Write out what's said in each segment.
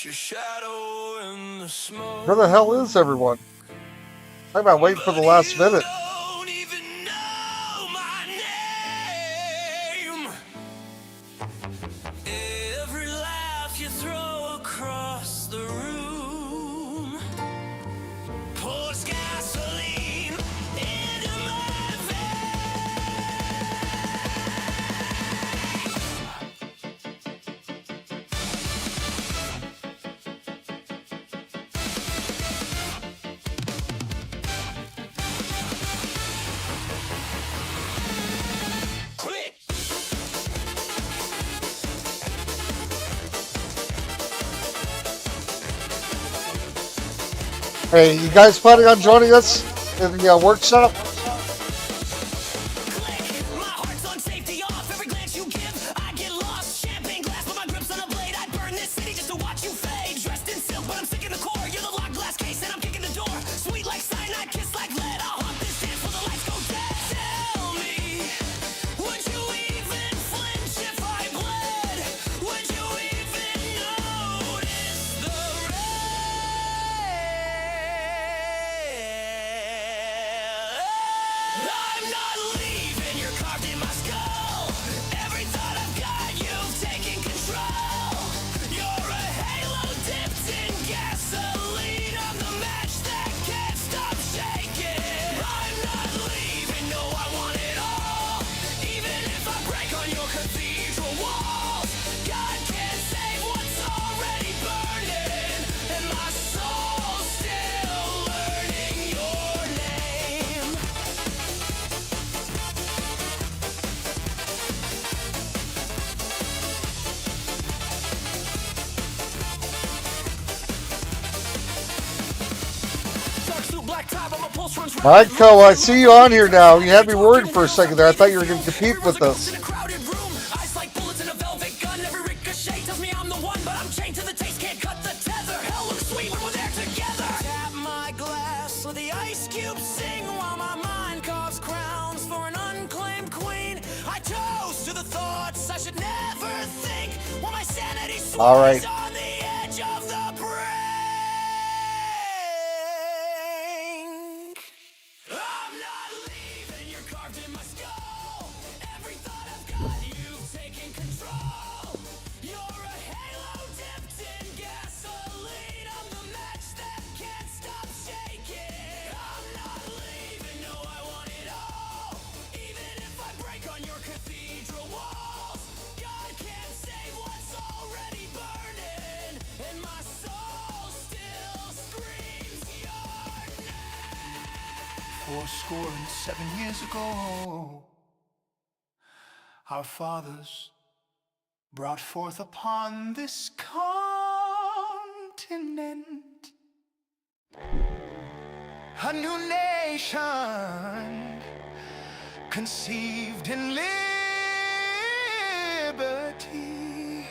your shadow in the Where the smoke. hell is everyone? Talk about waiting for the But last you minute. don't even know my name. Every laugh you throw across the room pours gasoline into my veins. Hey, you guys planning on joining us in the workshop? Click, my heart's on safety off. Every glance you give, I get lost. Champagne glass, but my grip's on a blade. I'd burn this city just to watch you fade. Dressed in silk, but I'm sick in the core. You're the locked glass case, and I'm kicking the door. Sweet like cyanide, kiss like lead. I'll haunt this dance till the lights go dead. Tell me, would you even flinch if I bled? Would you even notice the red? I'm not leaving, you're carved in my skull. Every thought I've got, you've taken control. You're a halo dipped in gasoline. I'm the match that can't stop shaking. I'm not leaving, no, I want it all. Even if I break on your cathedral walls, God can't save what's already burning. And my soul's still learning your name. Dark suit, black tie, but my pulse runs rapid. Michael, I Moving, see love you on me, here trust now. me, You I had ain't me worried talking for a about second there. I thought you were going to everything. compete Heroes with are ghosts us. in a crowded room. Eyes like bullets in a velvet gun. Every ricochet tells me I'm the one, but I'm chained to the taste, can't cut the tether. Hell looks sweet when we're there together. Tap my glass, let the ice cubes sing while my mind carves crowns for an unclaimed queen. I toast to the thoughts I should never think while my sanity All right. sways on the edge of the brink. I'm not leaving, you're carved in my skull. Every thought I've got, you've taken control. You're a halo dipped in gasoline. I'm the match that can't stop shaking. I'm not leaving, no, I want it all. Even if I break on your cathedral walls, God can't save what's already burning. And my soul still screams your name. 7 years ago, our fathers brought forth upon this continent a new nation conceived in liberty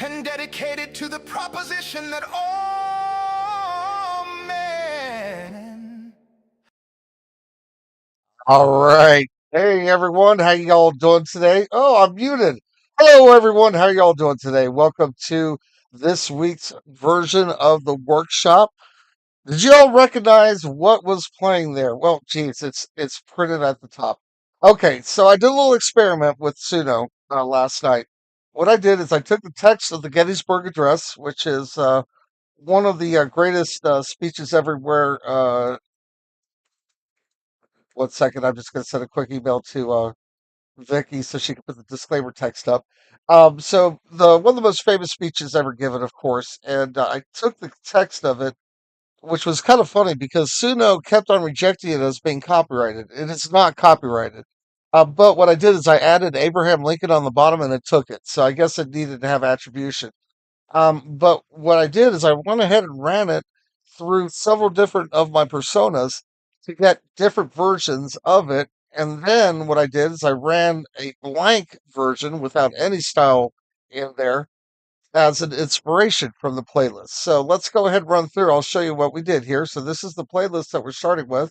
and dedicated to the proposition that all men. All right. Hey, everyone. How y'all doing today? Oh, I'm muted. Hello, everyone. How y'all doing today? Welcome to this week's version of the workshop. Did you all recognize what was playing there? Well, geez, it's printed at the top. Okay, so I did a little experiment with Suno last night. What I did is I took the text of the Gettysburg Address, which is one of the greatest speeches everywhere. 1 second, I'm just going to send a quick email to Vicky so she can put the disclaimer text up. So the one of the most famous speeches ever given, of course, and I took the text of it, which was kind of funny because Suno kept on rejecting it as being copyrighted. It is not copyrighted. But what I did is I added Abraham Lincoln on the bottom and it took it. So I guess it needed to have attribution. But what I did is I went ahead and ran it through several different of my personas to get different versions of it. And then what I did is I ran a blank version without any style in there as an inspiration from the playlist. So let's go ahead and run through. I'll show you what we did here. So this is the playlist that we're starting with.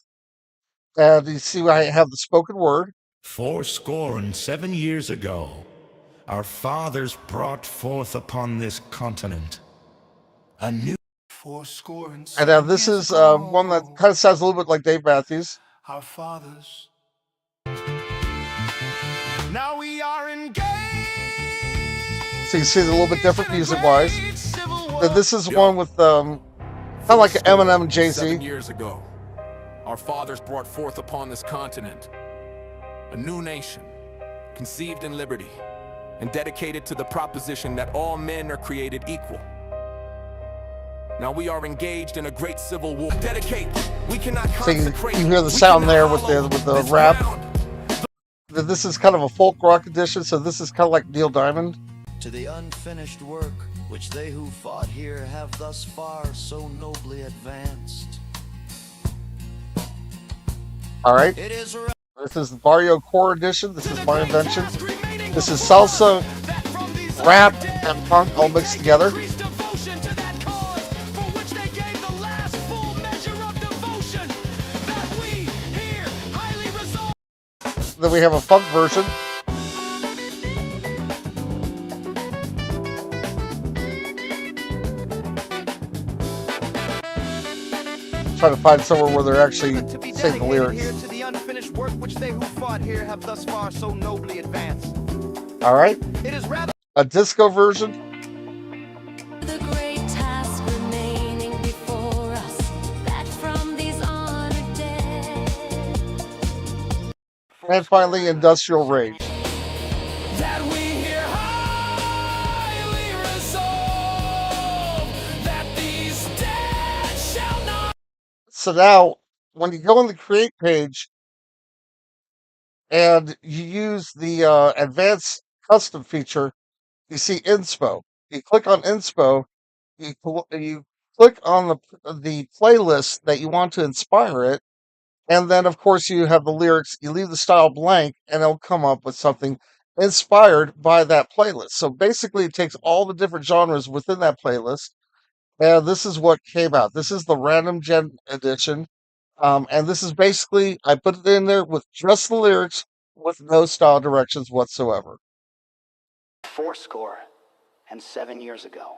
And you see I have the spoken word. 7 years ago, our fathers brought forth upon this continent a new fourscore and And now seven this years is one that ago. kind of sounds a little bit like Dave Matthews. Our fathers. Now we are engaged. So you see it a little bit different music-wise. Then this is one with kind of like Eminem and Jay-Z. 7 years ago, our fathers brought forth upon this continent a new nation, conceived in liberty, and dedicated to the proposition that all men are created equal. Now we are engaged in a great civil war. Dedicate, we cannot So you consecrate. hear the we sound cannot there with hollow the this rap. ground. Then this is kind of a folk rock edition, so this is kind of like Neil Diamond. To the unfinished work which they who fought here have thus far so nobly advanced. All right. It is This is the Barrio Core edition. This is my invention. This is salsa, rap, and punk all mixed together. Then we have a funk version. Trying to find somewhere where they're actually saying the lyrics. Here to the unfinished work which they who fought here have thus far so nobly advanced. All right. It is rather A disco version. The great task remaining before us, that from these honored dead. And finally, Industrial Rage. That we here highly resolve that these dead shall not. So now, when you go on the Create page and you use the Advanced Custom feature, you see Inspo. You click on Inspo, you click on the playlist that you want to inspire it, and then, of course, you have the lyrics. You leave the style blank, and it'll come up with something inspired by that playlist. So basically, it takes all the different genres within that playlist, and this is what came out. This is the Random Gen edition, and this is basically, I put it in there with just the lyrics, with no style directions whatsoever. 87 years ago,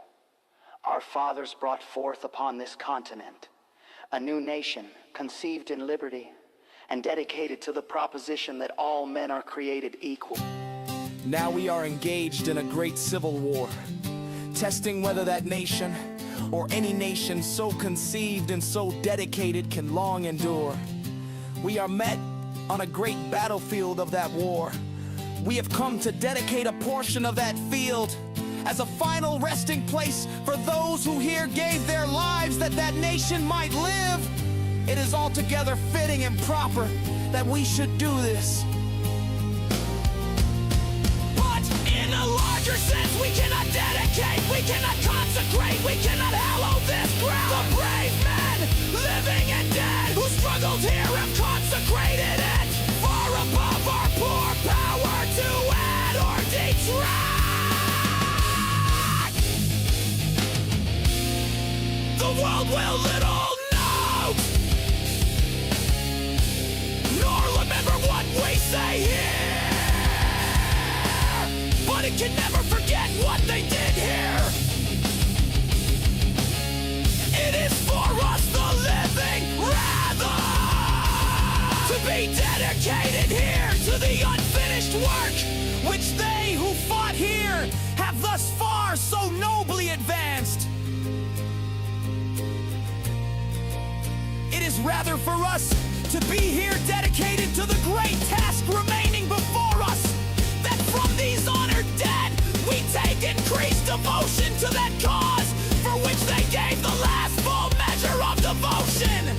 our fathers brought forth upon this continent a new nation conceived in liberty and dedicated to the proposition that all men are created equal. Now we are engaged in a great civil war, testing whether that nation or any nation so conceived and so dedicated can long endure. We are met on a great battlefield of that war. We have come to dedicate a portion of that field as a final resting place for those who here gave their lives that that nation might live. It is altogether fitting and proper that we should do this. But in a larger sense, we cannot dedicate, we cannot consecrate, we cannot hallow this ground. The brave men, living and dead, who struggled here have consecrated it far above our poor power to add or detract. The world will little know, nor remember what we say here, but it can never forget what they did here. It is for us the living rather to be dedicated here to the unfinished work which they who fought here have thus far so nobly advanced. It is rather for us to be here dedicated to the great task remaining before us, that from these honored dead we take increased devotion to that cause for which they gave the last full measure of devotion.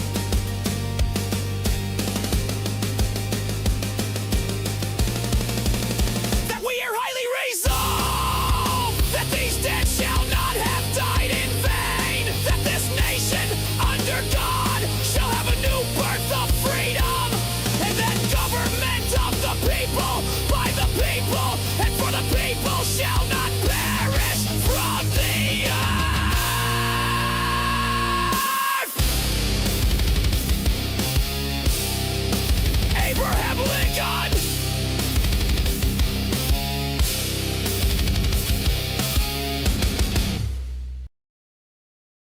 That we are highly resolved that these dead shall not have died in vain, that this nation under God shall have a new birth of freedom, and that government of the people, by the people, and for the people shall not perish from the earth.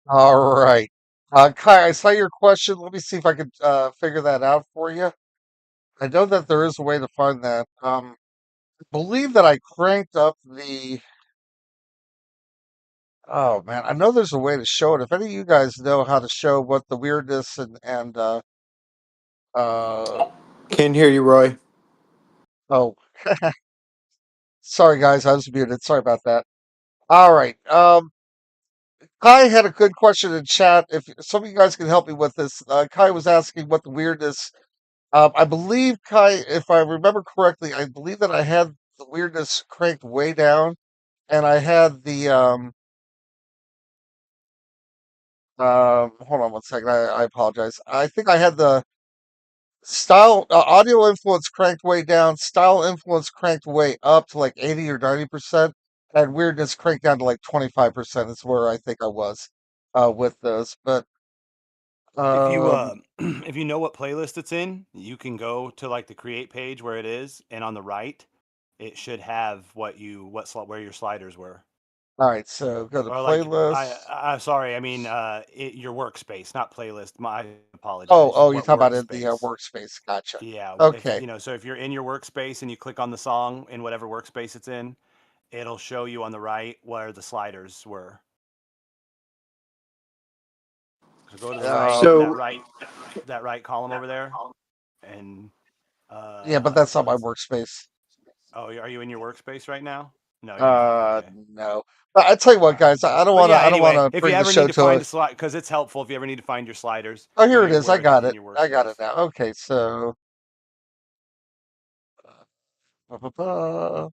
All right. Kai, I saw your question. Let me see if I could figure that out for you. I know that there is a way to find that. I believe that I cranked up the. Oh man, I know there's a way to show it. If any of you guys know how to show what the weirdness and uh Can't hear you, Roy. oh, sorry guys, I was muted. Sorry about that. All right. Kai had a good question in chat. If some of you guys can help me with this, Kai was asking what the weirdness. I believe Kai, if I remember correctly, I believe that I had the weirdness cranked way down, and I had the hold on one second. I apologize. I think I had the style audio influence cranked way down, style influence cranked way up to like 80 or 90%, and weirdness cranked down to like 25% is where I think I was with those. But If you um if you know what playlist it's in, you can go to like the create page where it is, and on the right, it should have where your sliders were. all right, so go to Or like playlist. sorry, I mean your workspace, not playlist. My Oh, apologize. oh, you What talk about in the workspace? workspace. Gotcha. Yeah, if Okay. you know, so if you're in your workspace and you click on the song in whatever workspace it's in, it'll show you on the right where the sliders were. So go to the right, Um, So, that right column over there, and yeah, but that's not my let's. workspace. Oh, are you in your workspace right now? No, you're not. Okay. No. But I tell you All what, right. guys, I don't But want to. yeah, I don't want anyway, to if you bring the ever need show to to find a. a slide, because it's helpful if you ever need to find your sliders Oh, here it is. I where it's got in it. your I got it workspace. now. Okay, so ba-ba-ba.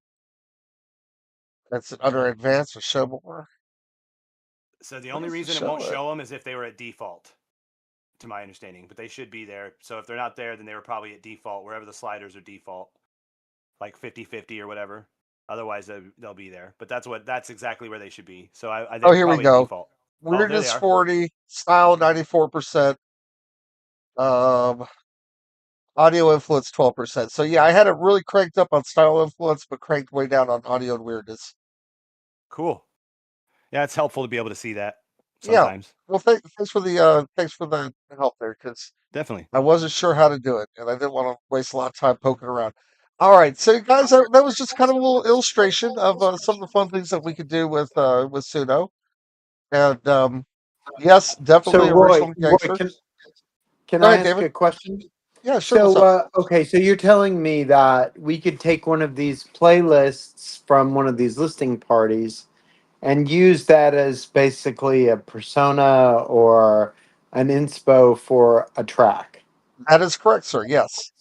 That's under advanced or show more. So the Where only does it reason it won't show it? show them is if they were at default, to my understanding. But they should be there. So if they're not there, then they were probably at default, wherever the sliders are default, like 50-50 or whatever. Otherwise, they'll be there. But that's exactly where they should be. So Oh, they're here we probably at go. default. Oh, there they Weirdness are. 40, style 94%, um, audio influence 12%. So yeah, I had it really cranked up on style influence, but cranked way down on audio and weirdness. Cool. Yeah, it's helpful to be able to see that Yeah. sometimes. Well, thanks for the help there, because Definitely. I wasn't sure how to do it, and I didn't want to waste a lot of time poking around. All right, so guys, that was just kind of a little illustration of some of the fun things that we could do with Suno. And yes, so definitely Roy, original Roy, gangster. can Go I ahead, ask David. a question? Yeah, sure. What's So, up? okay, so you're telling me that we could take one of these playlists from one of these listing parties and use that as basically a persona or an inspo for a track. That is correct, sir. Yes.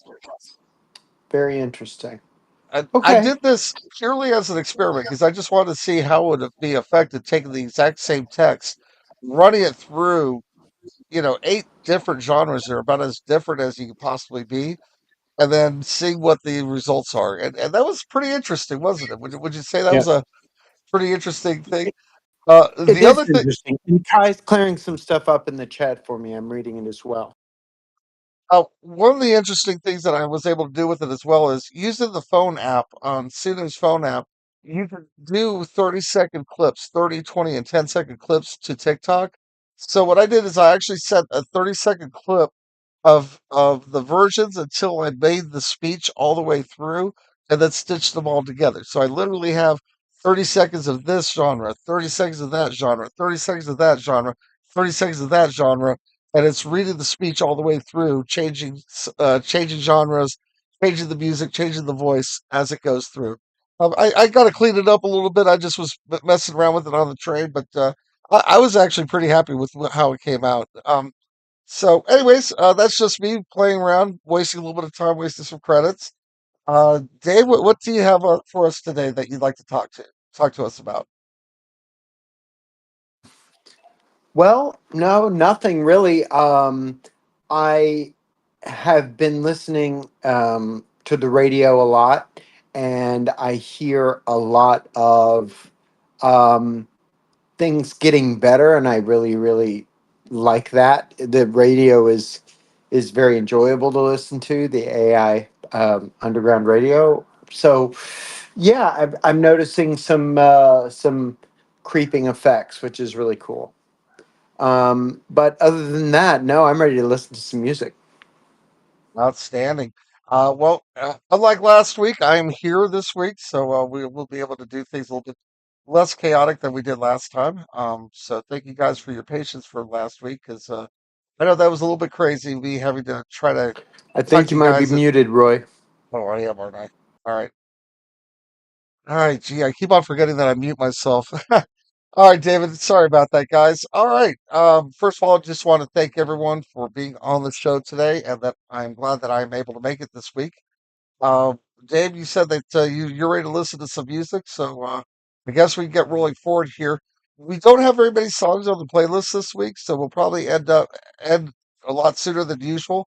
Very interesting. I Okay. did this purely as an experiment because I just wanted to see how it would be affected taking the exact same text, running it through, 8 different genres that are about as different as you could possibly be, and then seeing what the results are. And that was pretty interesting, wasn't it? Would you say that Yeah. was a pretty interesting thing? It The is other thing, interesting. And Kai's clearing some stuff up in the chat for me. I'm reading it as well. one of the interesting things that I was able to do with it as well is using the phone app on Suno's phone app. You can do 30-second clips, 30, 20, and 10-second clips to TikTok. So what I did is I actually set a 30-second clip of the versions until I made the speech all the way through and then stitched them all together. So I literally have 30 seconds of this genre, 30 seconds of that genre, 30 seconds of that genre, 30 seconds of that genre, and it's reading the speech all the way through, changing genres, changing the music, changing the voice as it goes through. I got to clean it up a little bit. I just was messing around with it on the train, but I was actually pretty happy with how it came out. So, anyways, that's just me playing around, wasting a little bit of time, wasting some credits. Dave, what do you have for us today that you'd like to talk to us about? Well, no, nothing really. I have been listening to the radio a lot, and I hear a lot of um, things getting better, and I really, really like that. The radio is very enjoyable to listen to. The AI underground radio. So, yeah, I'm noticing some creeping effects, which is really cool. But other than that, no, I'm ready to listen to some music. Outstanding. Well, unlike last week, I am here this week, so we will be able to do things a little bit less chaotic than we did last time. So thank you guys for your patience for last week, because I know that was a little bit crazy, me having to try to I talk think to you you might be guys. muted, Roy. Oh, I am, aren't I? All right. All right, gee, I keep on forgetting that I mute myself. All right, David, sorry about that, guys. All right. First of all, just want to thank everyone for being on the show today, and that I'm glad that I'm able to make it this week. Dave, you said that you're ready to listen to some music, so I guess we can get rolling forward here. We don't have very many songs on the playlist this week, so we'll probably end a lot sooner than usual.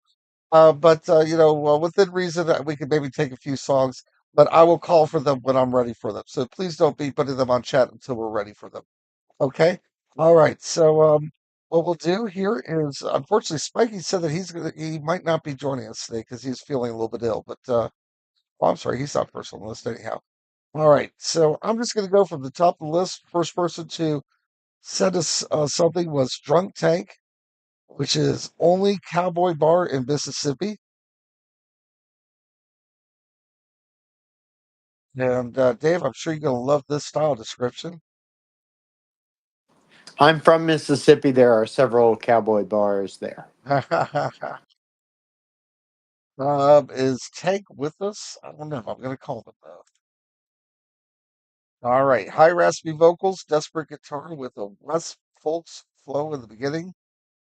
But within reason, we could maybe take a few songs, but I will call for them when I'm ready for them. So please don't be putting them on chat until we're ready for them. Okay? All right. So what we'll do here is, unfortunately, Mikey said that he might not be joining us today because he's feeling a little bit ill, but I'm sorry, he's not first on the list anyhow. All right, so I'm just going to go from the top of the list. First person to send us something was Drunk Tank, which is Only Cowboy Bar in Mississippi. And Dave, I'm sure you're going to love this style description. I'm from Mississippi. There are several cowboy bars there. Is Tank with us? I don't know if I'm going to call them though. All right, high raspy vocals, desperate guitar with a West Folks flow in the beginning.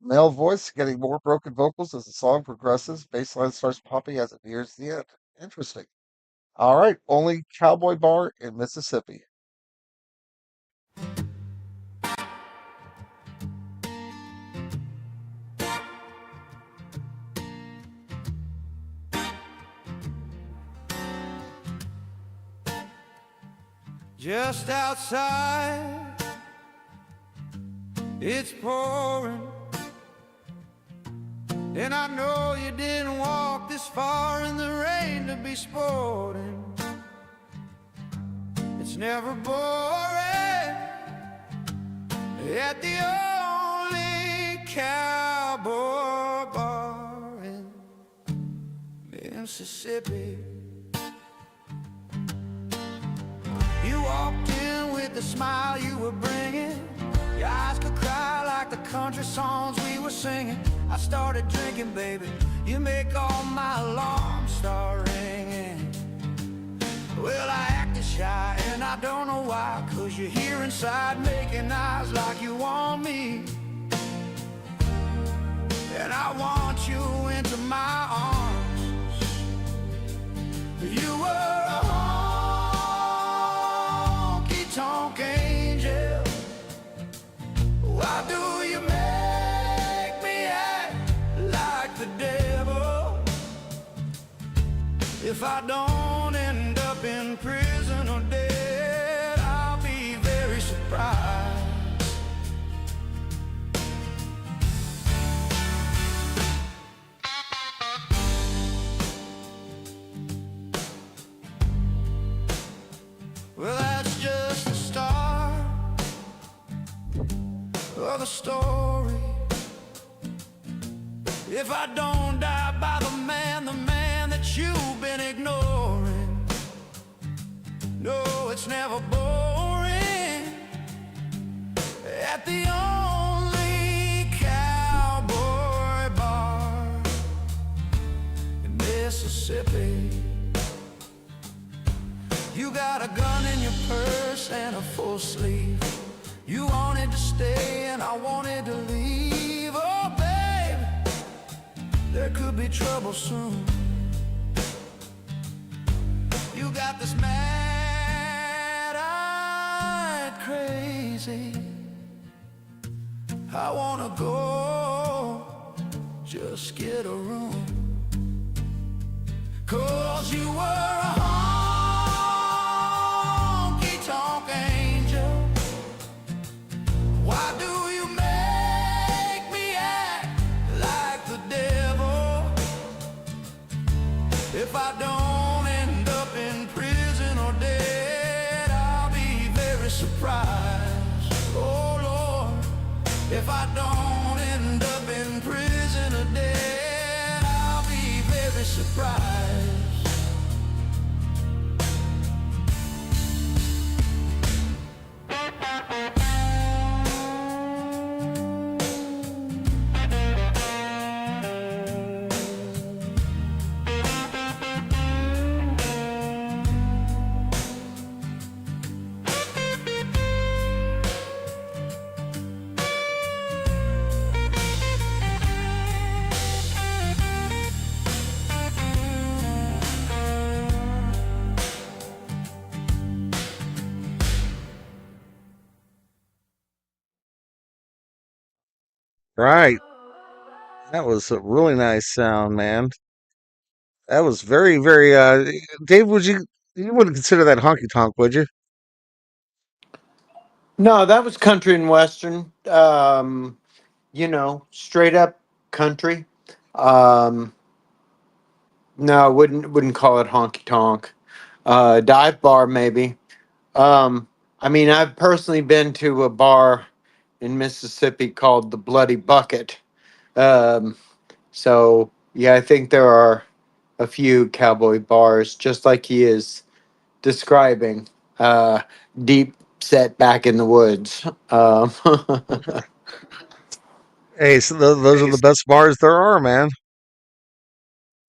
Male voice getting more broken vocals as the song progresses. Bassline starts popping as it nears the end. Interesting. All right, Only Cowboy Bar in Mississippi. Just outside, it's pouring, and I know you didn't walk this far in the rain to be sporting. It's never boring at the only cowboy bar in Mississippi. You walked in with the smile you were bringing. Your eyes could cry like the country songs we were singing. I started drinking, baby. You make all my alarms start ringing. Well, I acted shy and I don't know why, 'cause you're here inside making eyes like you want me. And I want you into my arms. You were a honky-tonk angel. Why do you make me act like the devil? If I don't end up in prison or dead, I'll be very surprised. Well, that's just the start of the story. If I don't die by the man that you've been ignoring, no, it's never boring at the only cowboy bar in Mississippi. You got a gun in your purse and a full sleeve. You wanted to stay and I wanted to leave. Oh, babe, there could be trouble soon. You got this mad-eyed crazy. I wanna go, just get a room. 'Cause you were a honky-tonk angel. Why do you make me act like the devil? If I don't end up in prison or dead, I'll be very surprised. Oh Lord, if I don't Right. That was a really nice sound, man. That was very, very. Dave, you wouldn't consider that honky tonk, would you? No, that was country and western. Straight up country. Um, no, I wouldn't call it honky tonk. Dive bar maybe. I mean, I've personally been to a bar in Mississippi called the Bloody Bucket. Um, so yeah, I think there are a few cowboy bars, just like he is describing. Uh, Deep set back in the woods. Hey, so those are the best bars there are, man.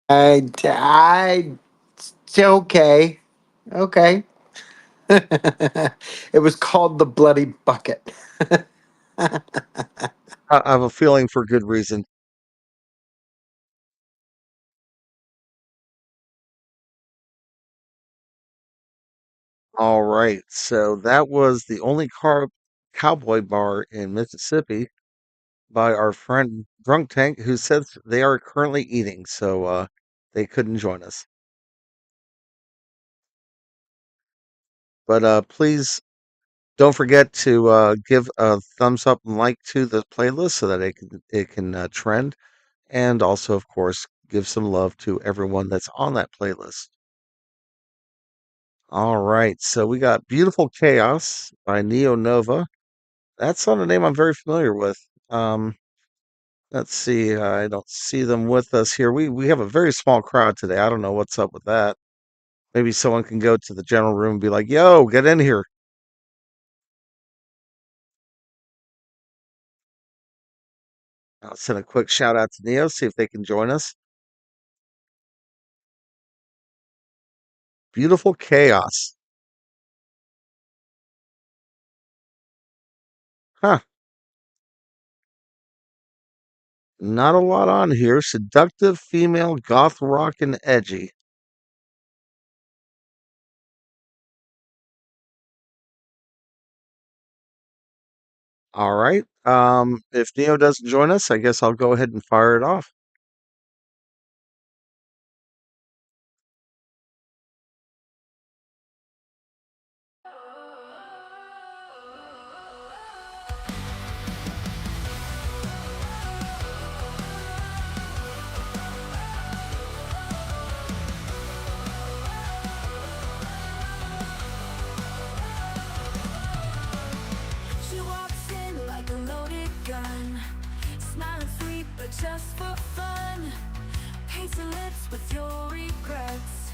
It's okay. Okay. It was called the Bloody Bucket. I have a feeling for good reason. All right, so that was the only cowboy bar in Mississippi by our friend Drunk Tank, who says they are currently eating, so they couldn't join us. But please don't forget to give a thumbs up and like to the playlist so that it can trend, and also, of course, give some love to everyone that's on that playlist. All right, so we got "Beautiful Chaos" by Neo Nova. That's not a name I'm very familiar with. Um, let's see. I don't see them with us here. We have a very small crowd today. I don't know what's up with that. Maybe someone can go to the general room and be like, "Yo, get in here." I'll send a quick shout out to Neo, see if they can join us. Beautiful Chaos. Huh. Not a lot on here. Seductive female goth rock and edgy. All right. If Neo doesn't join us, I guess I'll go ahead and fire it off. She walks in like a loaded gun, smiling sweet but just for fun. Paints her lips with your regrets,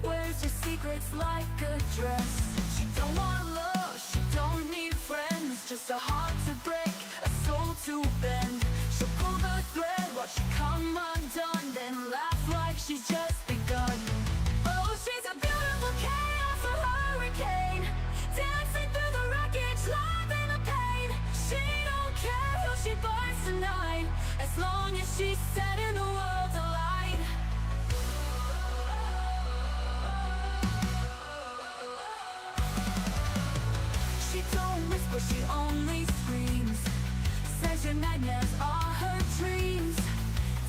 wears your secrets like a dress. She don't want love, she don't need friends, just a heart to break, a soul to bend. She'll pull the thread, watch you come undone, then laugh like she's just begun. Oh, she's a beautiful chaos, a hurricane, dancing through the wreckage, live in the pain. She don't care who she burns tonight, as long as she's setting the world alight. She don't whisper, she only screams, says your nightmares are her dreams.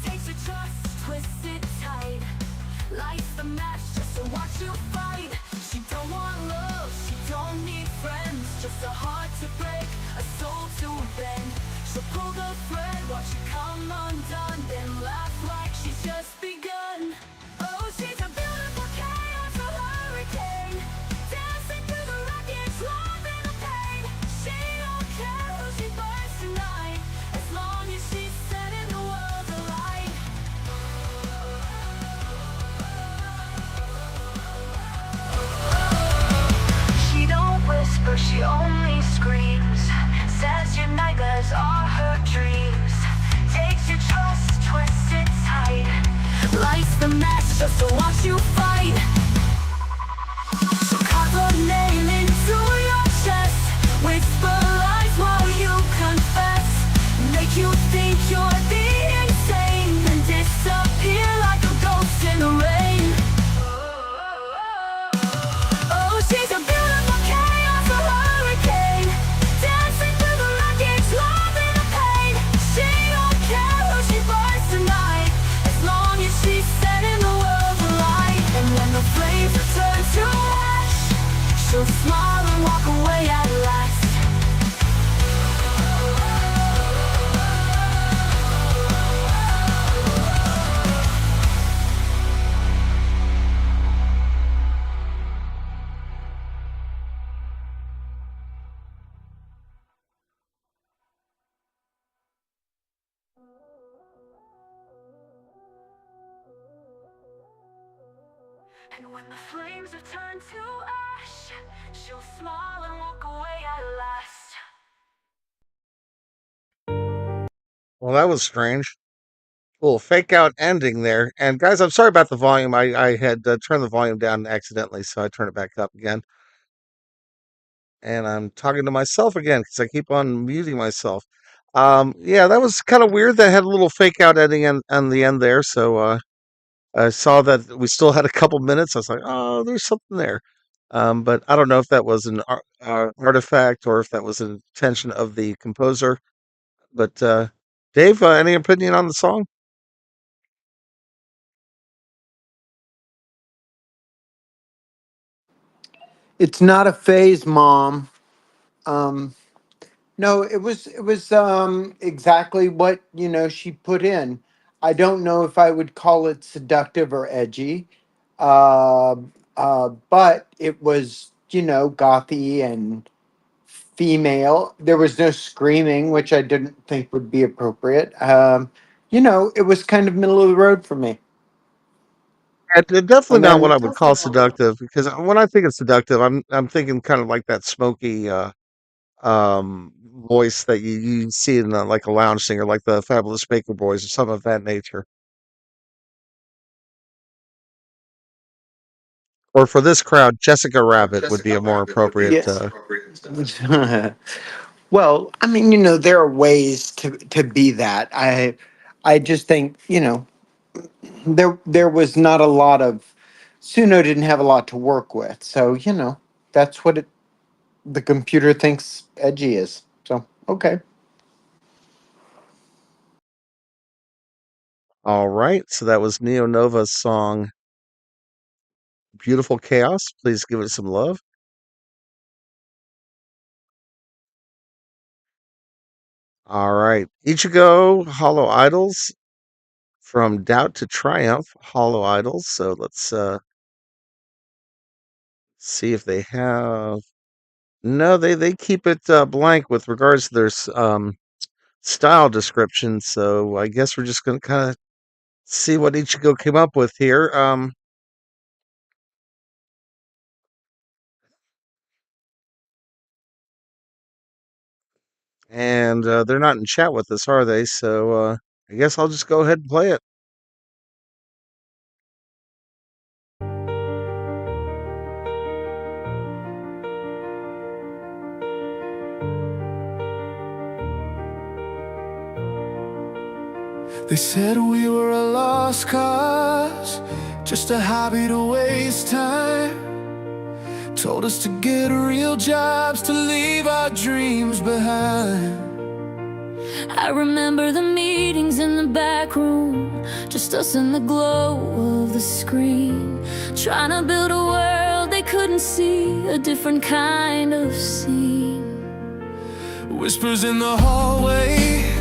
Takes your trust, twists it tight, lights the match just to watch you fight. She don't want love, she don't need friends, just a heart to break, a soul to bend. She'll pull the thread, watch you come undone, then laugh like she's just begun. Oh, she's a beautiful chaos, a hurricane, dancing through the wreckage, live in the pain. She don't care who she burns tonight, as long as she's setting the world alight. She don't whisper, she only screams, says your nightmares are her dreams. Takes your trust, twists it tight, lights the match just to watch you fight. So carve a nail into your chest, whisper lies while you confess, make you think you're the insane, and disappear like a ghost in the rain. Oh, she's a beautiful chaos, a hurricane, dancing through the wreckage, live in the pain. She She'll smile and walk away at last. And when the flames have turned to ash, she'll smile and walk away at last. Well, that was strange. Little fake out ending there. And guys, I'm sorry about the volume. I had turned the volume down accidentally, so I turned it back up again. And I'm talking to myself again because I keep on muting myself. Yeah, that was kind of weird. That had a little fake out ending on the end there. So I saw that we still had a couple minutes. I was like, oh, there's something there. But I don't know if that was an artifact or if that was an intention of the composer. But Dave, any opinion on the song? It's not a phase, Mom. Um, no, it was exactly what she put in. I don't know if I would call it seductive or edgy, uh, but it was gothy and female. There was no screaming, which I didn't think would be appropriate. It was kind of middle of the road for me. Definitely And not what I then would call seductive, because when I think of seductive, I'm thinking kind of like that smoky voice that you see in like a lounge singer, like the Fabulous Baker Boys or something of that nature. Or for this crowd, Jessica Rabbit would be a more appropriate. yes. Well, I mean, there are ways to be that. I just think, there was not a lot of Suno didn't have a lot to work with. So, that's what the computer thinks edgy is. So, okay. All right, so that was Neo Nova's song "Beautiful Chaos." Please give it some love. All right, Ichigo Hollow Idols, from Doubt to Triumph, Hollow Idols. So let's see if they have. No, they keep it blank with regards to their style description. So I guess we're just gonna kind of see what Ichigo came up with here. And they're not in chat with us, are they? So I guess I'll just go ahead and play it. They said we were a lost cause, just a hobby to waste time. Told us to get real jobs, to leave our dreams behind. I remember the meetings in the back room, just us in the glow of the screen, trying to build a world they couldn't see, a different kind of scene. Whispers in the hallway,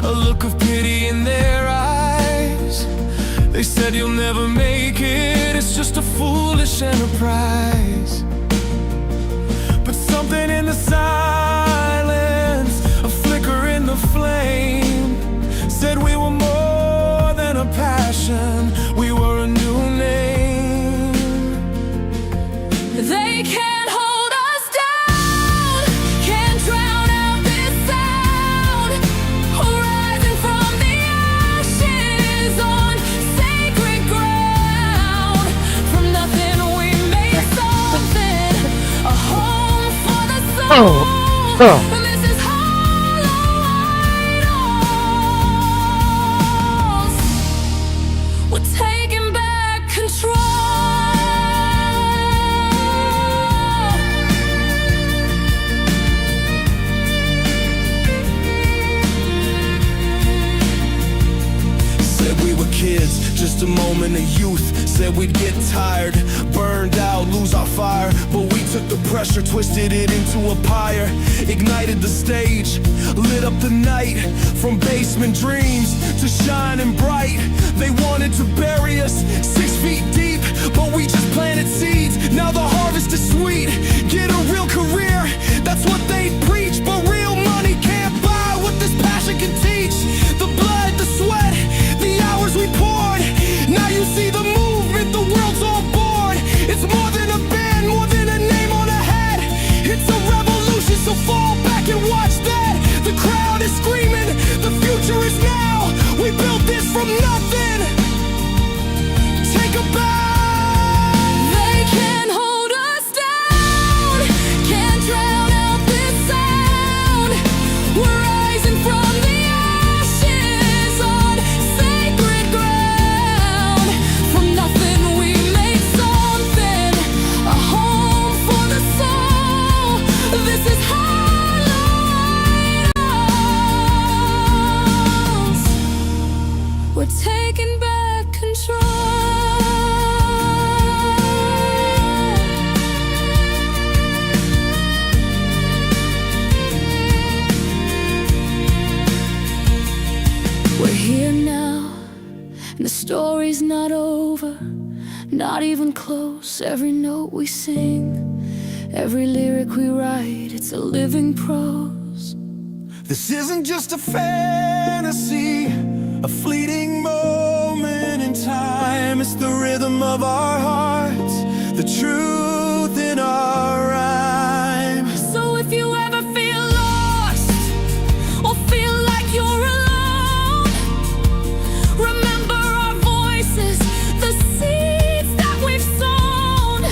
a look of pity in their eyes. They said you'll never make it, it's just a foolish enterprise. But something in the silence, a flicker in the flame, said we were more than a passion, we were a new name. They can't hold us down, can't drown out this sound. Rising from the ashes on sacred ground. From nothing we made something, a home for the soul. And this is Hollow Idols. We're taking back control. Said we were kids, just a moment of youth. said we'd get tired, burned out, lose our fire. But we took the pressure, twisted it into a pyre, ignited the stage, lit up the night. From basement dreams to shining bright. They wanted to bury us 6 feet deep, but we just planted seeds. Now the harvest is sweet. Get a real career, that's what they preach. But real money can't buy what this passion can teach. The blood, the sweat, the hours we poured. Now you see the movement, the world's on board. It's more than a band, more than a name on a hat. It's a revolution, so fall back and watch that. The crowd is screaming, the future is now. We built this from nothing. Take a bow. They can't hold us down, can't drown out this sound. We're rising from the ashes on sacred ground. From nothing we made something, a home for the soul. This is Lighthouse. We're taking back control. We're here now, and the story's not over, not even close. Every note we sing, every lyric we write, it's a living prose. This isn't just a fantasy, a fleeting moment in time. It's the rhythm of our hearts, the truth in our rhyme. So if you ever feel lost or feel like you're alone, remember our voices, the seeds that we've sown.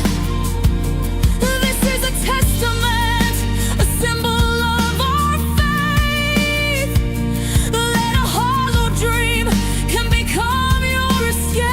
This is a testament, a symbol of our faith. Let a hollow dream can become your escape.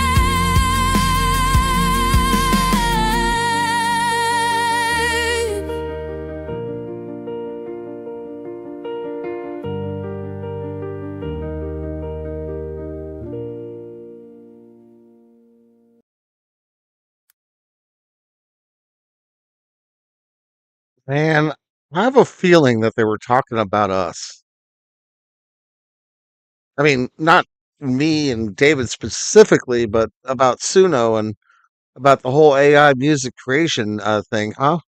Man, I have a feeling that they were talking about us. I mean, not me and David specifically, but about Suno and about the whole AI music creation thing, huh?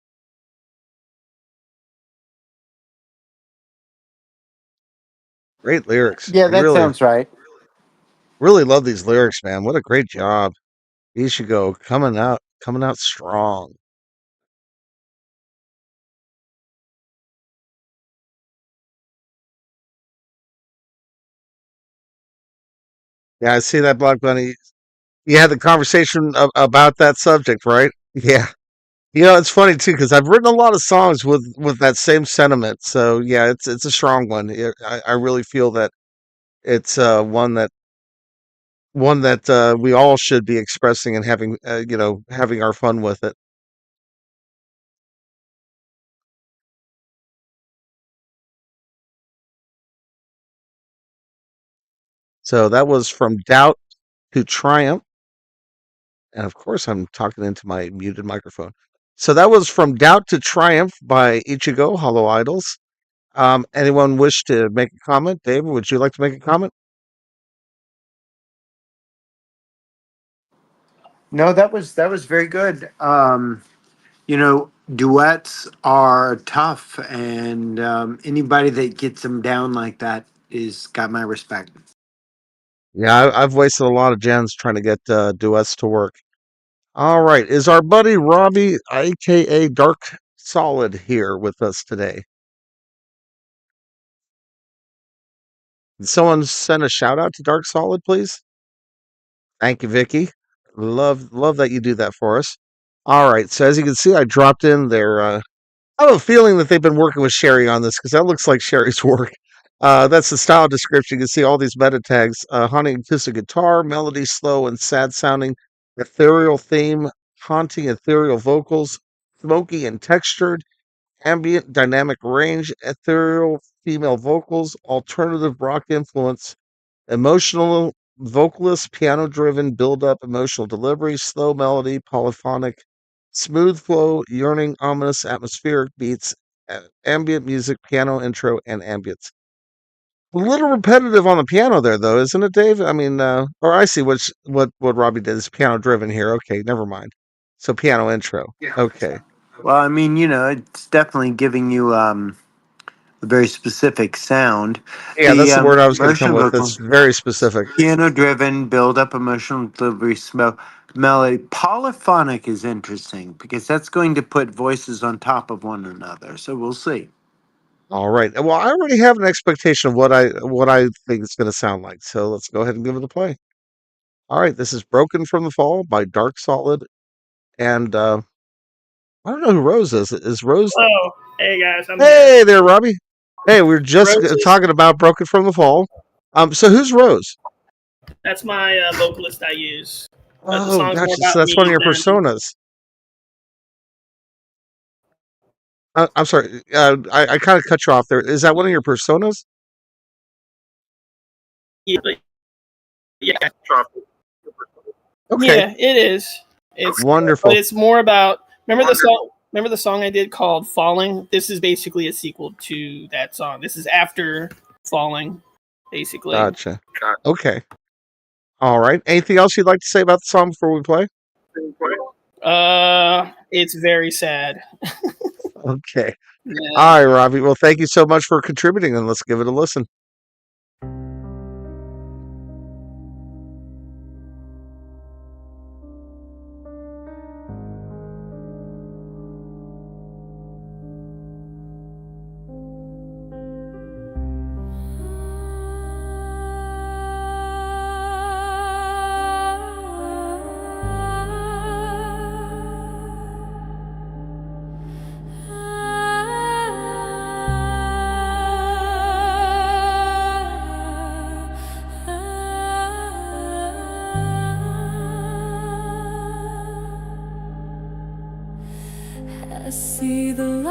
Great lyrics. Yeah, that Really, sounds right. really love these lyrics, man. What a great job. Ishigo coming out strong. Yeah, I see that, Black Bunny. You had the conversation about that subject, right? Yeah. You know, it's funny too because I've written a lot of songs with that same sentiment. So yeah, it's a strong one. I really feel that it's one that we all should be expressing and having having our fun with it. So that was from Doubt to Triumph, and of course I'm talking into my muted microphone. So that was from Doubt to Triumph by Ichigo Hollow Idols. Anyone wish to make a comment? David, would you like to make a comment? No, that was very good. Duets are tough, and anybody that gets them down like that is got my respect. Yeah, I've wasted a lot of gens trying to get duets to work. All right, is our buddy Robbie, aka Dark Solid, here with us today? Can someone send a shout out to Dark Solid, please? Thank you, Vicky. Love that you do that for us. All right, so as you can see, I dropped in there. I have a feeling that they've been working with Sherry on this because that looks like Sherry's work. That's the style description. You can see all these meta tags: haunting acoustic guitar, melody slow and sad sounding, ethereal theme, haunting ethereal vocals, smoky and textured, ambient dynamic range, ethereal female vocals, alternative rock influence, emotional vocalist, piano-driven, build-up, emotional delivery, slow melody, polyphonic, smooth flow, yearning, ominous, atmospheric beats, ambient music, piano intro, and ambience. A little repetitive on the piano there, though, isn't it, Dave? I mean, or I see what Robbie did is piano-driven here. Okay, never mind. So piano intro. Okay. Well, I mean, it's definitely giving you a very specific sound. Yeah, that's the word I was going to come emotional with. vocal, It's very specific. piano-driven, build-up, emotional delivery, melody. Polyphonic is interesting because that's going to put voices on top of one another. So we'll see. All right. Well, I already have an expectation of what I think it's going to sound like. So let's go ahead and give it a play. All right. This is "Broken from the Fall" by Dark Solid, and I don't know who Rose is. Is Rose? Oh, hey guys, I'm here. Hey there, Robbie. Hey, we were just Rose is- talking about "Broken from the Fall." So who's Rose? That's my vocalist I use. The Oh, song's more gotcha. about So that's one of me your than- personas. I'm sorry. I kind of cut you off there. Is that one of your personas? Yeah, but- yeah. Okay. Yeah, it is. It's Wonderful. But it's more about. Remember the song? Remember the song I did called "Falling"? This is basically a sequel to that song. This is after "Falling," basically. Gotcha. Okay. All right. Anything else you'd like to say about the song before we play? It's very sad. Okay. Yeah. All right, Robbie. Well, thank you so much for contributing, and let's give it a listen. I see the light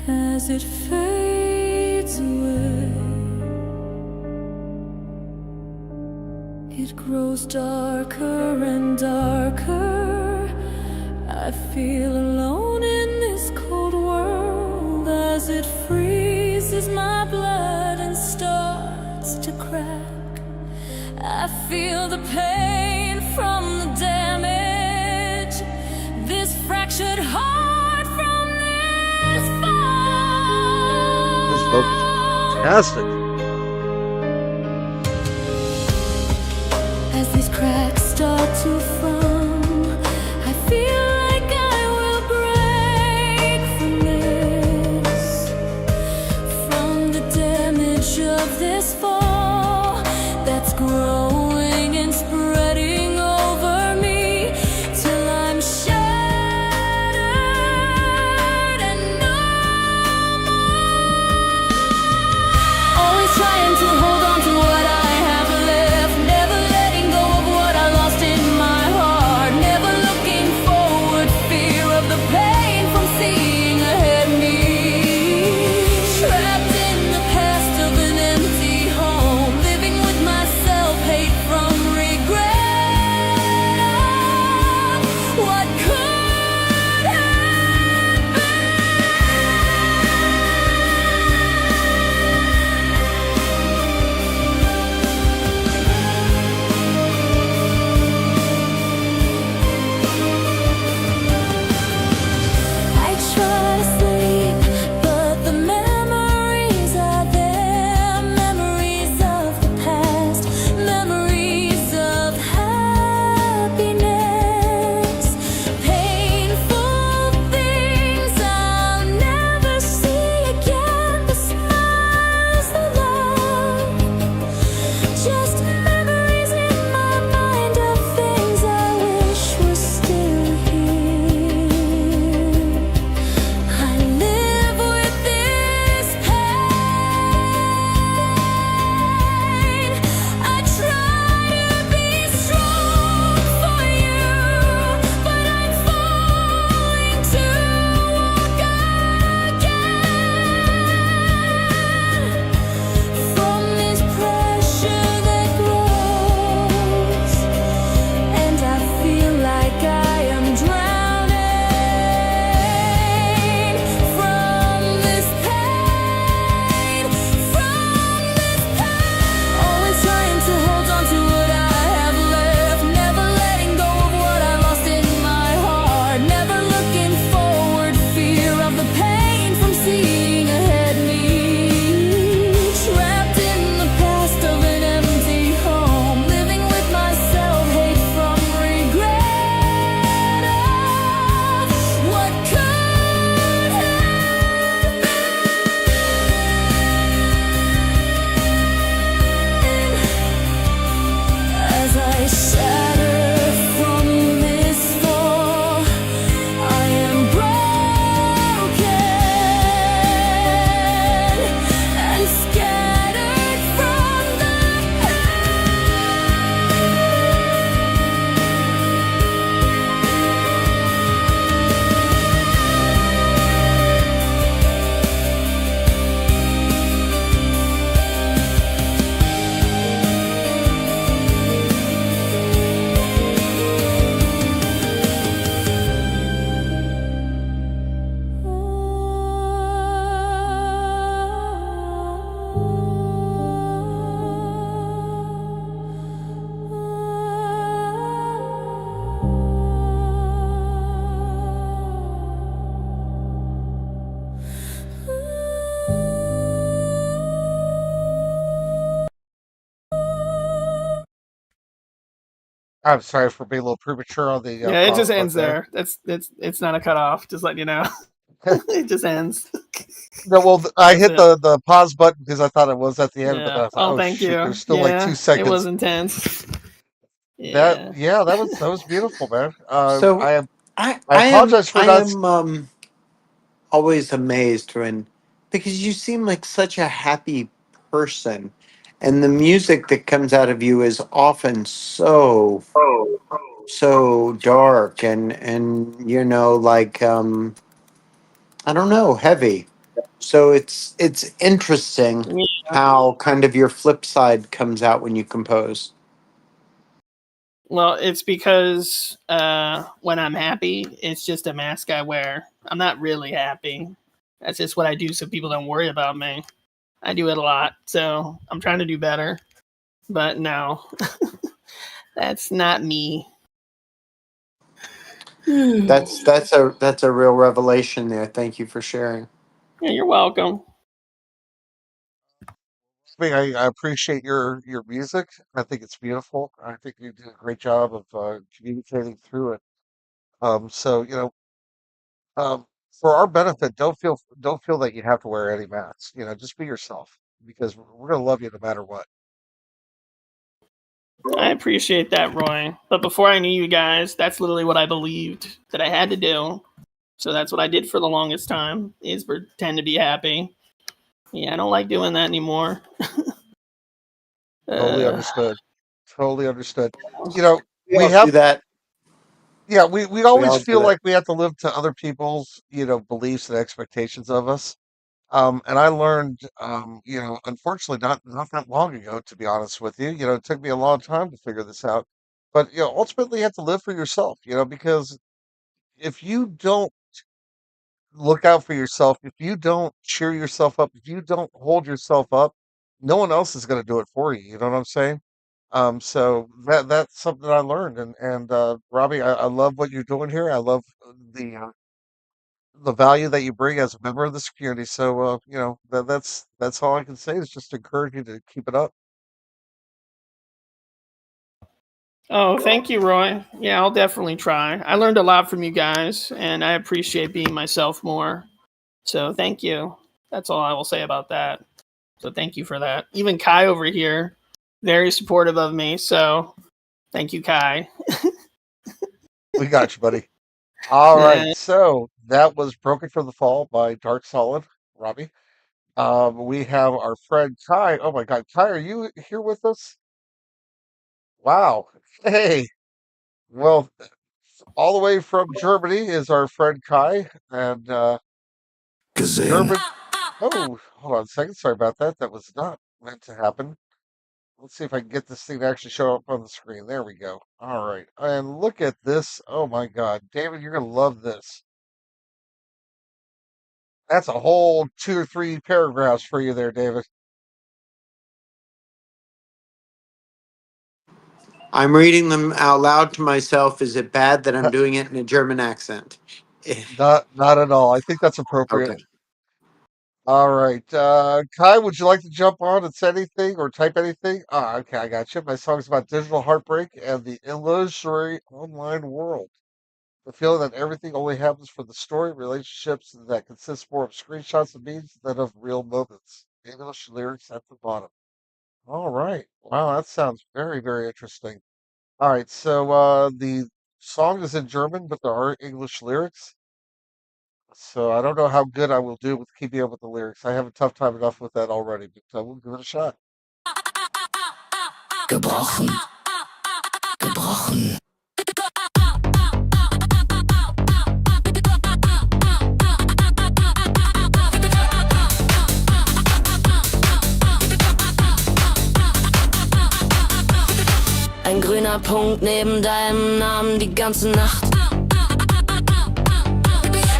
as it fades away. It grows darker and darker. I feel alone in this cold world as it freezes my blood and starts to crack. I feel the pain from the damage, this fractured heart from this fall. This vocal's fantastic. As these cracks start to form, I feel like I will break from this, from the damage of this fall that's growing and spreading over me till I'm shattered and no more. Always trying to hold on to what I have left, never letting go of what I lost in my heart, never looking forward, fear of the pain from seeing ahead me. Trapped in the past of an empty home, living with my self-hate I'm sorry for being a little premature on the Yeah, it just pause ends button there. It's not a cutoff. Just letting you know. there. It just ends. No, well, I That's hit it. the pause button because I thought it was at the end, but then Yeah. I thought, Oh, oh thank shoot, you. there's still like 2 Yeah, it was seconds. intense. That Yeah. yeah, that was beautiful, man. So I I I am apologize for I not. am always amazed when, because you seem like such a happy person, and the music that comes out of you is often so dark and like I don't know, heavy. So it's interesting Yeah. how kind of your flip side comes out when you compose. Well, it's because when I'm happy, it's just a mask I wear. I'm not really happy. That's just what I do so people don't worry about me. I do it a lot, so I'm trying to do better. But no, that's not me. That's a real revelation there. Thank you for sharing. Yeah, you're welcome. I appreciate your music. I think it's beautiful. I think you do a great job of communicating through it. So for our benefit, don't feel that you have to wear any masks. Just be yourself because we're gonna love you no matter what. I appreciate that, Roy. But before I knew you guys, that's literally what I believed that I had to do. So that's what I did for the longest time, is pretend to be happy. Yeah, I don't like doing that anymore. Totally Uh, understood. Totally understood. You know, We we all do have that. yeah, we We always all do feel that. like we have to live to other people's, beliefs and expectations of us. And I learned, unfortunately, not that long ago, to be honest with you. It took me a long time to figure this out. But ultimately, you have to live for yourself. Because if you don't look out for yourself, if you don't cheer yourself up, if you don't hold yourself up, no one else is going to do it for you. You know what I'm saying? So that's something I learned. And Robbie, I love what you're doing here. I love the value that you bring as a member of this community. So, that's all I can say is just encourage you to keep it up. oh, thank you, Roy. Yeah, I'll definitely try. I learned a lot from you guys, and I appreciate being myself more. So thank you. That's all I will say about that. So thank you for that. Even Kai over here, very supportive of me. So thank you, Kai. We got you, buddy. All right. Yeah. So that was Broken from the Fall by Dark Solid, Robbie. We have our friend Kai. Oh my God, Kai, are you here with us? Wow. Hey. Well, all the way from Germany is our friend Kai, and Gesehen. German. Oh, hold on a second. Sorry about that. That was not meant to happen. Let's see if I can get this thing to actually show up on the screen. There we go. All right. And look at this. Oh my God. David, you're going to love this. That's a whole 2 or 3 paragraphs for you there, David. I'm reading them out loud to myself. Is it bad that I'm doing it in a German accent? Not at all. I think that's appropriate. Okay. All right. Kai, would you like to jump on and say anything or type anything? Ah, okay, I got you. My song's about digital heartbreak and the illusory online world. The feeling that everything only happens for the story, relationships that consist more of screenshots and memes than of real moments. English lyrics at the bottom. All right. Wow, that sounds very, very interesting. All right, so the song is in German, but there are English lyrics. So I don't know how good I will do with keeping up with the lyrics. I have a tough time enough with that already, but we'll give it a shot. Gebrochen. Gebrochen. Ein grüner Punkt neben deinem Namen die ganze Nacht.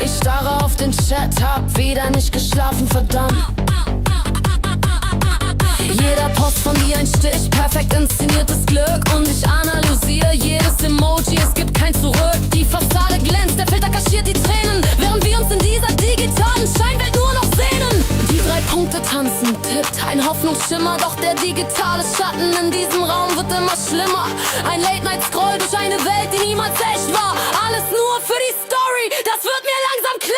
Ich starre auf den Chat, hab wieder nicht geschlafen, verdammt. Jeder Post von dir ein Stich, perfekt inszeniertes Glück. Und ich analysiere jedes Emoji, es gibt kein Zurück. Die Fassade glänzt, der Filter kaschiert die Tränen, während wir uns in dieser digitalen Scheinwelt nur noch sehnen. Die 3 Punkte tanzen, tippt ein Hoffnungsschimmer, doch der digitale Schatten in diesem Raum wird immer schlimmer. war. Ein Late-Night-Scroll durch eine Welt, die niemals echt war. Alles nur für die Story, das wird mir langsam klar.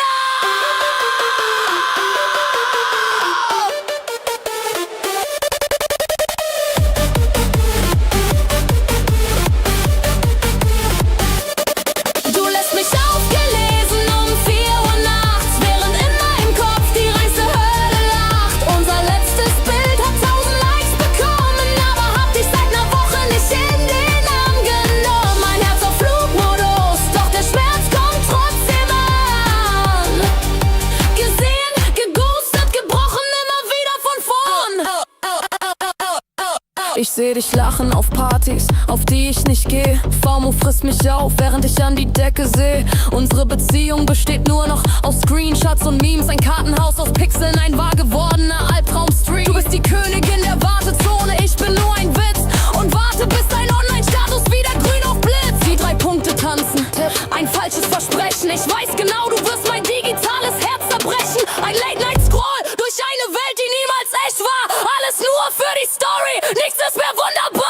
Du lässt mich aufgelesen um 4 Uhr nachts, während in meinem Kopf die reinste Hölle lacht. Unser letztes Bild hat 1000 Likes bekommen, aber hab dich seit ner Woche nicht in den Arm genommen. Mein Herz auf Flugmodus, doch der Schmerz kommt trotzdem an. Gesehen, geghostet, gebrochen, immer wieder von vorn. Ich seh dich lachen auf Partys, auf die ich nicht geh. FOMO frisst mich auf, während ich an die Decke seh. Unsere Beziehung besteht nur noch aus Screenshots und Memes. Ein Kartenhaus aus Pixeln, ein wahr gewordener Albtraumstream. Du bist die Königin der Wartezone, ich bin nur ein Witz. Und warte, bis dein Online-Status wieder grün auf Blitz. Die 3 Punkte tanzen, ein falsches Versprechen. Ich weiß genau, du wirst mein digitales Herz zerbrechen. Ein Late-Night-Scroll durch eine Welt, die niemals echt war. Alles nur für die Story, nichts ist mehr wunderbar.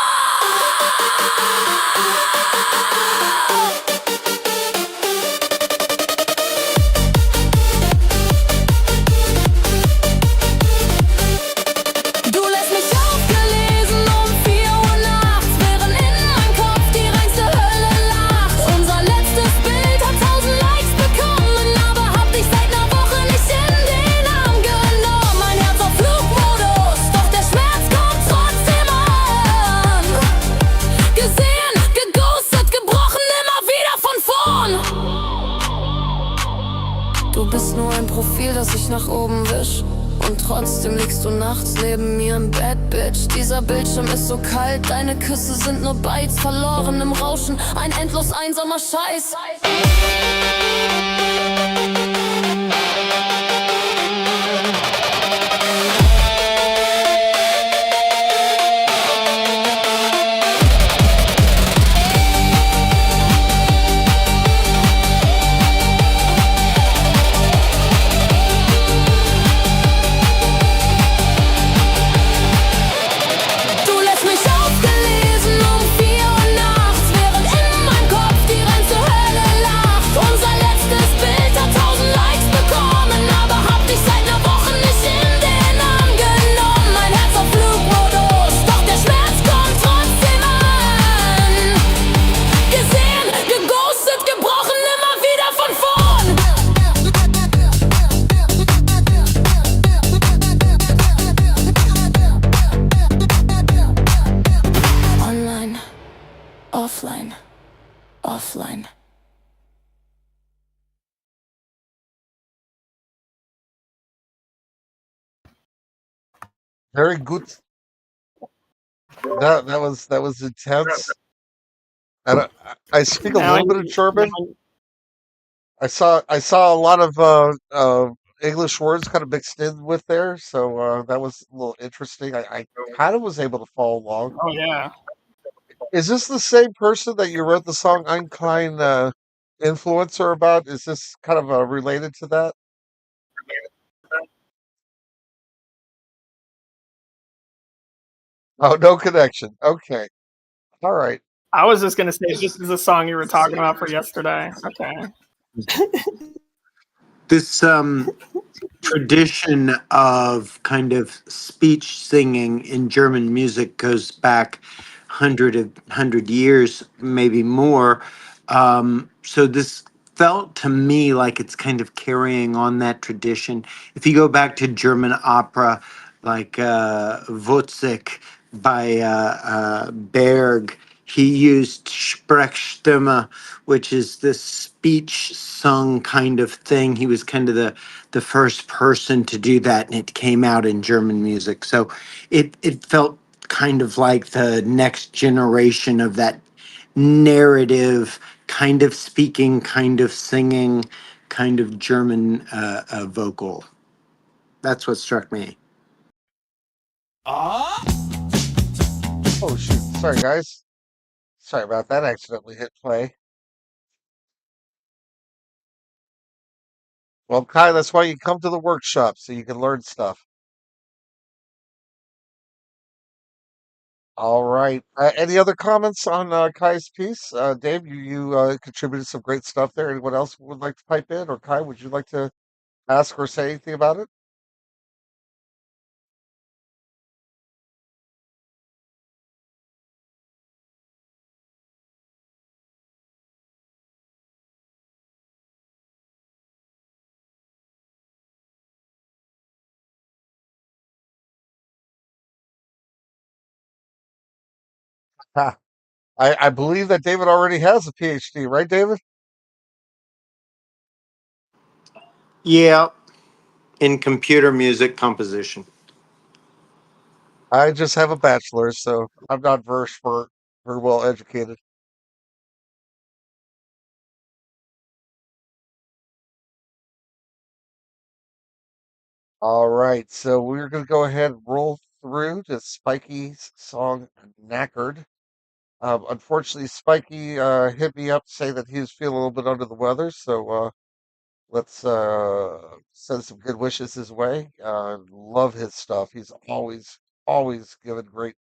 Du lässt mich aufgelesen um 4 Uhr nachts, während in meinem Kopf die reinste Hölle lacht. Unser letztes Bild hat 1000 Likes bekommen, aber hab dich seit ner Woche nicht in den Arm genommen. Mein Herz auf Flugmodus, doch der Schmerz kommt trotzdem an. Gesehen, geghostet, gebrochen, immer wieder von vorn. Du bist nur ein Profil, das ich nach oben wisch. Und trotzdem liegst du nachts neben mir im Bett, Bitch. Dieser Bildschirm ist so kalt, deine Küsse sind nur Bytes, verloren im Rauschen, ein endlos einsamer Scheiß. Du lässt mich aufgelesen um 4 Uhr nachts, während in meinem Kopf die reinste Hölle lacht. Unser letztes Bild hat 1000 Likes bekommen, aber hab dich seit ner Woche nicht in den Arm genommen. Mein Herz auf Flugmodus, doch der Schmerz kommt trotzdem an. Gesehen, geghostet, gebrochen, immer wieder von vorn. Online, offline, offline. Very good. That was intense. And I speak a Now I little bit of need, German. now I saw a lot of English words kind of mixed in with there, so that was a little interesting. I kind of was able to follow along. oh yeah. Is this the same person that you wrote the song "Ein Klein Influencer" about? Is this kind of related to that? Oh, no connection. Okay, all right. I was just gonna say this is the song you were talking about for yesterday. Okay. This tradition of kind of speech singing in German music goes back hundred years, maybe more. So this felt to me like it's kind of carrying on that tradition. If you go back to German opera, like Wozzeck by Berg, he used Sprechstimme, which is this speech sung kind of thing. He was kind of the first person to do that, and it came out in German music. So it felt kind of like the next generation of that narrative, kind of speaking, kind of singing, kind of German vocal. That's what struck me. Oh shoot! Sorry, guys. Sorry about that. I accidentally hit play. Well, Kai, that's why you come to the workshop so you can learn stuff. All right. Any other comments on Kai's piece? Dave, you contributed some great stuff there. Anyone else would like to pipe in, or Kai, would you like to ask or say anything about it? Ha, I believe that David already has a PhD, right, David? Yeah, in computer music composition. I just have a bachelor's, so I'm not very well educated. All right, so we're gonna go ahead and roll through to Spiky's song "Knackered." Unfortunately, Spiky hit me up to say that he was feeling a little bit under the weather, so let's send some good wishes his way. Love his stuff. He's always given great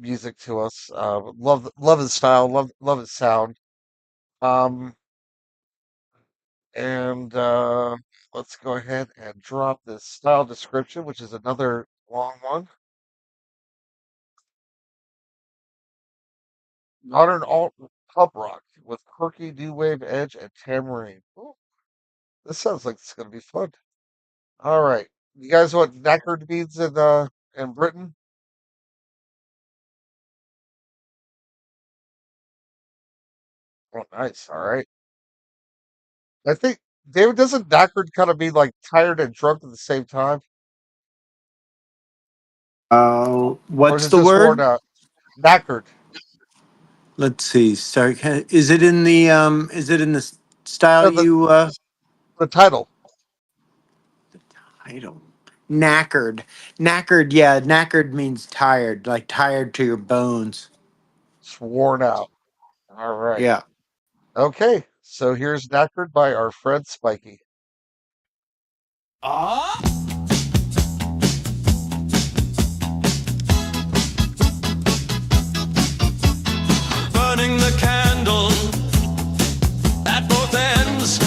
music to us. Love his style. Love his sound. Um, and let's go ahead and drop this style description, which is another long one. Modern alt pub rock with quirky new wave edge and tambourine. Ooh, this sounds like it's gonna be fun. All right, you guys want knackered beads in Britain? Oh, nice. All right. I think David doesn't knackered kind of mean like tired and drunk at the same time, or is What's it the just worn word? out? Knackered. Let's see. Sorry, is it in the style No, the you the title. title? Knackered. Knackered, yeah, knackered means tired, like tired to your bones. It's worn out. All right. Yeah. Okay. So here's knackered by our friend Spiky. Ah! Burning the candle at both ends.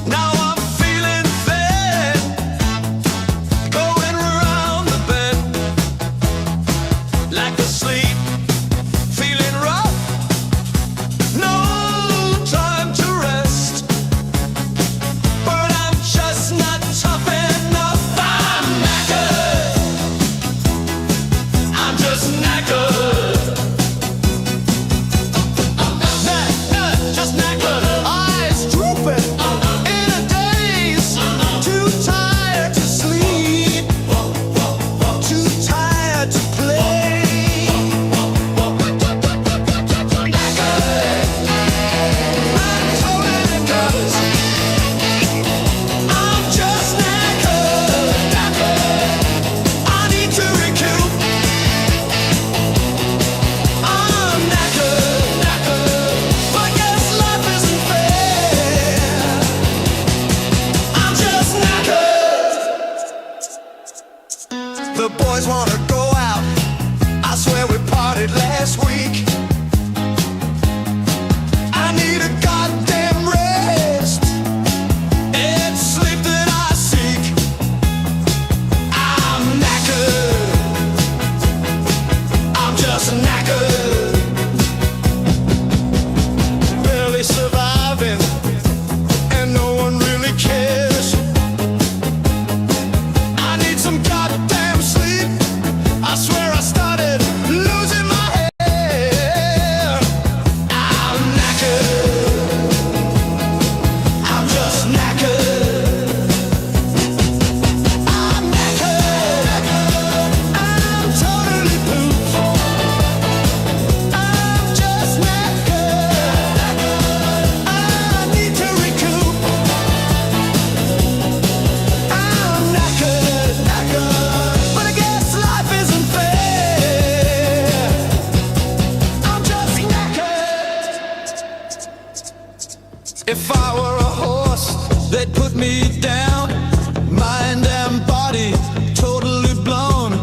Now I'm feeling thin, going round the bend like asleep, feeling rough. No time to rest, but I'm just not tough enough. I'm knackered. I'm just knackered. Just knackered, eyes drooping, in a daze, too tired to sleep, too tired to play. Knackered, I'm totally knackered. I'm just knackered. I need to recoup. I'm knackered, but guess life isn't fair. I'm just knackered. The boys wanna go out. I swear we partied last week. I need a goddamn rest. It's sleep that I seek. I'm knackered. I'm just knackered. Barely surviving, and no one really cares. I need some goddamn sleep. I swear I started losing my hair. I'm knackered. I'm just knackered. I'm knackered. I'm totally pooped. I'm just knackered. I need to recoup. I'm knackered, but I guess life isn't fair. I'm just knackered. If I were a horse, they'd put me down, mind and body totally blown,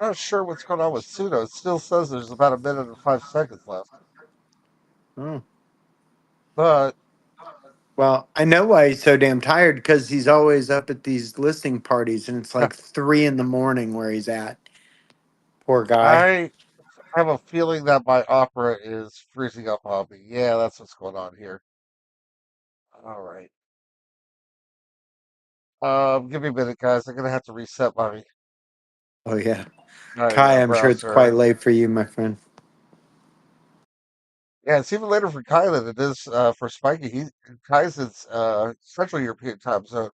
Not sure what's going on with Suno. It still says there's about a minute and 5 seconds left. Oh. But Well, I know why he's so damn tired because he's always up at these listening parties and it's like 3 in the morning where he's at. Poor guy. I have a feeling that my opera is freezing up on me. Yeah, that's what's going on here. All right. Give me a minute, guys. I'm gonna have to reset my Oh, yeah. Kai, I'm sure it's browser. quite late for you, my friend. Yeah, it's even later for Kai than it is for Spiky. Kai's in Central European time zone.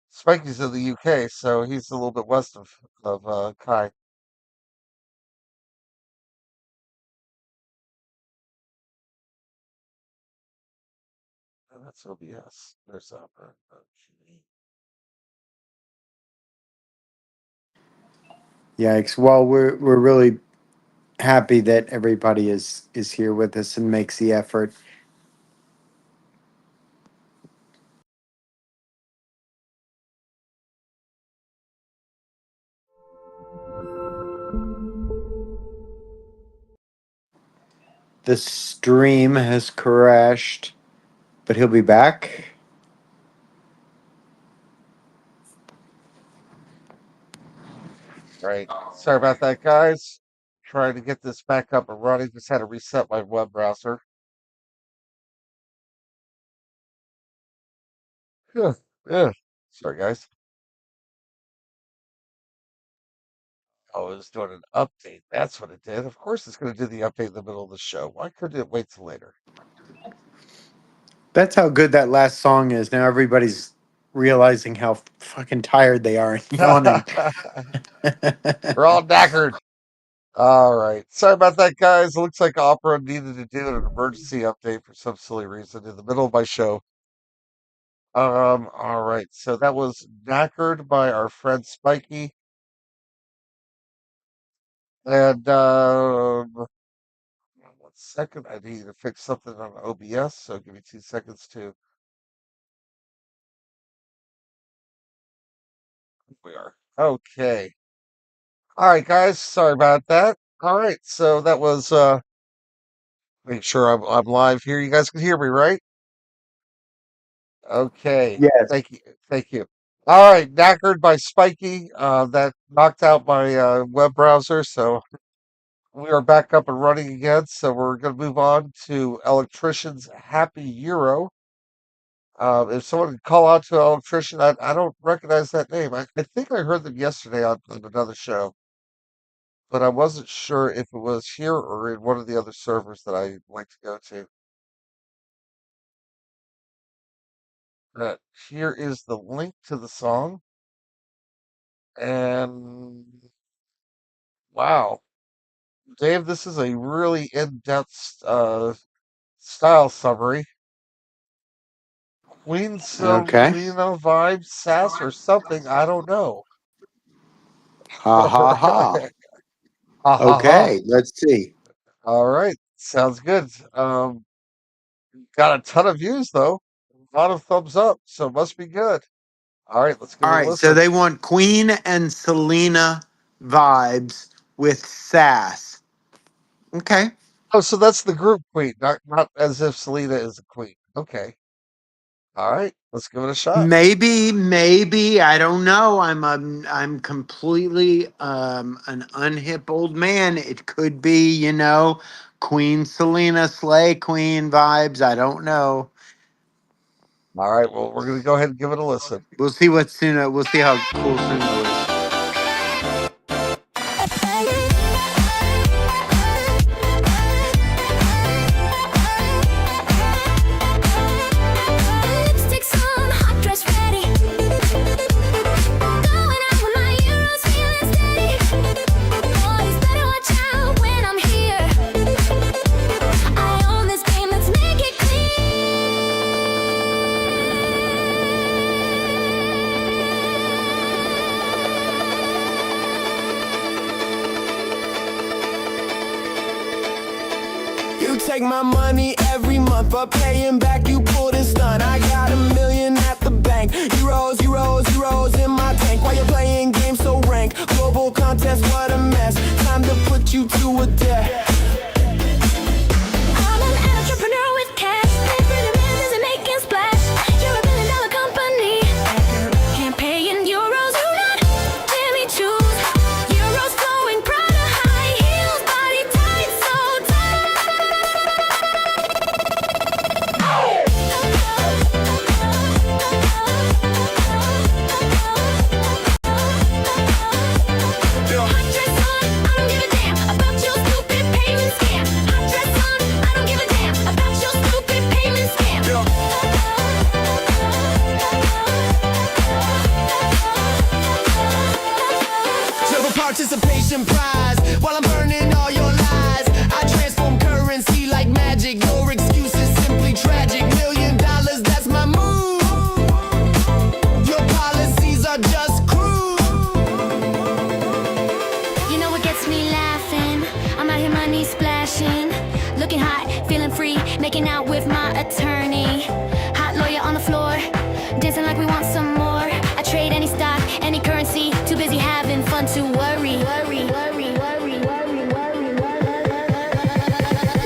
Spiky's in the UK, so he's a little bit west of Kai. And that's OBS. There's opera. Yikes. Well, we're really happy that everybody is here with us and makes the effort. The stream has crashed, but he'll be back. Right. Sorry about that, guys. Trying to get this back up and running. Just had to reset my web browser. Yeah. Sorry, guys. Oh, it was doing an update. That's what it did. Of course, it's going to do the update in the middle of the show. Why couldn't it wait till later? That's how good that last song is. Now everybody's realizing how fucking tired they are and yawning. We're all knackered. All right. Sorry about that, guys. It looks like Opera needed to do an emergency update for some silly reason in the middle of my show. All right. So that was Knackered by our friend Spiky. And 1 second, I need to fix something on OBS, so give me 2 seconds to. We are okay. All right, guys. Sorry about that. All right, so that was make sure I'm live here. You guys can hear me, right? Okay. Yes. Thank you. All right, Knackered by Spiky. That knocked out my web browser, so we are back up and running again. So we're going to move on to Electrician's Happy Euro. If someone could call out to Electrician, I don't recognize that name. I think I heard them yesterday on another show, but I wasn't sure if it was here or in one of the other servers that I like to go to. Here is the link to the song. And wow, Dave, this is a really in-depth style summary. Queen Okay. Selena vibes, sass, or something. I don't know. Ha ha ha. Ha, ha, ha. Okay, let's see. All right, sounds good. Got a ton of views though. A lot of thumbs up, so it must be good. All right, let's give All it a right, listen. so they want Queen and Selena vibes with sass. Okay. Oh, so that's the group Queen, not as if Selena is a queen. Okay. All right, let's give it a shot. Maybe I don't know. I'm completely an unhip old man. It could be, Queen Selena Slay Queen vibes. I don't know. All right, well, we're gonna go ahead and give it a listen. We'll see what Suno. We'll see how cool Suno is. Lipstick's on, hot dress ready. Going out with my euros, feeling steady. Boys, better watch out when I'm here. I own this game, let's make it You take my money every month, but paying back you pulled and stun. I got $1 million at the bank. Euros in my tank. While you're playing games so rank. Global contest, what anticipation prize while I'm burning all your lies. I transform currency like magic. Your excuse is simply tragic. $1,000,000, that's my move. Your policies are just crude. You know what gets me laughing? I'm out here money splashing, looking hot, feeling free, making out with my attorney. Hot lawyer on the floor, dancing like we want some more. I trade any stock, any currency, too busy having fun to worry.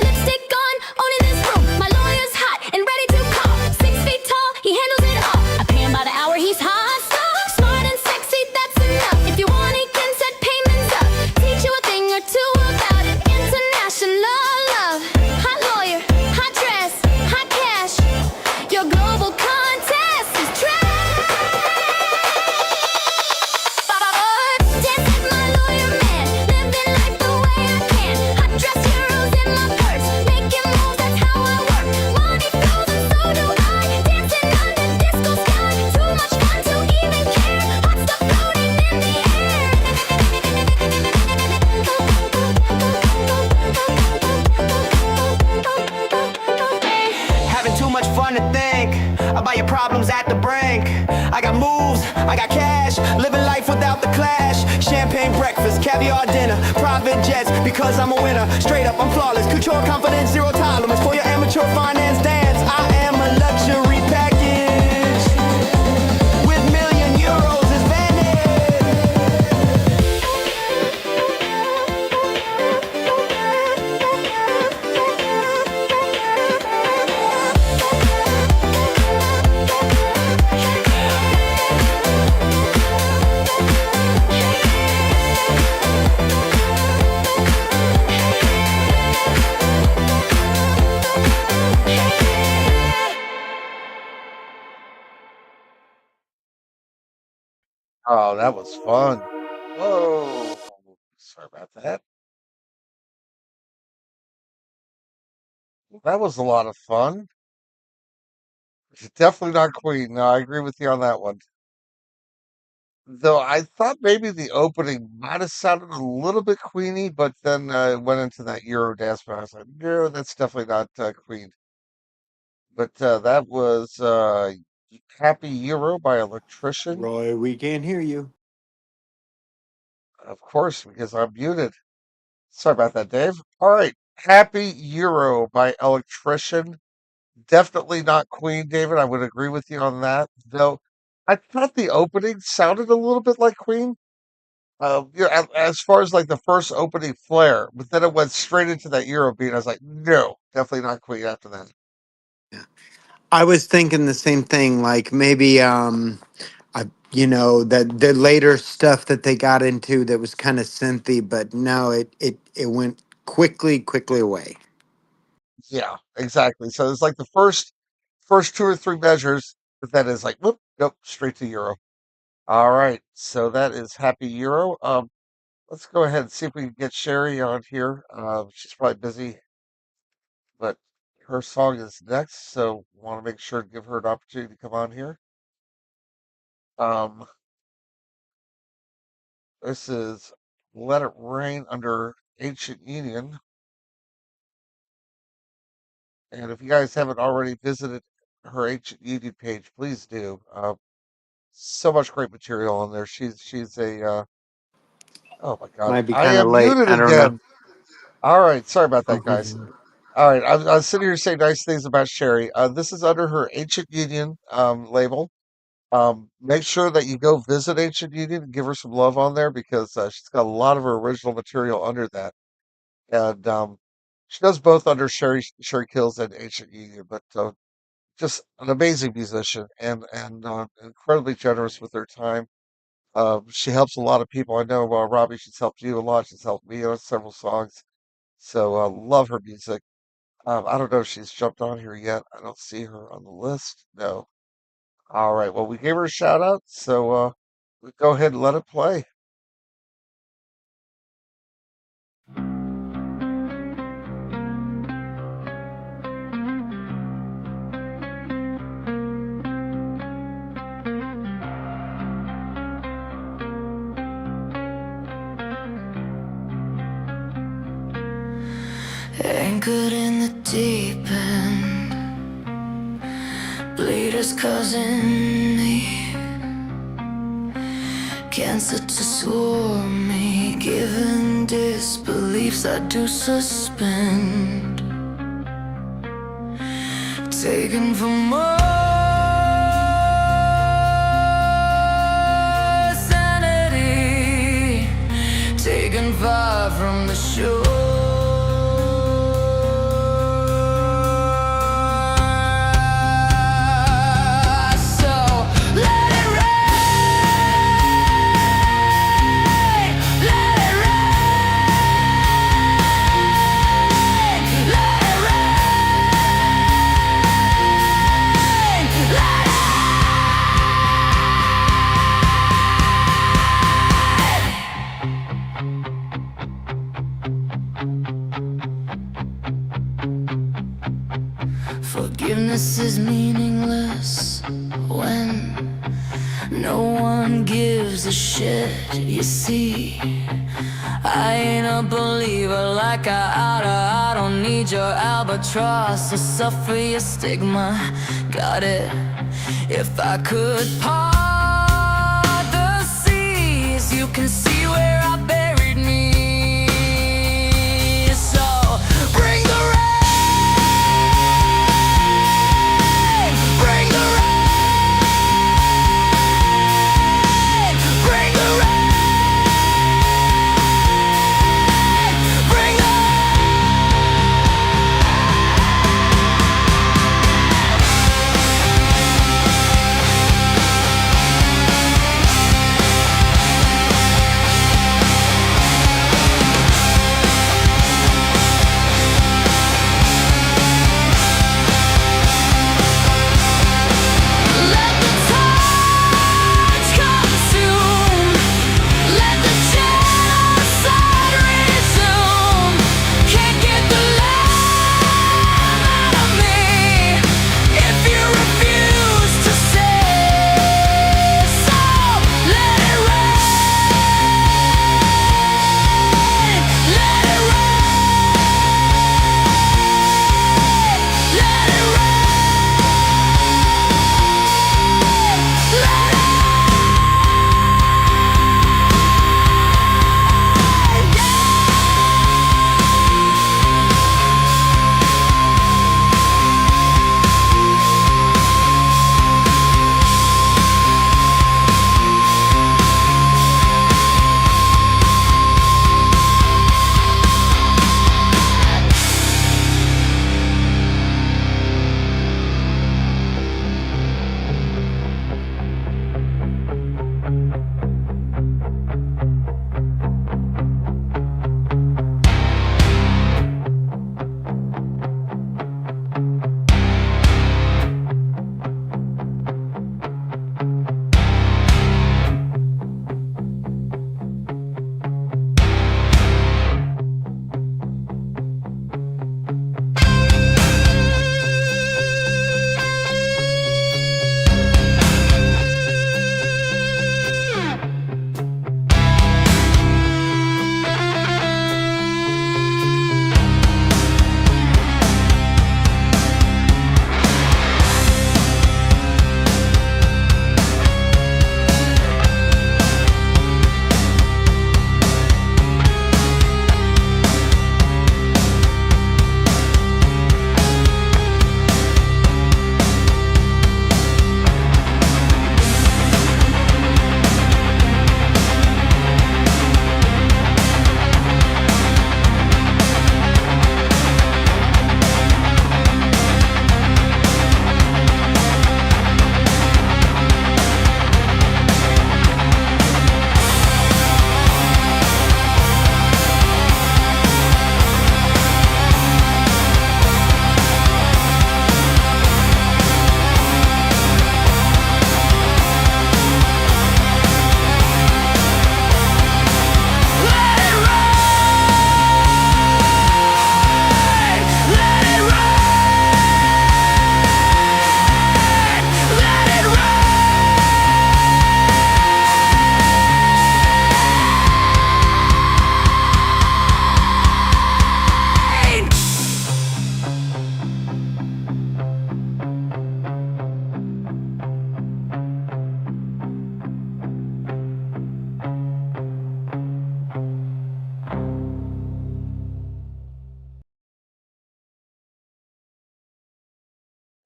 Lipstick on, owning this room. My lawyer's hot and ready to call. 6 feet tall, he handles it all. I pay him by the hour, he's hot. Smart and sexy, that's enough. If you want, he can set payments up. Teach you a thing or two about it. International love. Hot lawyer, hot dress, hot cash. Your global contest is trash. Dance like my lawyer man, living life the way I can. Hot dress, euros in my purse, making moves, that's how I work. Money flows and so do I. Dancing under disco sky, too much fun to even care. Hot stuff floating in the Having too much fun to think about your problems at the brink. I got moves, I got cash, living life without the clash. Champagne breakfast, caviar dinner, private jets because I'm a winner. Straight up, I'm flawless, couture confidence, zero tolerance for your amateur finance dance. I am a luxury package with €1,000,000 is Oh, that was fun. Whoa. Sorry about that. That was a lot of fun. It's definitely not Queen. No, I agree with you on that one. Though I thought maybe the opening might have sounded a little bit Queeny, but then it went into that Euro dance. But I was like, no, that's definitely not Queen. But that was Happy Euro by Electrician. Roy, we can't hear you. Of course, because I'm muted. Sorry about that, Dave. All right. Happy Euro by Electrician. Definitely not Queen, David. I would agree with you on that. Though I thought the opening sounded a little bit like Queen. As far as like the first opening flare, but then it went straight into that Euro beat. I was like, no, definitely not Queen after that. I was thinking the same thing, like maybe that the later stuff that they got into that was kind of synthy, but no, it went quickly away. Yeah, exactly. So it's like the first two or three measures, but then it's like, whoop, nope, straight to Euro. All right, so that is Happy Euro. Let's go ahead and see if we can get Sherry on here. She's probably busy, but her song is next, so want to make sure to give her an opportunity to come on here. This is Let It Rain under Ancient Union. And if you guys haven't already visited her Ancient Union page, please do. So much great material on there. She's a oh my god, Might be I kind of am late. muted I don't know. again. All right, sorry about that, guys. All right, I was sitting here saying nice things about Sherry. This is under her Ancient Union label. Make sure that you go visit Ancient Union and give her some love on there because she's got a lot of her original material under that, and she does both under Sherry Kills and Ancient Union. But just an amazing musician and incredibly generous with her time. She helps a lot of people. I know Robbie, she's helped you a lot. She's helped me on several songs. So love her music. I don't know if she's jumped on here yet. I don't see her on the list. No. All right. Well, we gave her a shout out, so we go ahead and let it play. Anchored in the deep end, bleeder's causing me cancer to swarm me. Given disbeliefs I do suspend, taken for more sanity, taken far from the shore. Forgiveness is meaningless when no one gives a shit. You see, I ain't a believer like I don't need your albatross to suffer your stigma. Got it. If I could part the seas, you can see where I buried me. So bring the rain.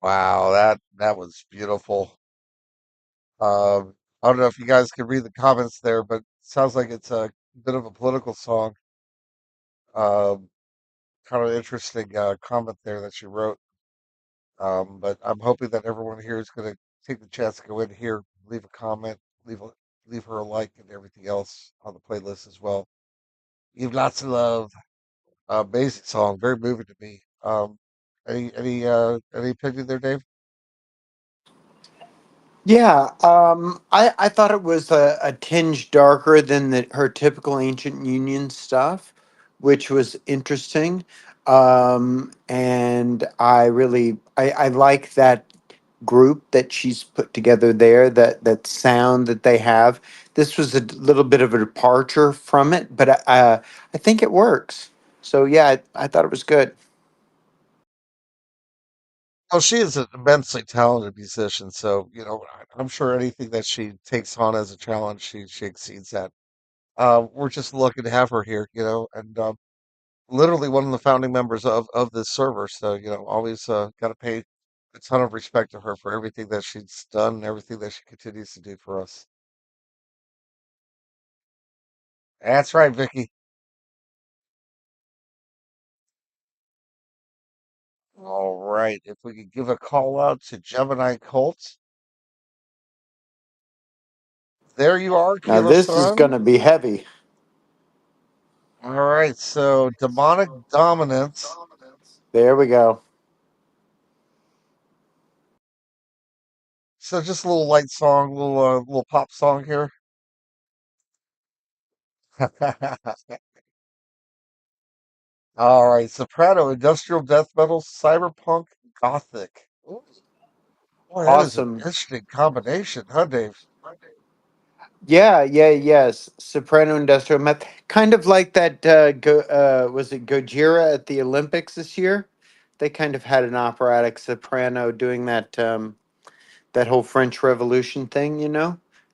Wow, that was beautiful. I don't know if you guys can read the comments there, but it sounds like it's a bit of a political song. Um, Kind of interesting comment there that you wrote. But I'm hoping that everyone here is going to take the chance to go in here, leave a comment, leave her a like, and everything else on the playlist as well. You've lots of love. Amazing song, very moving to me. Any opinion there, Dave? Yeah, I thought it was a tinge darker than her typical Ancient Union stuff, which was interesting. And I like that group that she's put together there, that sound that they have. This was a little bit of a departure from it, but I think it works. So yeah, I thought it was good. Well, she is an immensely talented musician, so I'm sure anything that she takes on as a challenge, she exceeds at. We're just lucky to have her here, and literally one of the founding members of this server. So always got to pay a ton of respect to her for everything that she's done and everything that she continues to do for us. That's right, Vicky. All right, if we could give a call out to Gemini Cult, there you are, Now this is Kilo-san. going to be heavy. All right, so demonic dominance. There we go. So just a little light song, little pop song here. All right, soprano, industrial death metal, cyberpunk, gothic. Ooh, boy, that is an Awesome. interesting combination, huh, Dave? Yes. Soprano industrial meth, kind of like that. Was it Gojira at the Olympics this year? They kind of had an operatic soprano doing that whole French Revolution thing.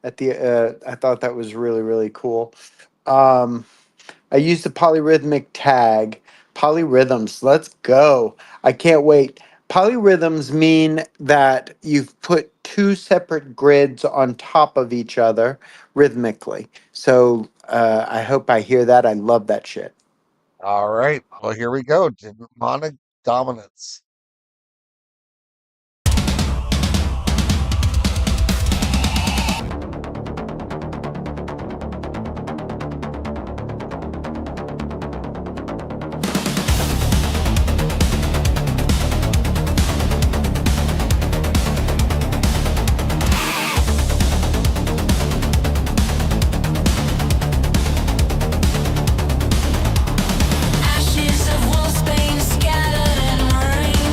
At the I thought that was really really cool. Um, I used the polyrhythmic tag. Polyrhythms, let's go. I can't wait. Polyrhythms mean that you've put two separate grids on top of each other rhythmically. So I hope I hear that. I love that shit. All right, well, here we go. Demonic dominance. Ashes of wolfsbane scattered and rain.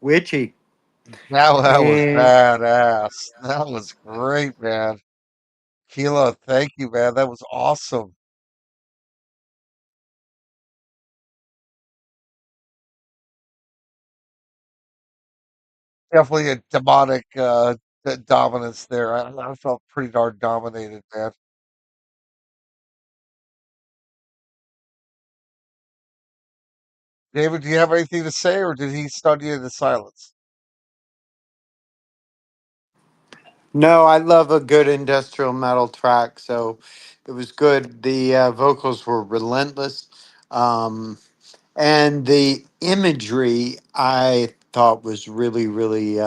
Witchy. Now that was And badass. That was great, man. Kilo, thank you, man. That was awesome. Definitely a demonic dominance there. I felt pretty darn dominated, man. David, do you have anything to say, or did he stun you into silence? no, I love a good industrial metal track, so it was good. The vocals were relentless. Um, and the imagery I thought was really, really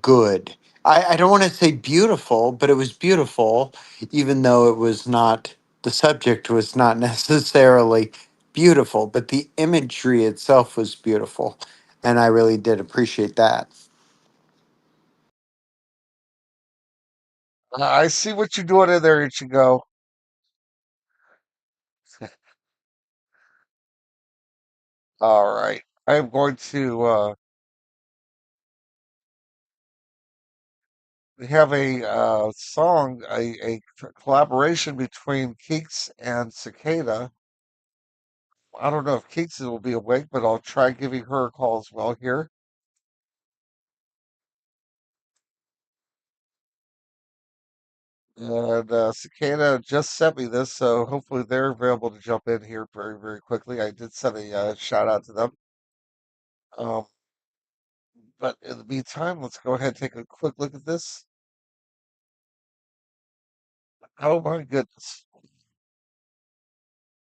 good. I don't want to say beautiful, but it was beautiful, even though it was not, the subject was not necessarily beautiful, but the imagery itself was beautiful. And I really did appreciate that. I see what you're doing in there, Ichigo. All right. I'm going to we have a song, a collaboration between Keeks and Cicada. I don't know if Keeks will be awake, but I'll try giving her a call as well here. And Cicada just sent me this, so hopefully they're available to jump in here very, very quickly. I did send a shout out to them. Um, but in the meantime, let's go ahead and take a quick look at this. Oh my goodness.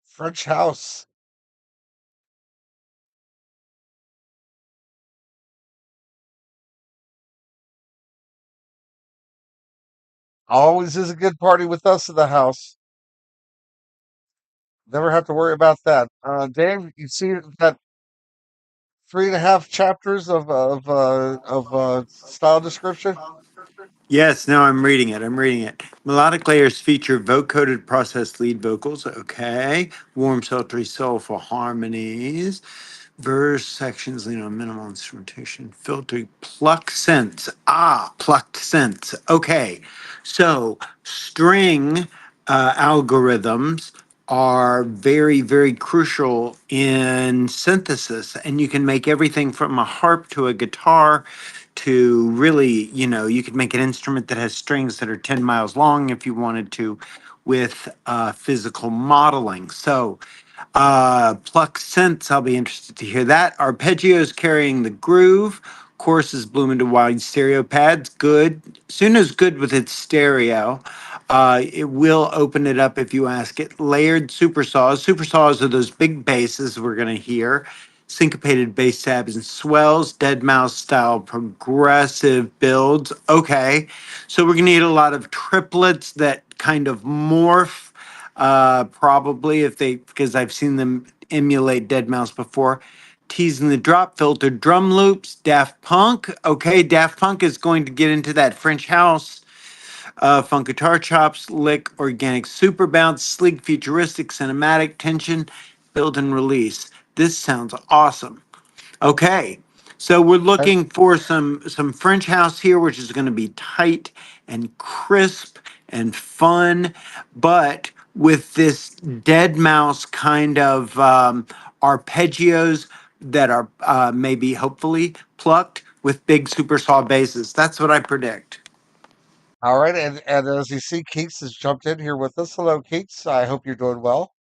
French House. Always is a good party with us in the house. Never have to worry about that. Dave, you see that 3.5 chapters of style description? Yes, now I'm reading it. I'm reading it. Melodic layers feature vocoder processed lead vocals. Okay. Warm, sultry, soulful harmonies. Verse sections lean on minimal instrumentation. Filtering plucked synths. Ah, plucked synths. Okay. So string algorithms are very, very crucial in synthesis. And you can make everything from a harp to a guitar to really, you could make an instrument that has strings that are 10 miles long if you wanted to with physical modeling. So, pluck synths, I'll be interested to hear that. Arpeggios carrying the groove. Choruses bloom into wide stereo pads. Good. Suna's good with its stereo. It will open it up if you ask it. Layered super saws. Super saws are those big basses we're going to hear. Syncopated bass tabs and swells. Dead Mouse style progressive builds. Okay. So we're going to need a lot of triplets that kind of morph, probably, if they, because I've seen them emulate Dead Mouse before. Teasing the drop filter drum loops. Daft Punk. Okay, Daft Punk is going to get into that French house. Funk guitar chops, lick, organic super bounce, sleek, futuristic, cinematic, tension, build and release. This sounds awesome. Okay, so we're And looking for some French house here, which is going to be tight and crisp and fun, but with this Dead Mouse kind of arpeggios that are maybe hopefully plucked with big super saw basses. That's what I predict. all right, and as you see, Keeks has jumped in here with us. Hello, Keeks. I hope you're doing well.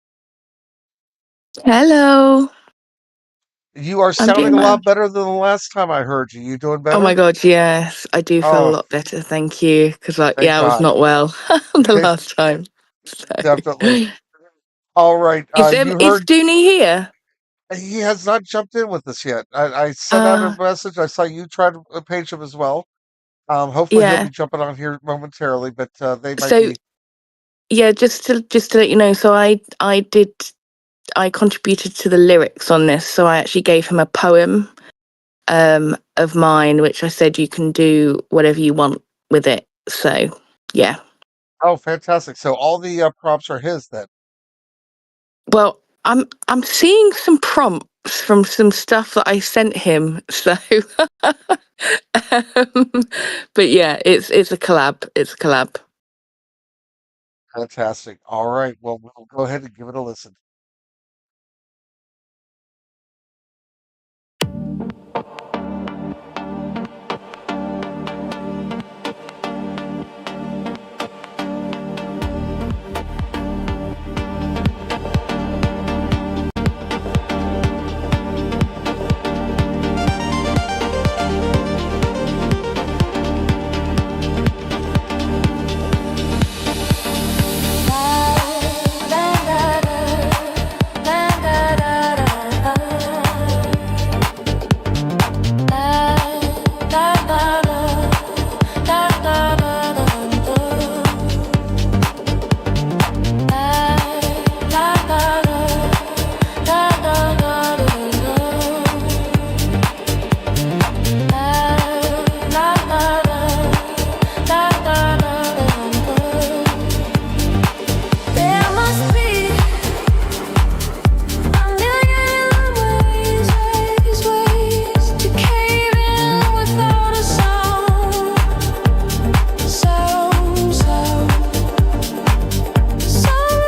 Hello. You are I'm sounding doing a well. lot better than the last time I heard you. You doing Oh my better? god, yes, I do feel a Oh, lot better, thank you. Because, like, thank yeah, I was God. not well the last time. So, Definitely. All right. You is heard Dooney here? he has not jumped in with us yet. I sent out a Uh, message. I saw you try to page him as well. Hopefully he'll yeah. be jumping on here momentarily, but they might So, be. yeah, just to let you know, so I contributed to the lyrics on this. So I actually gave him a poem of mine, which I said you can do whatever you want with it. So, yeah. Oh, fantastic! So all the prompts are his then. Well, I'm seeing some prompts from some stuff that I sent him. So, but yeah, it's a collab. It's a collab. Fantastic. All right. Well, we'll go ahead and give it a listen. There must be a million ways to cave in without a sound. Some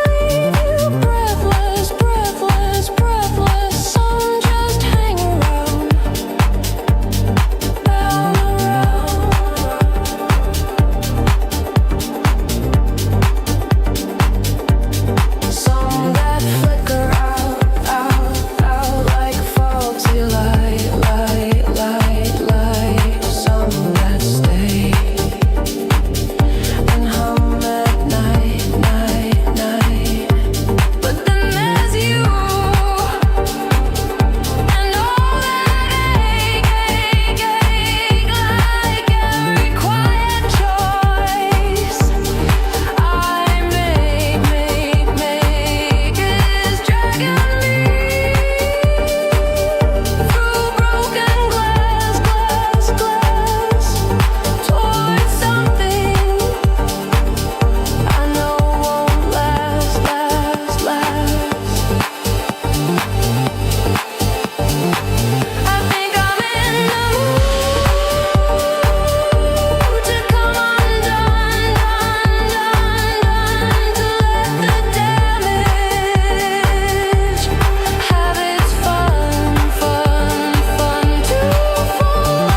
leave you breathless. Some just hang around, Some that flicker out like faulty light. Some that stay and hum at night. But then there's you and all that ache like every quiet choice I make is dragging me through broken glass towards something I know won't last. I think I'm in the mood to come undone, to let the damage have its fun to fall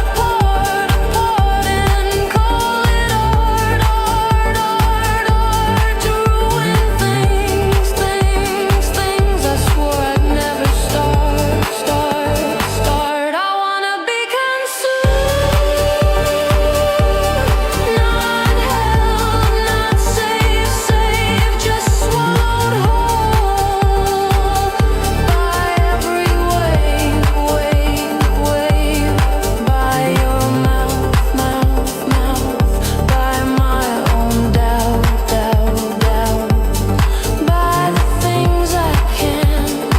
apart and call it art to ruin things I swore I'd never start. I wanna be consumed, not held, not safe, just swallowed whole by every wave, by your mouth, by my own doubt, by the things I can't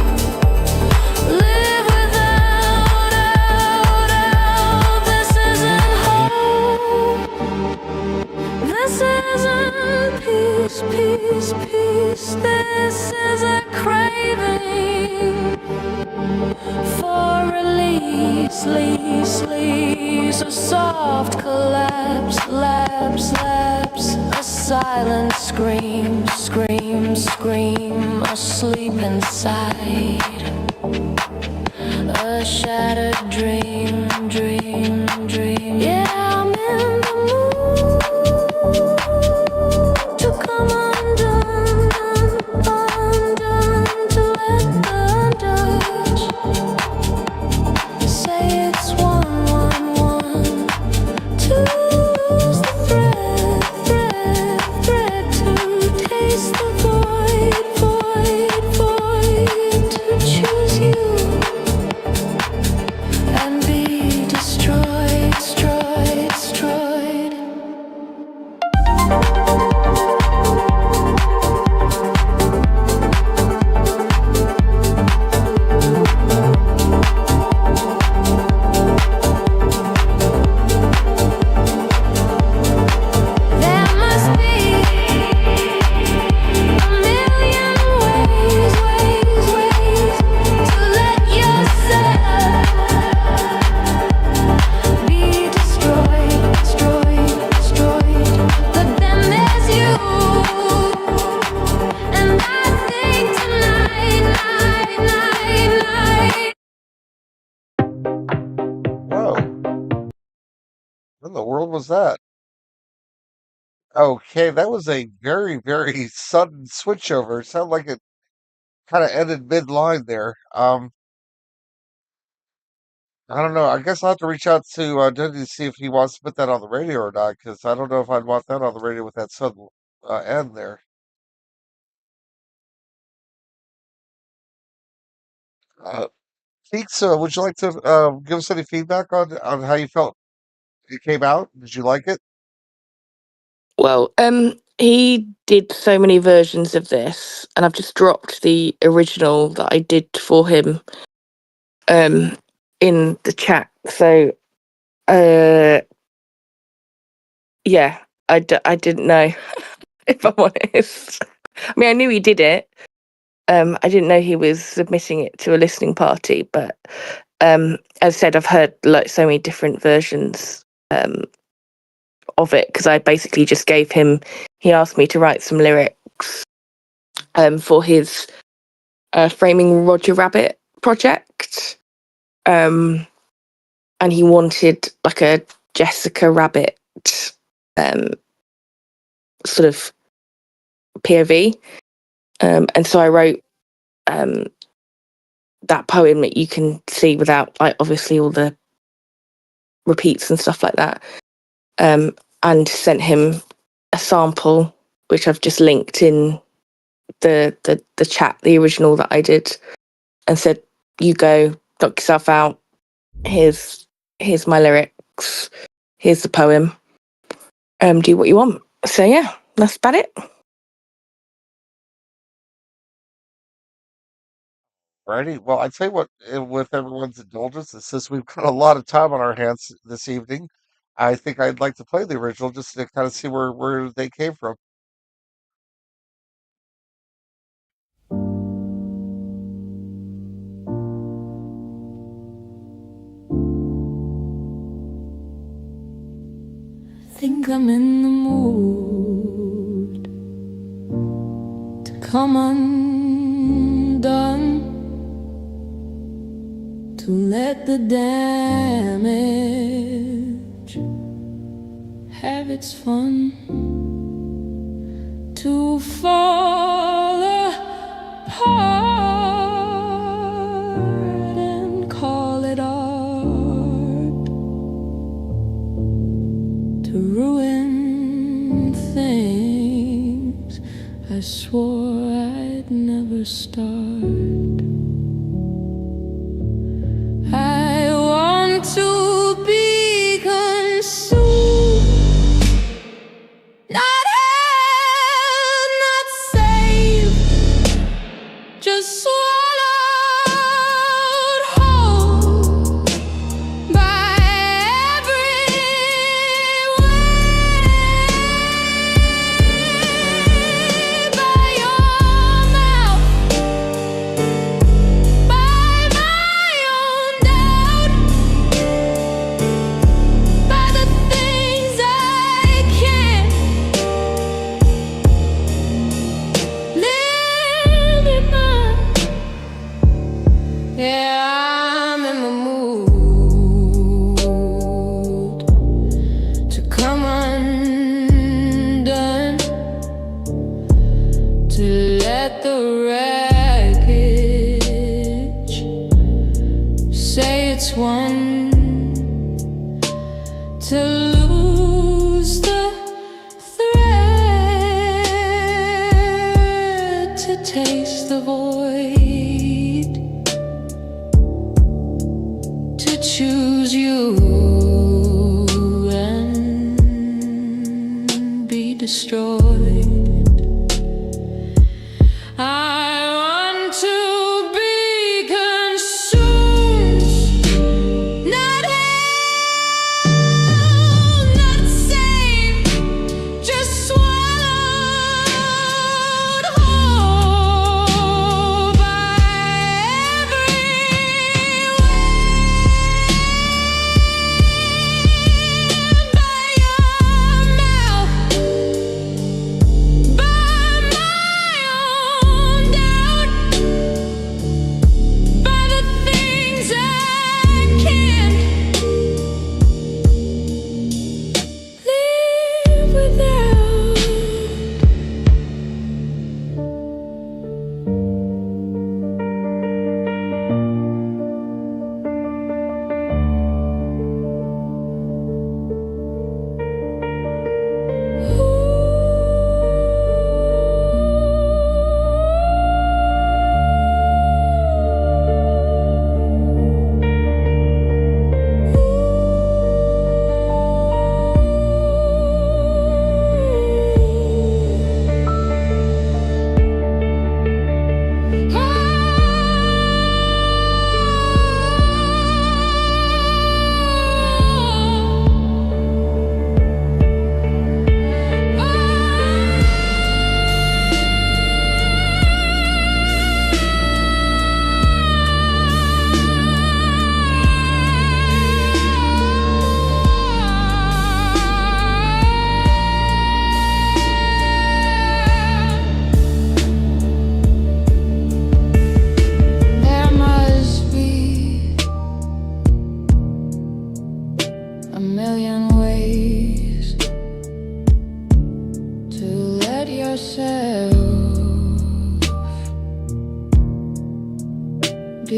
live without. This isn't hope. This isn't peace. This is a craving for release, a soft collapse, a silent scream, asleep inside, a shattered dream. Yeah, I'm in the mood to come undone, to let the dust say it's 111, to lose the thread to taste the void, to choose you. What in the world was that? Okay, that was a very, very sudden switchover. It sounded like it kind of ended mid-line there. I don't know. I guess I'll have to reach out to Diddy to see if he wants to put that on the radio or not, because I don't know if I'd want that on the radio with that sudden end there. Uh, Keeks, would you like to give us any feedback on how you felt it came out? Did you like it? Well, he did so many versions of this, and I've just dropped the original that I did for him in the chat. So, yeah, I didn't know, if I'm honest. I mean, I knew he did it. I didn't know he was submitting it to a listening party, but as I said, I've heard like so many different versions of it, because I basically just gave him. He asked me to write some lyrics for his Framing Roger Rabbit project, and he wanted like a Jessica Rabbit sort of POV, and so I wrote that poem that you can see without, like, obviously all the repeats and stuff like that, and sent him a sample, which I've just linked in the chat, the original that I did, and said, "You go, knock yourself out. Here's my lyrics. Here's the poem. Do what you want." So yeah, that's about it. Righty. Well, I tell you what, with everyone's indulgence, and since we've got a lot of time on our hands this evening, I think I'd like to play the original just to kind of see where they came from. Think I'm in the mood to come undone, to let the damage have its fun, to fall apart and call it art, to ruin things I swore I'd never start. I want to be consumed, not held, not saved, just swallowed whole by every way, by your mouth, by my own doubt, by the things I can't live in mind. Yeah, I'm in the mood to come undone, to let the wreckage say it's won, to lose the thread, to taste the void, to choose you and be destroyed. I want to be consumed, not held, not saved, just swallowed whole by every wind, by your mouth,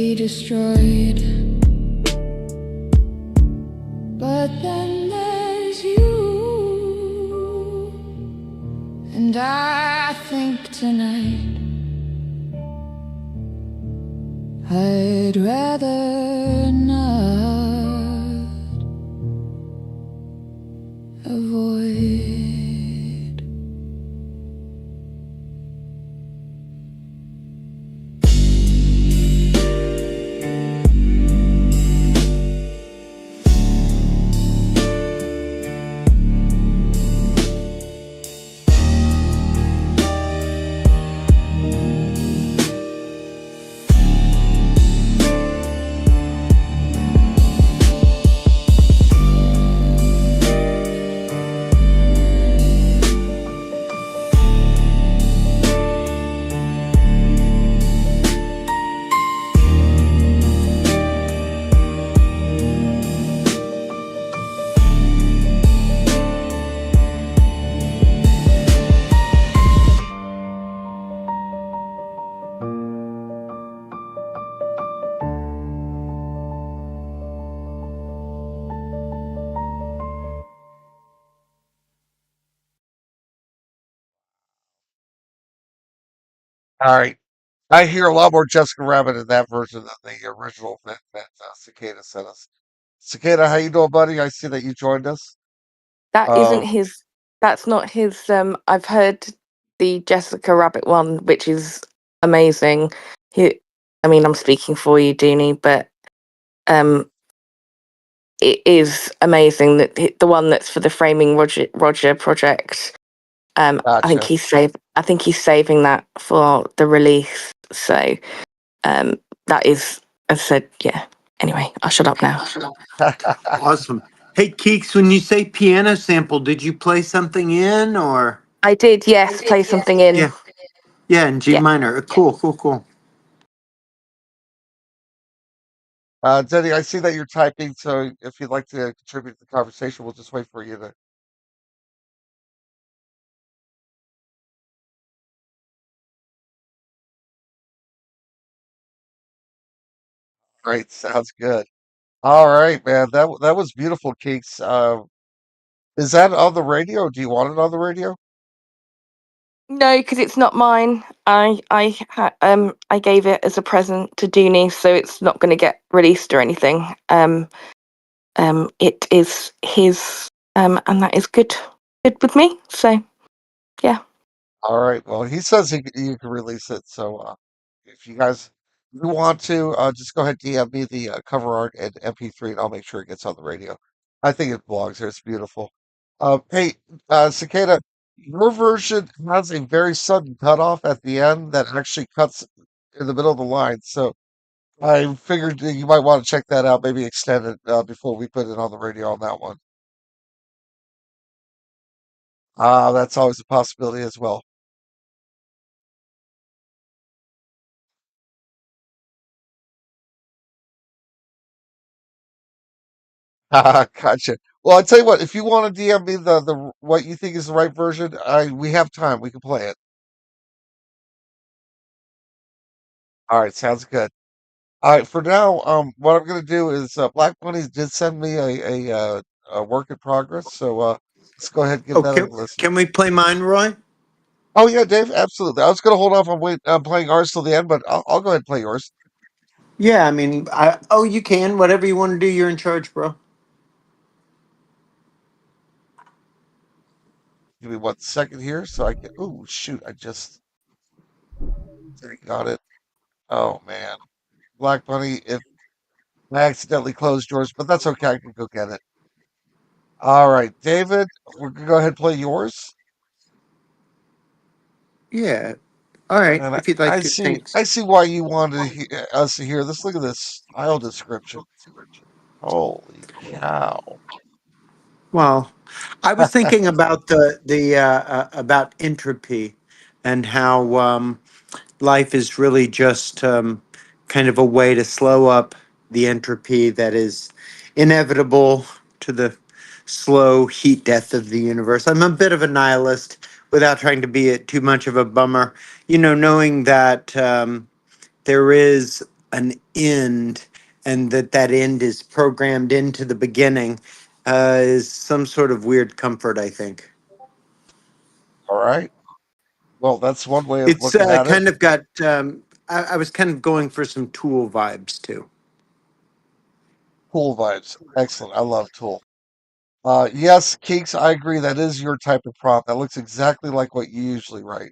be destroyed. But then there's you, and I think tonight I'd rather not avoid. All right. I hear a lot more Jessica Rabbit in that version than the original that Cicada sent us. Cicada, how you doing, buddy? I see that you joined us. That isn't Um, his. That's not his. I've heard the Jessica Rabbit one, which is amazing. He, I mean, I'm speaking for you, Dooney, but um, it is amazing that the one that's for the Framing Roger project. I think gotcha. I think he's saving that for the release. So that is, as I said, yeah. Anyway, I'll shut up now. Awesome. Hey, Keeks, when you say piano sample, did you play something in or? I did, yes, play something in. Yeah. Yeah, in G Yeah. minor. Cool, cool, cool. Denny, I see that you're typing, so if you'd like to contribute to the conversation, we'll just wait for you to. Great, sounds good. All right, man. That was beautiful, Keeks. Is that on the radio? Do you want it on the radio? No, because it's not mine. I gave it as a present to Dooney, so it's not going to get released or anything. It is his, and that is good with me. So yeah. All right. Well, he says you can release it. So if you guys if you want to, just go ahead DM me the cover art and MP3, and I'll make sure it gets on the radio. I think it belongs there. It's beautiful. Hey, Cicada, your version has a very sudden cutoff at the end that actually cuts in the middle of the line. So I figured that you might want to check that out. Maybe extend it before we put it on the radio on that one. That's always a possibility as well. Gotcha. Well, I tell you what, if you want to DM me the what you think is the right version, I we have time. We can play it. All right, sounds good. All right, for now, what I'm gonna do is Black Bunny did send me a work in progress, so let's go ahead and give Oh, that a listen. can we play mine, Roy? Oh yeah, Dave, absolutely. I was gonna hold off on playing ours till the end, but I'll go ahead and play yours. Yeah, I mean, you can. Whatever you want to do, you're in charge, bro. Give me 1 second here so I can. Oh shoot, I just got it. Oh man, Black Bunny, if I accidentally closed yours, but that's okay. I can go get it. All right, David, we're gonna go ahead and play yours. Yeah. All right. And If you'd like to, thanks. I see why you wanted us to hear this. Look at this style description. Holy cow! Well, I was thinking about the about entropy and how life is really just kind of a way to slow up the entropy that is inevitable to the slow heat death of the universe. I'm a bit of a nihilist without trying to be too much of a bummer. You know, knowing that there is an end, and that end is programmed into the beginning, is some sort of weird comfort, I think. All right. Well, that's one way of It's looking at it. kind of got, I was kind of going for some Tool vibes too. Tool vibes. Excellent. I love Tool. Yes, Keeks, I agree. That is your type of prompt. That looks exactly like what you usually write.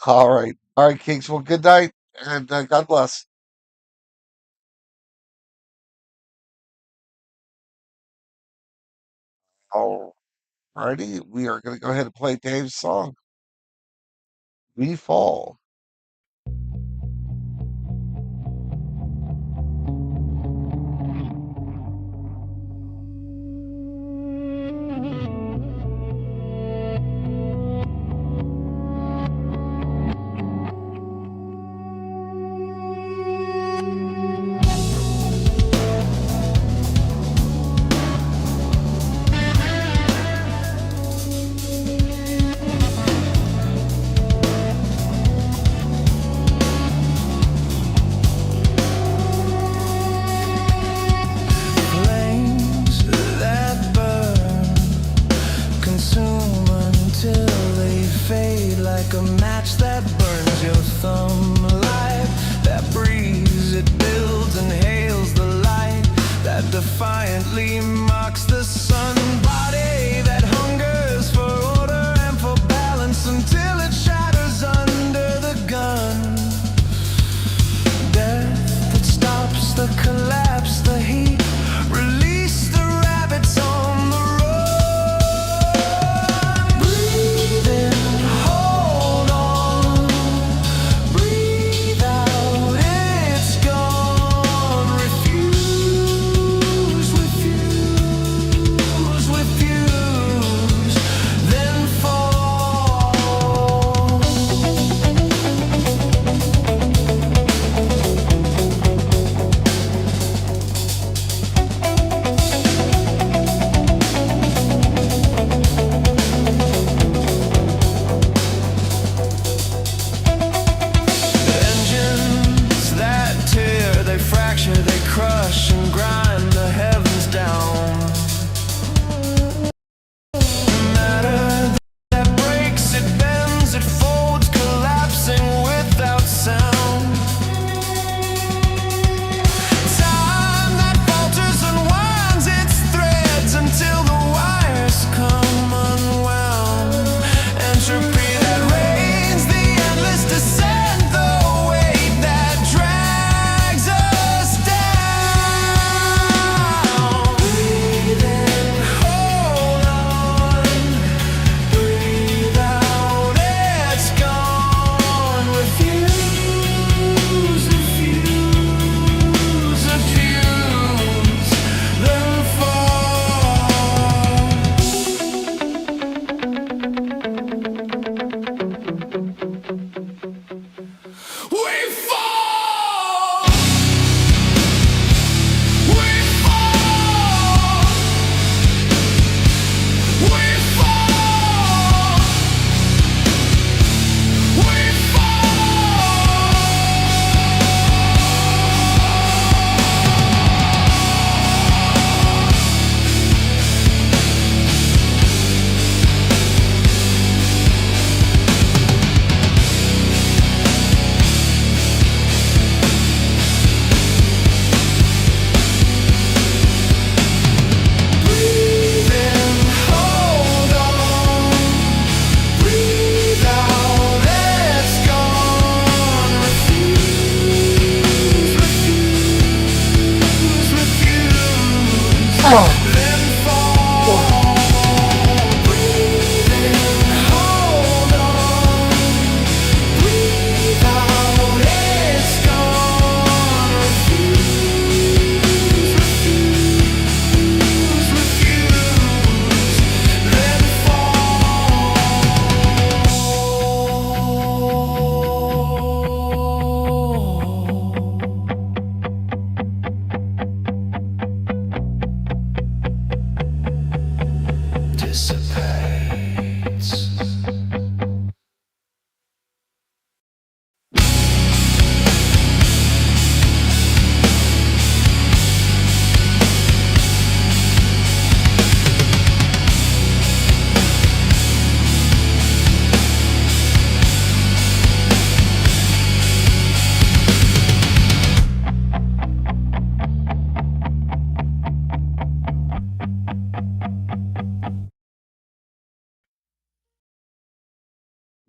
All right. All right, Keeks. Well, good night and God bless. All righty. We are going to go ahead and play Dave's song, We Fall. Flames that burn, consume until they fade like a match that burns your thumb. Life that breathes, it builds and hails the light that defiantly mocks the sun. Body that hungers for order and for balance until it shatters under the gun. Death that stops the collapse, the heat. Release the rabbits on the road. Breathe in, hold on. Breathe out, it's gone. Refuse, refuse, refuse. Then fall. Engines that tear, they fracture, they crush and grind the heavens down. Matter that breaks, it bends, it folds, collapsing without sound. Time that falters and winds its threads until the wires come unwound. Entropy that reigns, the endless descent, the weight that drags us down.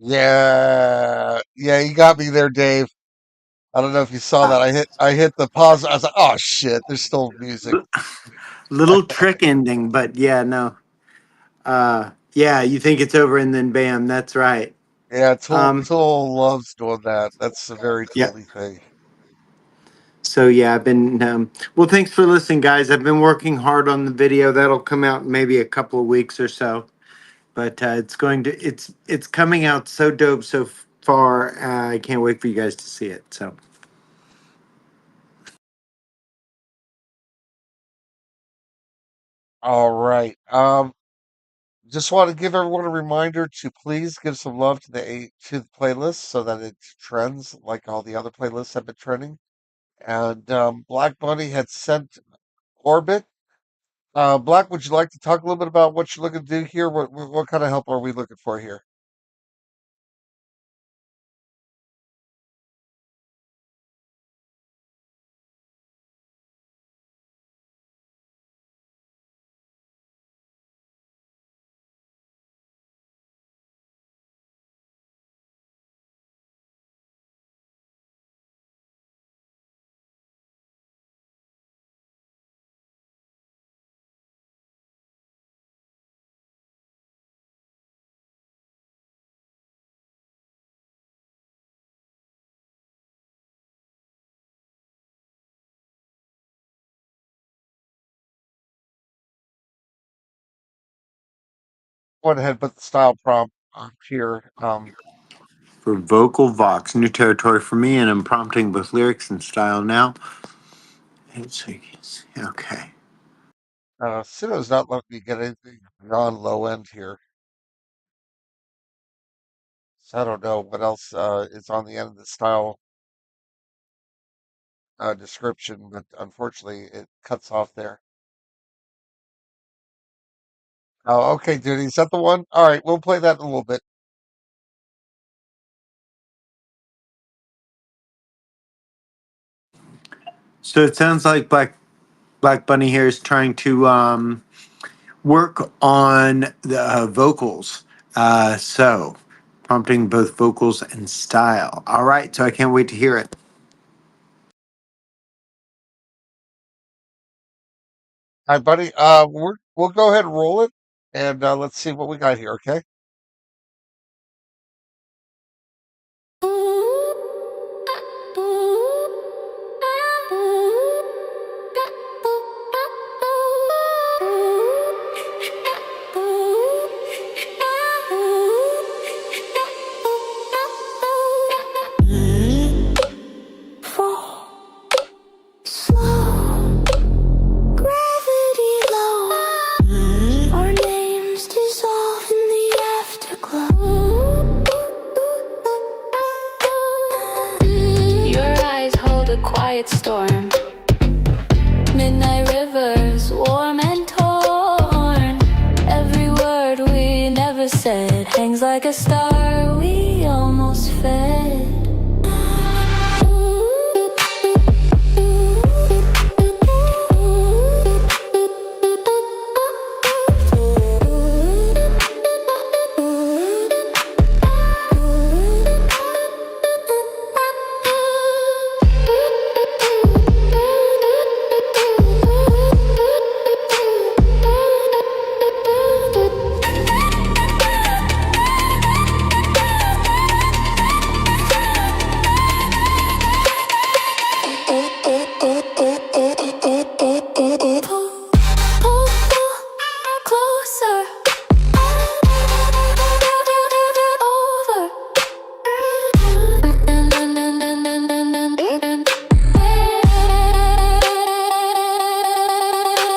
Yeah, yeah, you got me there, Dave. I don't know if you saw Ah, that. I hit the pause. I was like, oh shit, there's still music. little trick ending, but yeah, no. Yeah, you think it's over and then bam, that's right. Yeah, Tool Um, Tool loves doing that. That's a very yeah. Tool-y thing. So yeah, I've been well, thanks for listening, guys. I've been working hard on the video. That'll come out in maybe a couple of weeks or so. But it's coming out so dope so far. I can't wait for you guys to see it. So All right. Just want to give everyone a reminder to please give some love to the playlist so that it trends like all the other playlists have been trending. And Black Bunny had sent Orbit. Black, would you like to talk a little bit about what you're looking to do here? What kind of help are we looking for here? Go ahead, put the style prompt here. for Vocal Vox, new territory for me, and I'm prompting both lyrics and style now. Okay. Sinnoh's not letting me get anything on low end here. So I don't know what else is on the end of the style description, but unfortunately it cuts off there. Oh, okay, dude. Is that the one? All right, we'll play that in a little bit. So it sounds like Black Bunny here is trying to work on the vocals. So prompting both vocals and style. All right, so I can't wait to hear it. All right, buddy. We'll go ahead and roll it, and let's see what we got here. Okay. Gravity low. Our names dissolve in the afterglow. Your eyes hold a quiet storm. Midnight rivers, warm and torn. Every word we never said hangs like a star we almost fed. Closer.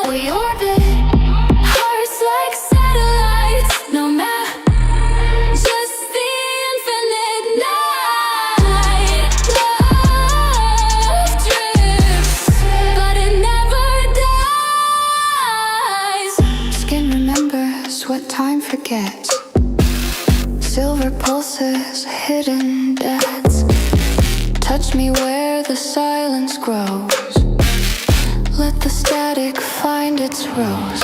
We orbit, hearts like satellites. No map, just the infinite night. Love drifts, but it never dies. Skin remembers what time forgets. Silver pulses, hidden depths. Touch me where the silence grows. Let the static find its rose.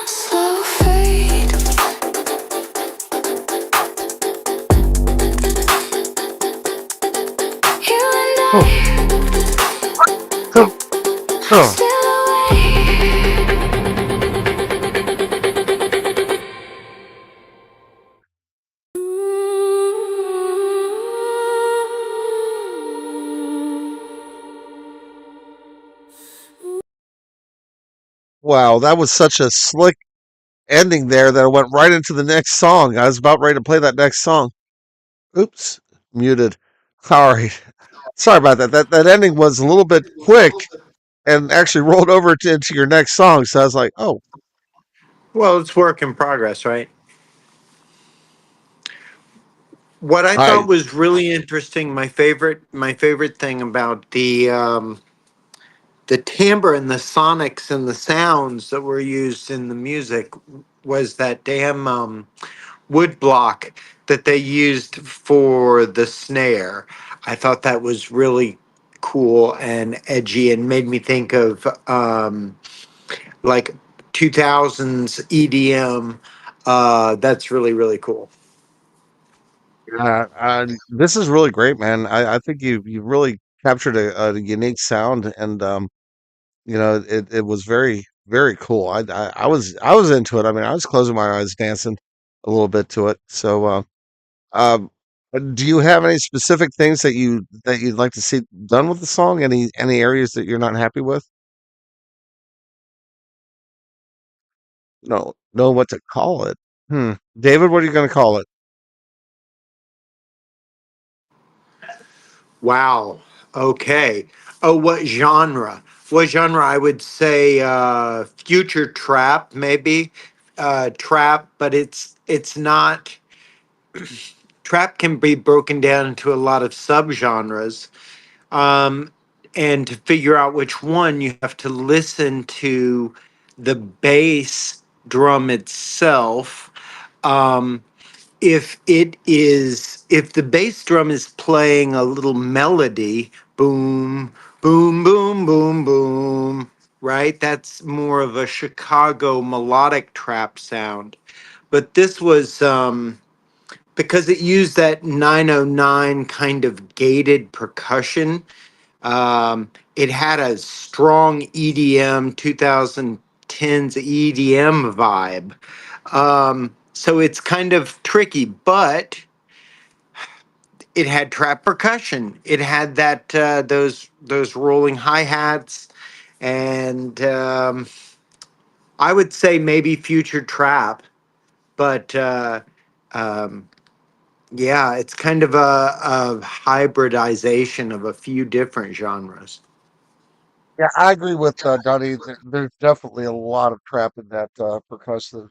Slow fade. You and Oh, oh, I oh. still Wow, that was such a slick ending there that I went right into the next song. I was about ready to play that next song. Oops, muted. All right. Sorry about that. That ending was a little bit quick and actually rolled over into your next song. So I was like, oh, Well, it's work in progress, right? What I I thought was really interesting, my favorite thing about the timbre and the sonics and the sounds that were used in the music was that damn wood block that they used for the snare. I thought that was really cool and edgy and made me think of like 2000s EDM. That's really, really cool. this is really great, man. I think you really captured a unique sound, and it was very cool. I was into it. I mean, I was closing my eyes, dancing a little bit to it. So, um, do you have any specific things that you'd like to see done with the song? Any areas that you're not happy with? No, know what to call it. David, what are you going to call it? Wow. Okay. Oh, what genre? What genre? I would say future trap, maybe. Trap, but it's not. Trap can be broken down into a lot of subgenres. Um, and to figure out which one, you have to listen to the bass drum itself. Um, if the bass drum is playing a little melody, boom, boom, boom, boom, boom, right? That's more of a Chicago melodic trap sound. But this was because it used that 909 kind of gated percussion. It had a strong EDM 2010s EDM vibe. So it's kind of tricky, but it had trap percussion. It had that those rolling hi hats, and I would say maybe future trap, but um, yeah, it's kind of a hybridization of a few different genres. Yeah, I agree with Donnie. There's definitely a lot of trap in that percussive.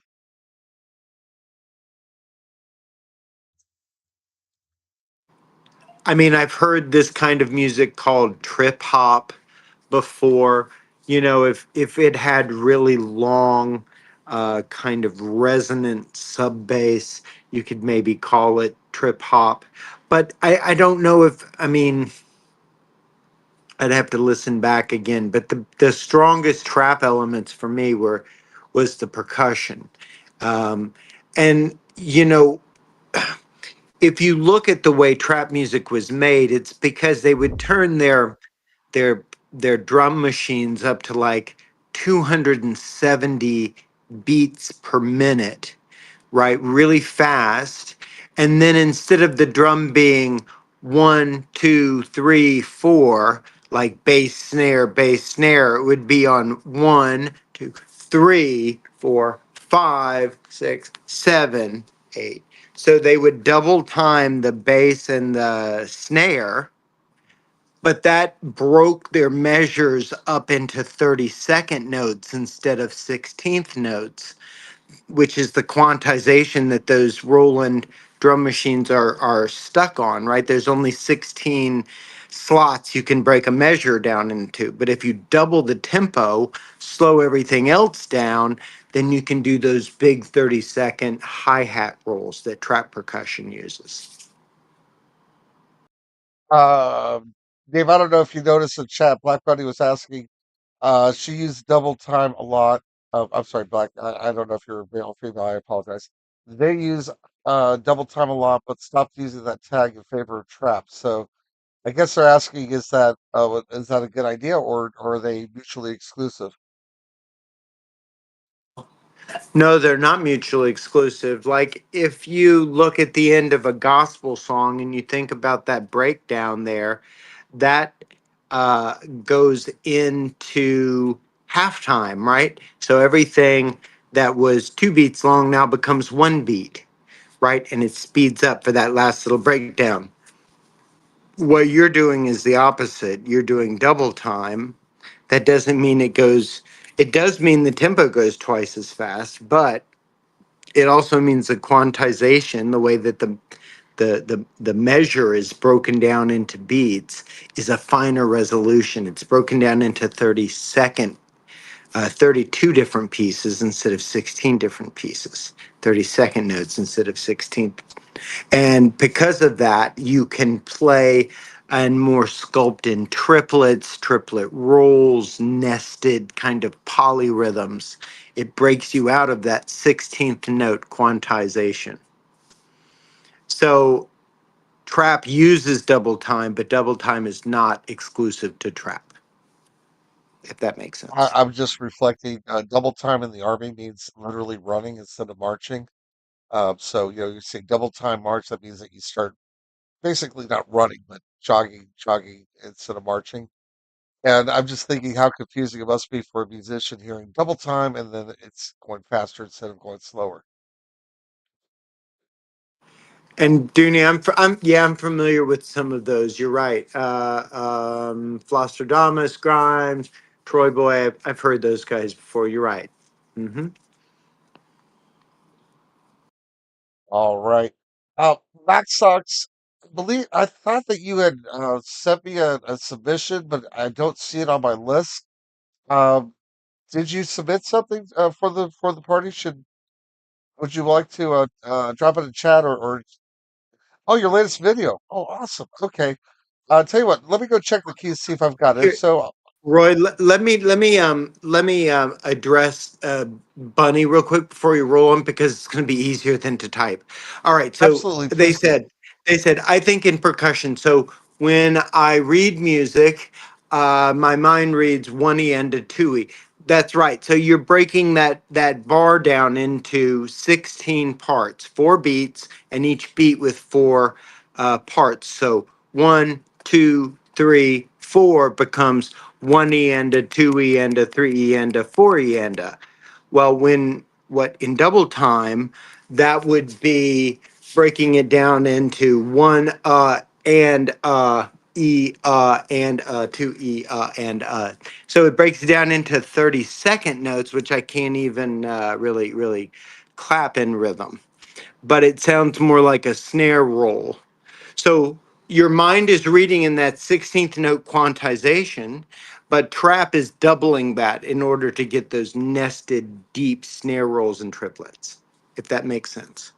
I mean, I've heard this kind of music called trip hop before. You know, if it had really long, kind of resonant sub bass, you could maybe call it trip hop. But I don't know if, I mean, I'd have to listen back again. But the strongest trap elements for me was the percussion. Um, and you know, if you look at the way trap music was made, it's because they would turn their their drum machines up to like 270 beats per minute, right? Really fast. And then instead of the drum being 1, 2, 3, 4, like bass, snare, it would be on 1, 2, 3, 4, 5, 6, 7, 8. So they would double time the bass and the snare, but that broke their measures up into 32nd notes instead of 16th notes, which is the quantization that those Roland drum machines are stuck on, right? There's only 16 slots you can break a measure down into. But if you double the tempo, slow everything else down, then you can do those big 30-second hi-hat rolls that trap percussion uses. Dave, I don't know if you noticed in chat, Black Buddy was asking. She used double time a lot. I'm sorry, Black. I don't know if you're male or female. I apologize. They use double time a lot, but stopped using that tag in favor of trap. So I guess they're asking, is that a good idea, or are they mutually exclusive? No, they're not mutually exclusive. Like if you look at the end of a gospel song and you think about that breakdown there, that uh, goes into halftime, right? So everything that was 2 beats long now becomes 1 beat, right? And it speeds up for that last little breakdown. What you're doing is the opposite. You're doing double time. That doesn't mean it does mean the tempo goes twice as fast, but it also means the quantization, the way that the measure is broken down into beats, is a finer resolution. It's broken down into 32 different pieces instead of 16 different pieces, 30-second notes instead of 16. And because of that, you can play and more sculpt in triplets, triplet rolls, nested kind of polyrhythms. It breaks you out of that 16th note quantization. So trap uses double time, but double time is not exclusive to trap, if that makes sense. I'm just reflecting. Double time in the army means literally running instead of marching. So you say double time march. That means that you start basically not running, but jogging instead of marching. And I'm just thinking how confusing it must be for a musician hearing double time and then it's going faster instead of going slower. And Dooney, I'm familiar with some of those. You're right. Flostradamus, Grimes, Troy Boy. I've heard those guys before. You're right. Hmm. All right. Uh, Max Sox, I thought that you had sent me a submission, but I don't see it on my list. Um, did you submit something for the party? Would you like to drop it in chat or oh, your latest video? Oh, awesome. Okay. Tell you what, let me go check the queue, see if I've got it. If Here, so, Roy, let me address Bunny real quick before you roll him because it's going to be easier than to type. All right, so absolutely, they please do. said they said I think in percussion. So when I read music, my mind reads 1E and a 2E. That's right. So you're breaking that bar down into 16 parts, 4 beats, and each beat with four parts. So 1, 2, 3, 4 becomes 1E and a 2E and a 3E and a 4E and a. Well, when what in double time, that would be breaking it down into one and and 2E and So it breaks it down into 30-second notes, which I can't even really clap in rhythm. But it sounds more like a snare roll. So your mind is reading in that 16th note quantization, but trap is doubling that in order to get those nested deep snare rolls and triplets, if that makes sense.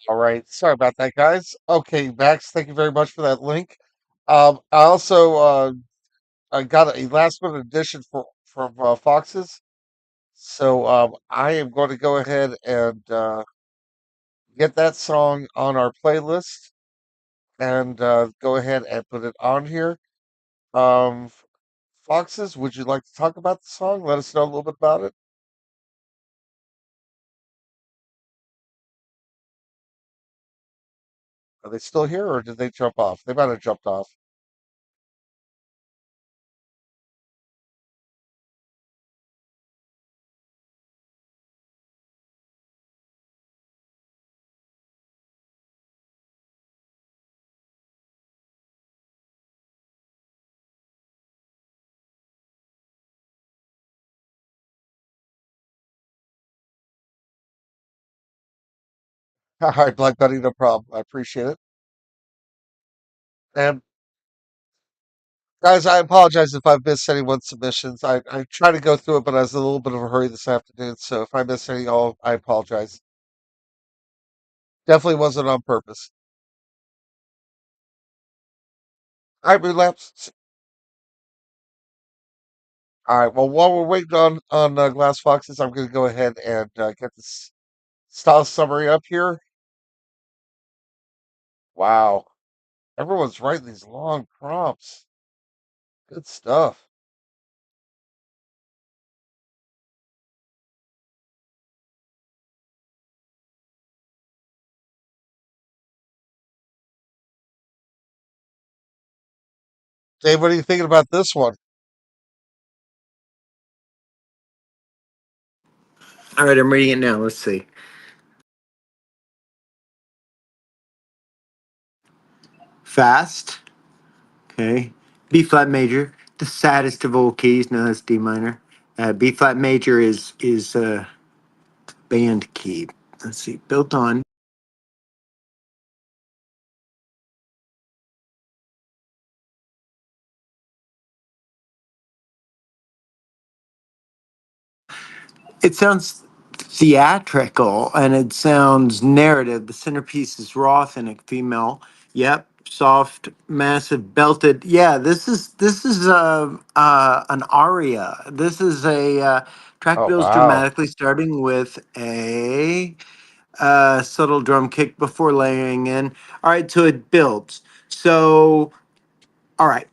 All right. Sorry about that, guys. Okay, Max, thank you very much for that link. I also I got a last minute addition from Foxes. So I am going to go ahead and get that song on our playlist and go ahead and put it on here. Foxes, would you like to talk about the song? Let us know a little bit about it. Are they still here or did they jump off? They might have jumped off. All right, Black Buddy, no problem. I appreciate it. And guys, I apologize if I've missed anyone's submissions. I try to go through it, but I was in a little bit of a hurry this afternoon. So if I missed any, all I apologize. Definitely wasn't on purpose. All right, relapse. All right. Well, while we're waiting on Glass Foxes, I'm going to go ahead and get this style summary up here. Wow, everyone's writing these long prompts. Good stuff. Dave, what are you thinking about this one? All right, I'm reading it now. Let's see. Fast. Okay. B flat major, the saddest of all keys. No, that's D minor. B flat major is band key. Let's see. Built on. It sounds theatrical and it sounds narrative. The centerpiece is raw, authentic female. Yep, soft, massive, belted. Yeah, this is an aria. This is a track Oh, builds wow. dramatically, starting with a subtle drum kick before layering in. All right, so it builds. So, all right.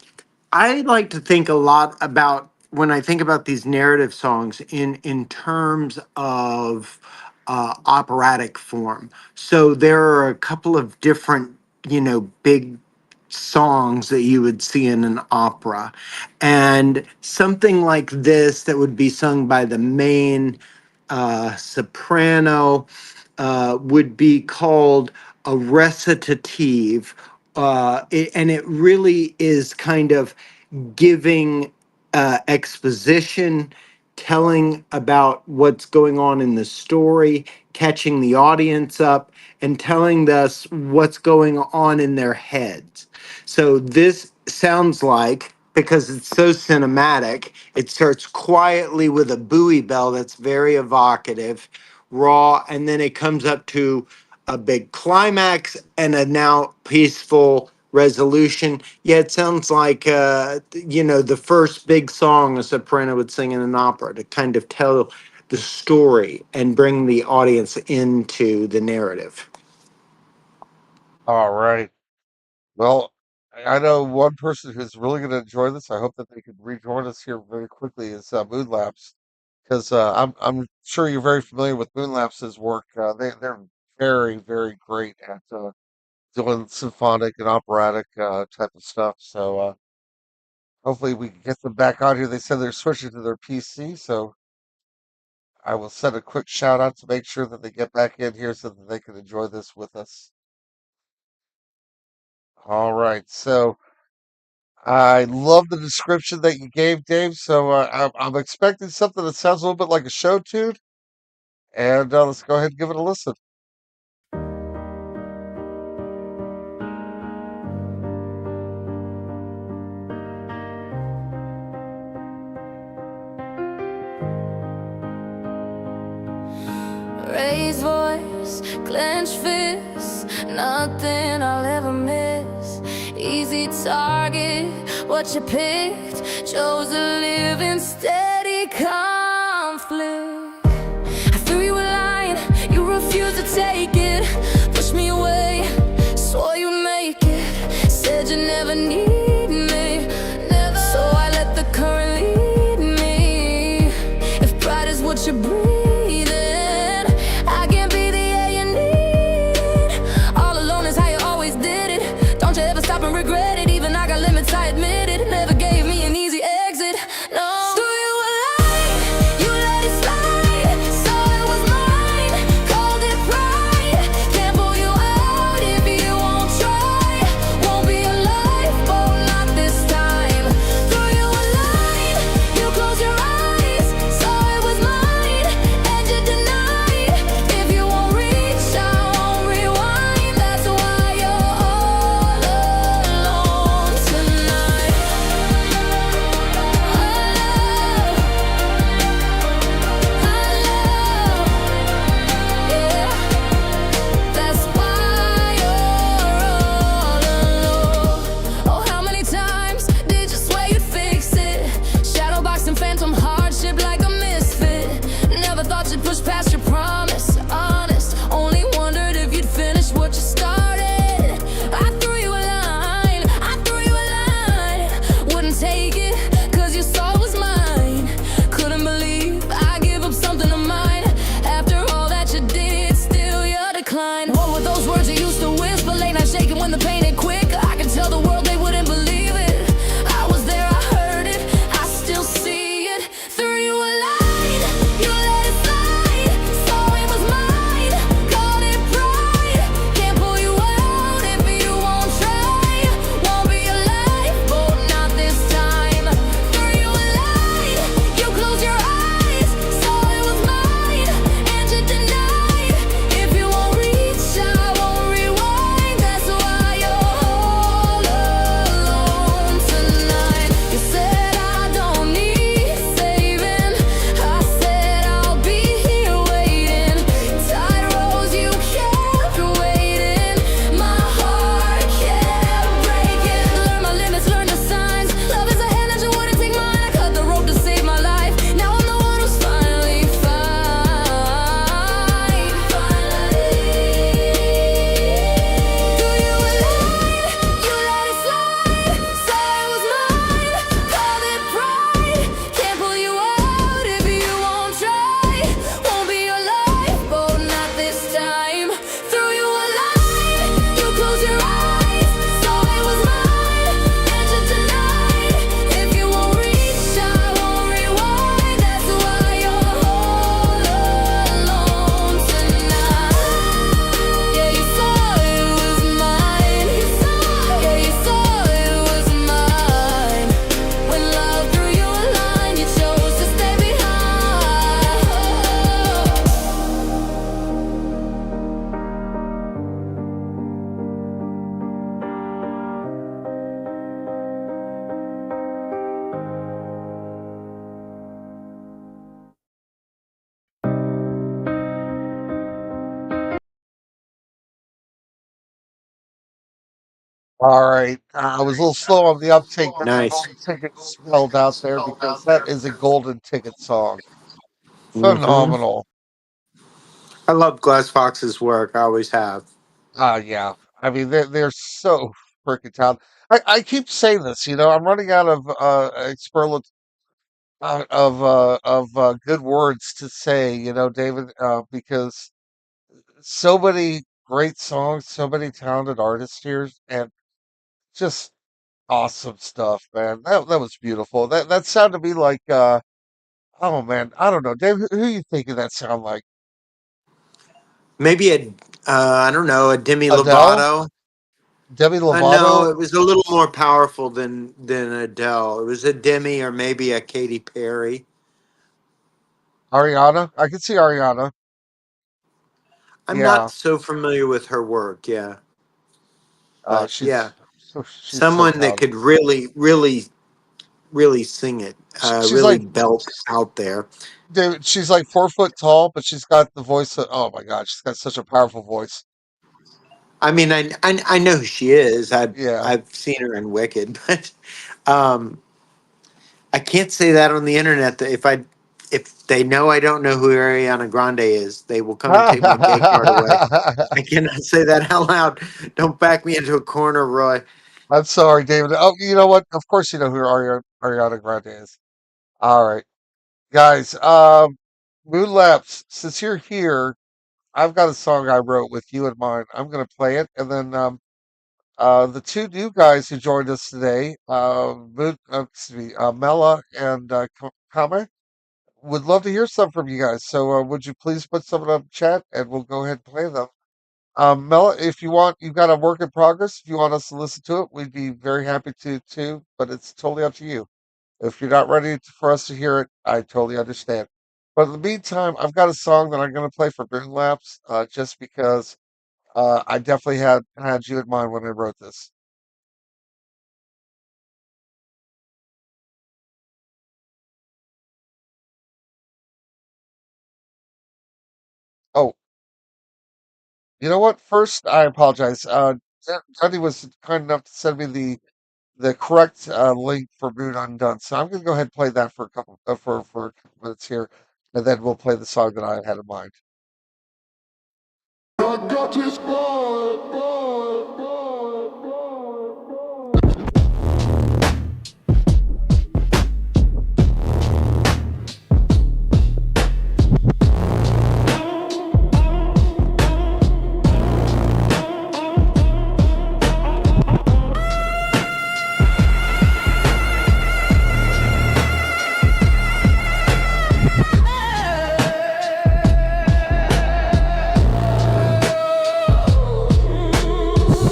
I like to think a lot about when I think about these narrative songs in terms of operatic form. So there are a couple of different, big songs that you would see in an opera, and something like this that would be sung by the main soprano would be called a recitative. And it really is kind of giving exposition, telling about what's going on in the story, catching the audience up, and telling us what's going on in their heads. So this sounds like, because it's so cinematic, it starts quietly with a buoy bell that's very evocative, raw, and then it comes up to a big climax and a now peaceful resolution. Yeah, it sounds like the first big song a soprano would sing in an opera to kind of tell the story and bring the audience into the narrative. All right. Well, I know one person who's really going to enjoy this. I hope that they can rejoin us here very quickly is Moonlapse, because I'm sure you're very familiar with Moonlapse's work. They're very very great at doing symphonic and operatic type of stuff. So hopefully we can get them back on here. They said they're switching to their PC, so I will send a quick shout out to make sure that they get back in here so that they can enjoy this with us. All right, so. I love the description that you gave, Dave. So I'm expecting something that sounds a little bit like a show tune, and let's go ahead and give it a listen. Raised voice, clenched fist, nothing I'll ever miss. Easy target, what you picked. Chose to live in steady conflict. I threw you a line, you refused to take it. Pushed me away, swore you'd make it. Said you never need me, never. So I let the current lead me. If pride is what you breathe, Can't All right. I was a little slow on the uptake. Get the Nice. golden ticket spelled out there because that is a golden ticket song. Hmm. Phenomenal. I love Glass Fox's work. I always have. Yeah. I mean, they're so freaking talented. I keep saying this, I'm running out of good words to say, David, because so many great songs, so many talented artists here, and just awesome stuff, man. That was beautiful. That sounded to me like oh man, I don't know, Dave. Who you thinking that sound like? Maybe I don't know, a Demi Adele, Lovato. Demi No, Lovato, it was a little more powerful than Adele. It was a Demi or maybe a Katy Perry. Ariana. I can see Ariana. I'm not Yeah, so familiar with her work, yeah, but yeah, she's so someone that talented. could really, really, really sing it, She's really like belt out there. David. She's like 4 foot tall, but she's got the voice. Oh my God, she's got such a powerful voice. I mean, I know who she is. Yeah. I've seen her in Wicked, but um, I can't say that on the internet. That if they know I don't know who Ariana Grande is, they will come and take my gay card away. I cannot say that out loud. Don't back me into a corner, Roy. I'm sorry, David. Oh, you know what? Of course you know who Ariana Grande is. All right, guys. Moon Labs, since you're here, I've got a song I wrote with you in mind. I'm gonna play it, and then the two new guys who joined us today, excuse me, Mela and Kame, would love to hear some from you guys. So would you please put some in the chat, and we'll go ahead and play them. Mela, if you want, you've got a work in progress. If you want us to listen to it, we'd be very happy to too. But it's totally up to you. If you're not ready for us to hear it, I totally understand. But in the meantime, I've got a song that I'm going to play for Moon Labs, just because I definitely had you in mind when I wrote this. Oh, you know what? First, I apologize. Johnny was kind enough to send me the correct link for Moon Undone, so I'm going to go ahead and play that for a couple for a couple minutes here, and then we'll play the song that I had in mind.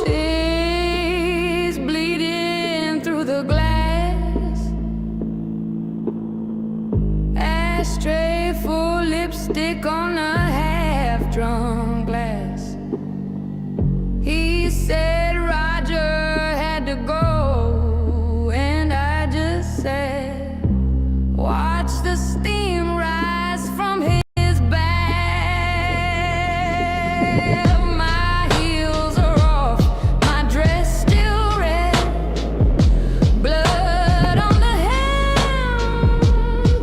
She's bleeding through the glass. Ashtray full lipstick on a half-drunk glass. He said Roger had to go, and I just said, watch the steam rise from his back. My heels are off, my dress still red. Blood on the hem,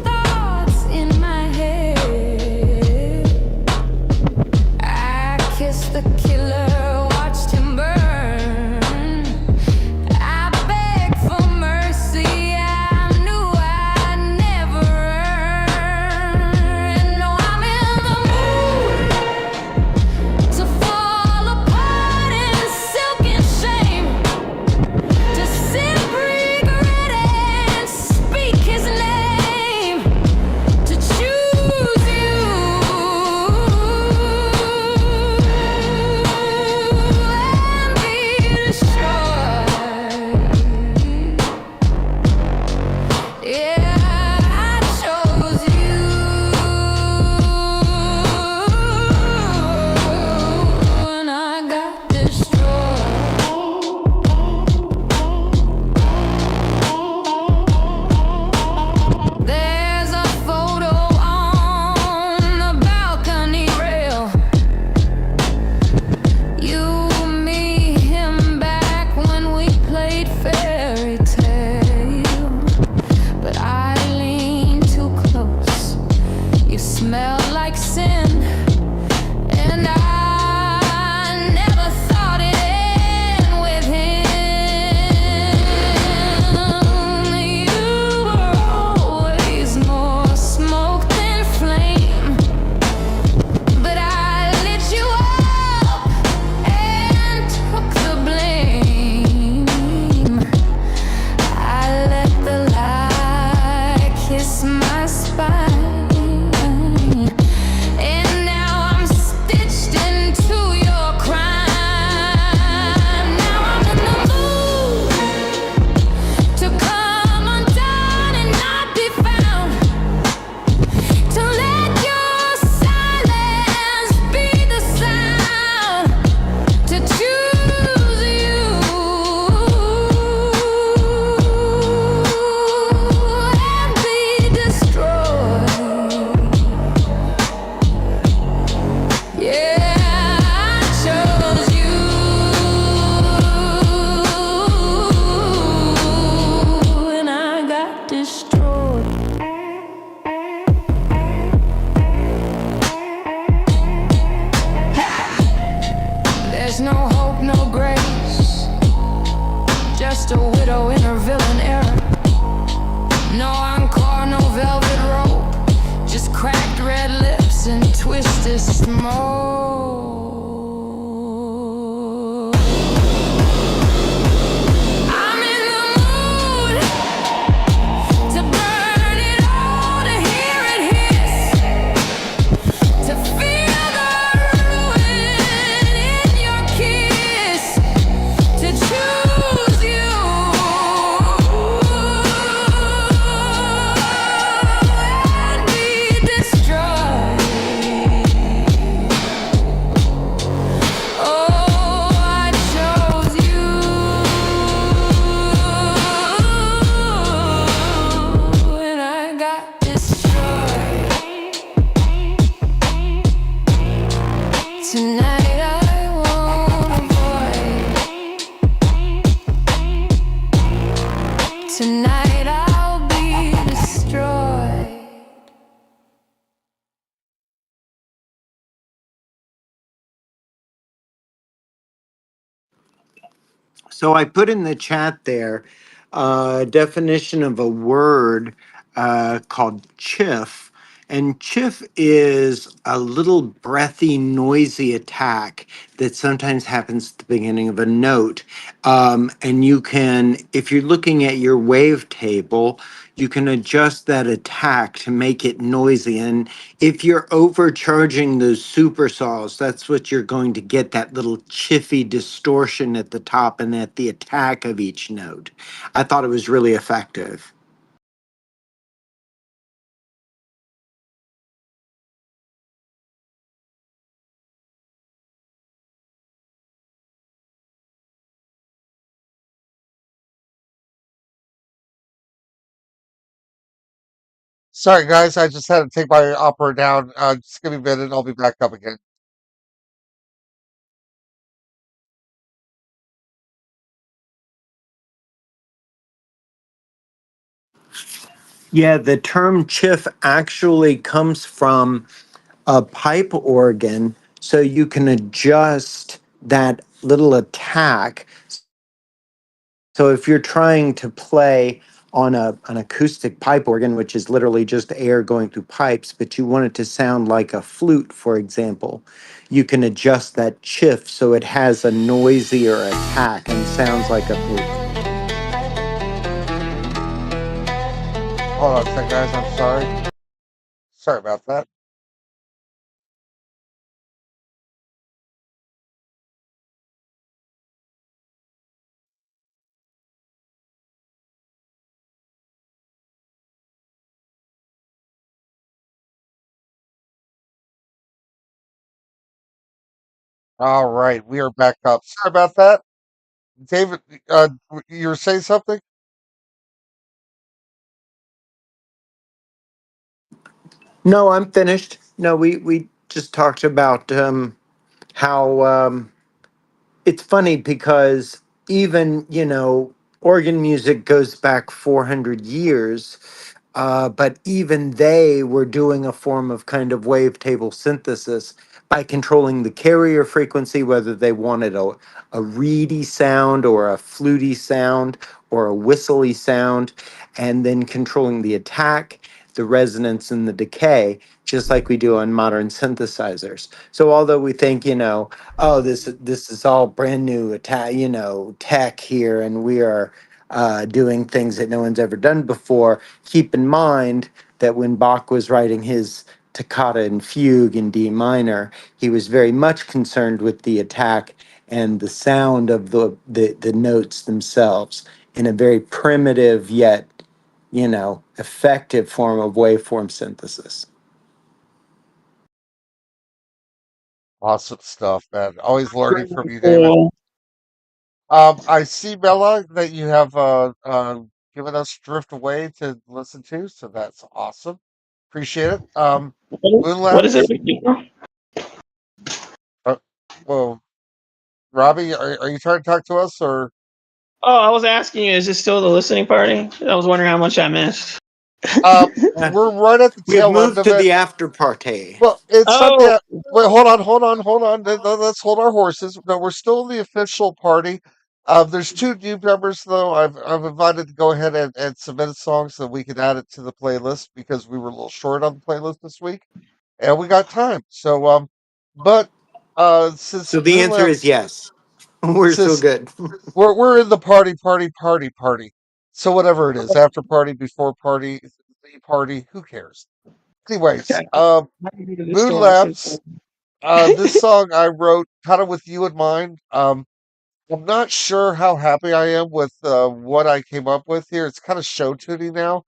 thoughts in my head. I kissed the killer, watched him burn. more. I'm in the mood to burn it all, to hear it hiss, to feel the ruin in your kiss, to choose you and be destroyed. Oh, I chose you, and I got destroyed. Tonight I won't avoid. Tonight I'll be destroyed. So I put in the chat there a definition of a word called chiff. And chiff is a little breathy, noisy attack that sometimes happens at the beginning of a note. And you can, if you're looking at your wave table, you can adjust that attack to make it noisy. And if you're overcharging those super saws, that's what you're going to get, that little chiffy distortion at the top and at the attack of each note. I thought it was really effective. Sorry, guys, I just had to take my opera down. Just give me a minute, I'll be back up again. Yeah, the term chiff actually comes from a pipe organ, so you can adjust that little attack. So if you're trying to play on an acoustic pipe organ, which is literally just air going through pipes, but you want it to sound like a flute, for example, you can adjust that chiff so it has a noisier attack and sounds like a flute. Hold on a second, guys, I'm sorry. Sorry about that. All right, we are back up. Sorry about that. David, you were saying something? No, I'm finished. No, we just talked about how it's funny because even, organ music goes back 400 years, but even they were doing a form of kind of wavetable synthesis by controlling the carrier frequency, whether they wanted a reedy sound or a fluty sound or a whistly sound, and then controlling the attack, the resonance, and the decay, just like we do on modern synthesizers. So although we think, oh, this is all brand new tech here, and we are doing things that no one's ever done before. Keep in mind that when Bach was writing his toccata and fugue in D minor, he was very much concerned with the attack and the sound of the notes themselves in a very primitive yet, effective form of waveform synthesis. Awesome stuff, man. Always learning from you, David. Cool. I see, Bella, that you have given us Drift Away to listen to, so that's awesome. Appreciate it. What is it? Moonlands. Uh, well, Robbie, are you trying to talk to us or? Oh, I was asking you, is this still the listening party? I was wondering how much I missed. We're right at the We've tail end moved of to it. the after party. Well, it's not Oh, the. Wait, hold on. Let's hold our horses. No, we're still in the official party. There's two new members though. I've invited to go ahead and submit a song so that we can add it to the playlist because we were a little short on the playlist this week, and we got time. So But since So the answer is Moonlamps, yes. We're still since good. we're in the party. So whatever it is, after party, before party, the party, who cares? Anyways, Okay. I can do this story Moonlamps. This song I wrote kind of with you in mind. I'm not sure how happy I am with what I came up with here. It's kind of show tuning now,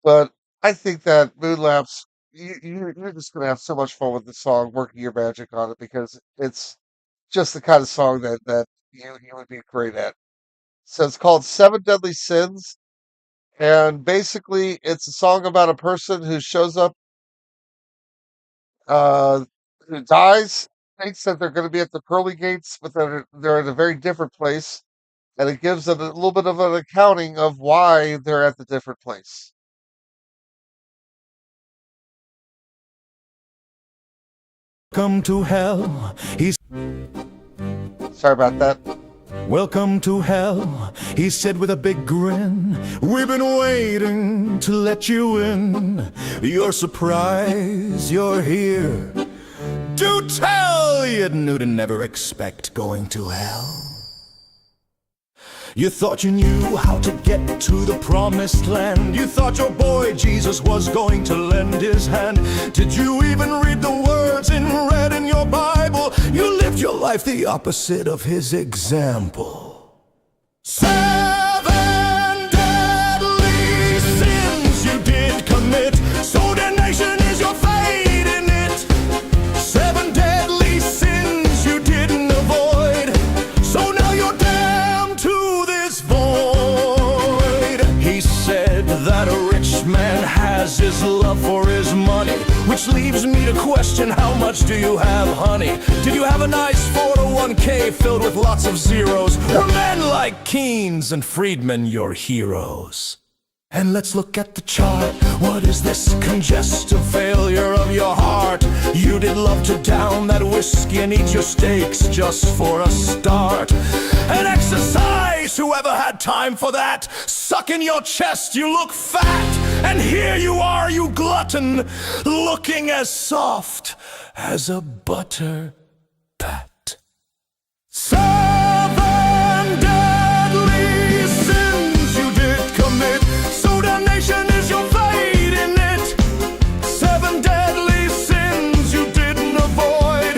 but I think that Moonlamps, you're just gonna have so much fun with the song, working your magic on it because it's just the kind of song that you would be great at. So it's called Seven Deadly Sins, and basically it's a song about a person who shows up, uh, who dies, thinks that they're going to be at the pearly gates, but they're in a very different place, and it gives it a little bit of an accounting of why they're at the different place. Welcome to hell. He's Sorry about that. welcome to hell. He said with a big grin. We've been waiting to let you in. You're surprised you're here. Do tell, you knew to never expect going to hell. You thought you knew how to get to the promised land. You thought your boy Jesus was going to lend his hand. Did you even read the words in red in your Bible? You lived your life the opposite of his example. Seven deadly sins you did commit. So damnation is your fate in it. Seven deadly sins you didn't avoid. So now you're damned to this void. He said that a rich man has his love for his money, which leaves me to question, how much do you have, honey? Did you have a nice 401k filled with lots of zeros? Were men like Keynes and Friedman your heroes? And let's look at the chart. What is this congestive failure of your heart? You did love to down that whiskey and eat your steaks just for a start. And exercise, whoever had time for that? Suck in your chest, you look fat. And here you are, you glutton, looking as soft as a butter pat. Seven deadly sins you did commit. So damnation is your fate in it. Seven deadly sins you didn't avoid.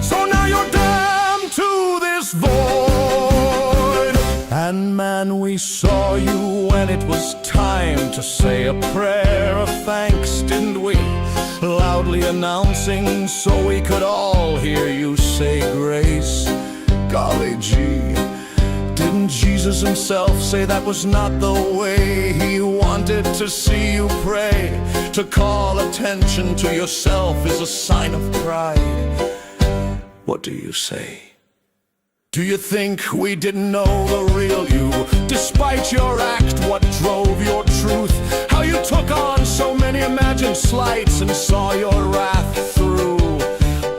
So now you're damned to this void. And man, we saw you when it was time to say a prayer of thanks, didn't we? Loudly announcing so we could all hear you say grace. Golly gee, didn't Jesus himself say that was not the way he wanted to see you pray? To call attention to yourself is a sign of pride. What do you say? Do you think we didn't know the real you? Despite your act, what drove your truth? How you took on so many imagined slights and saw your wrath through.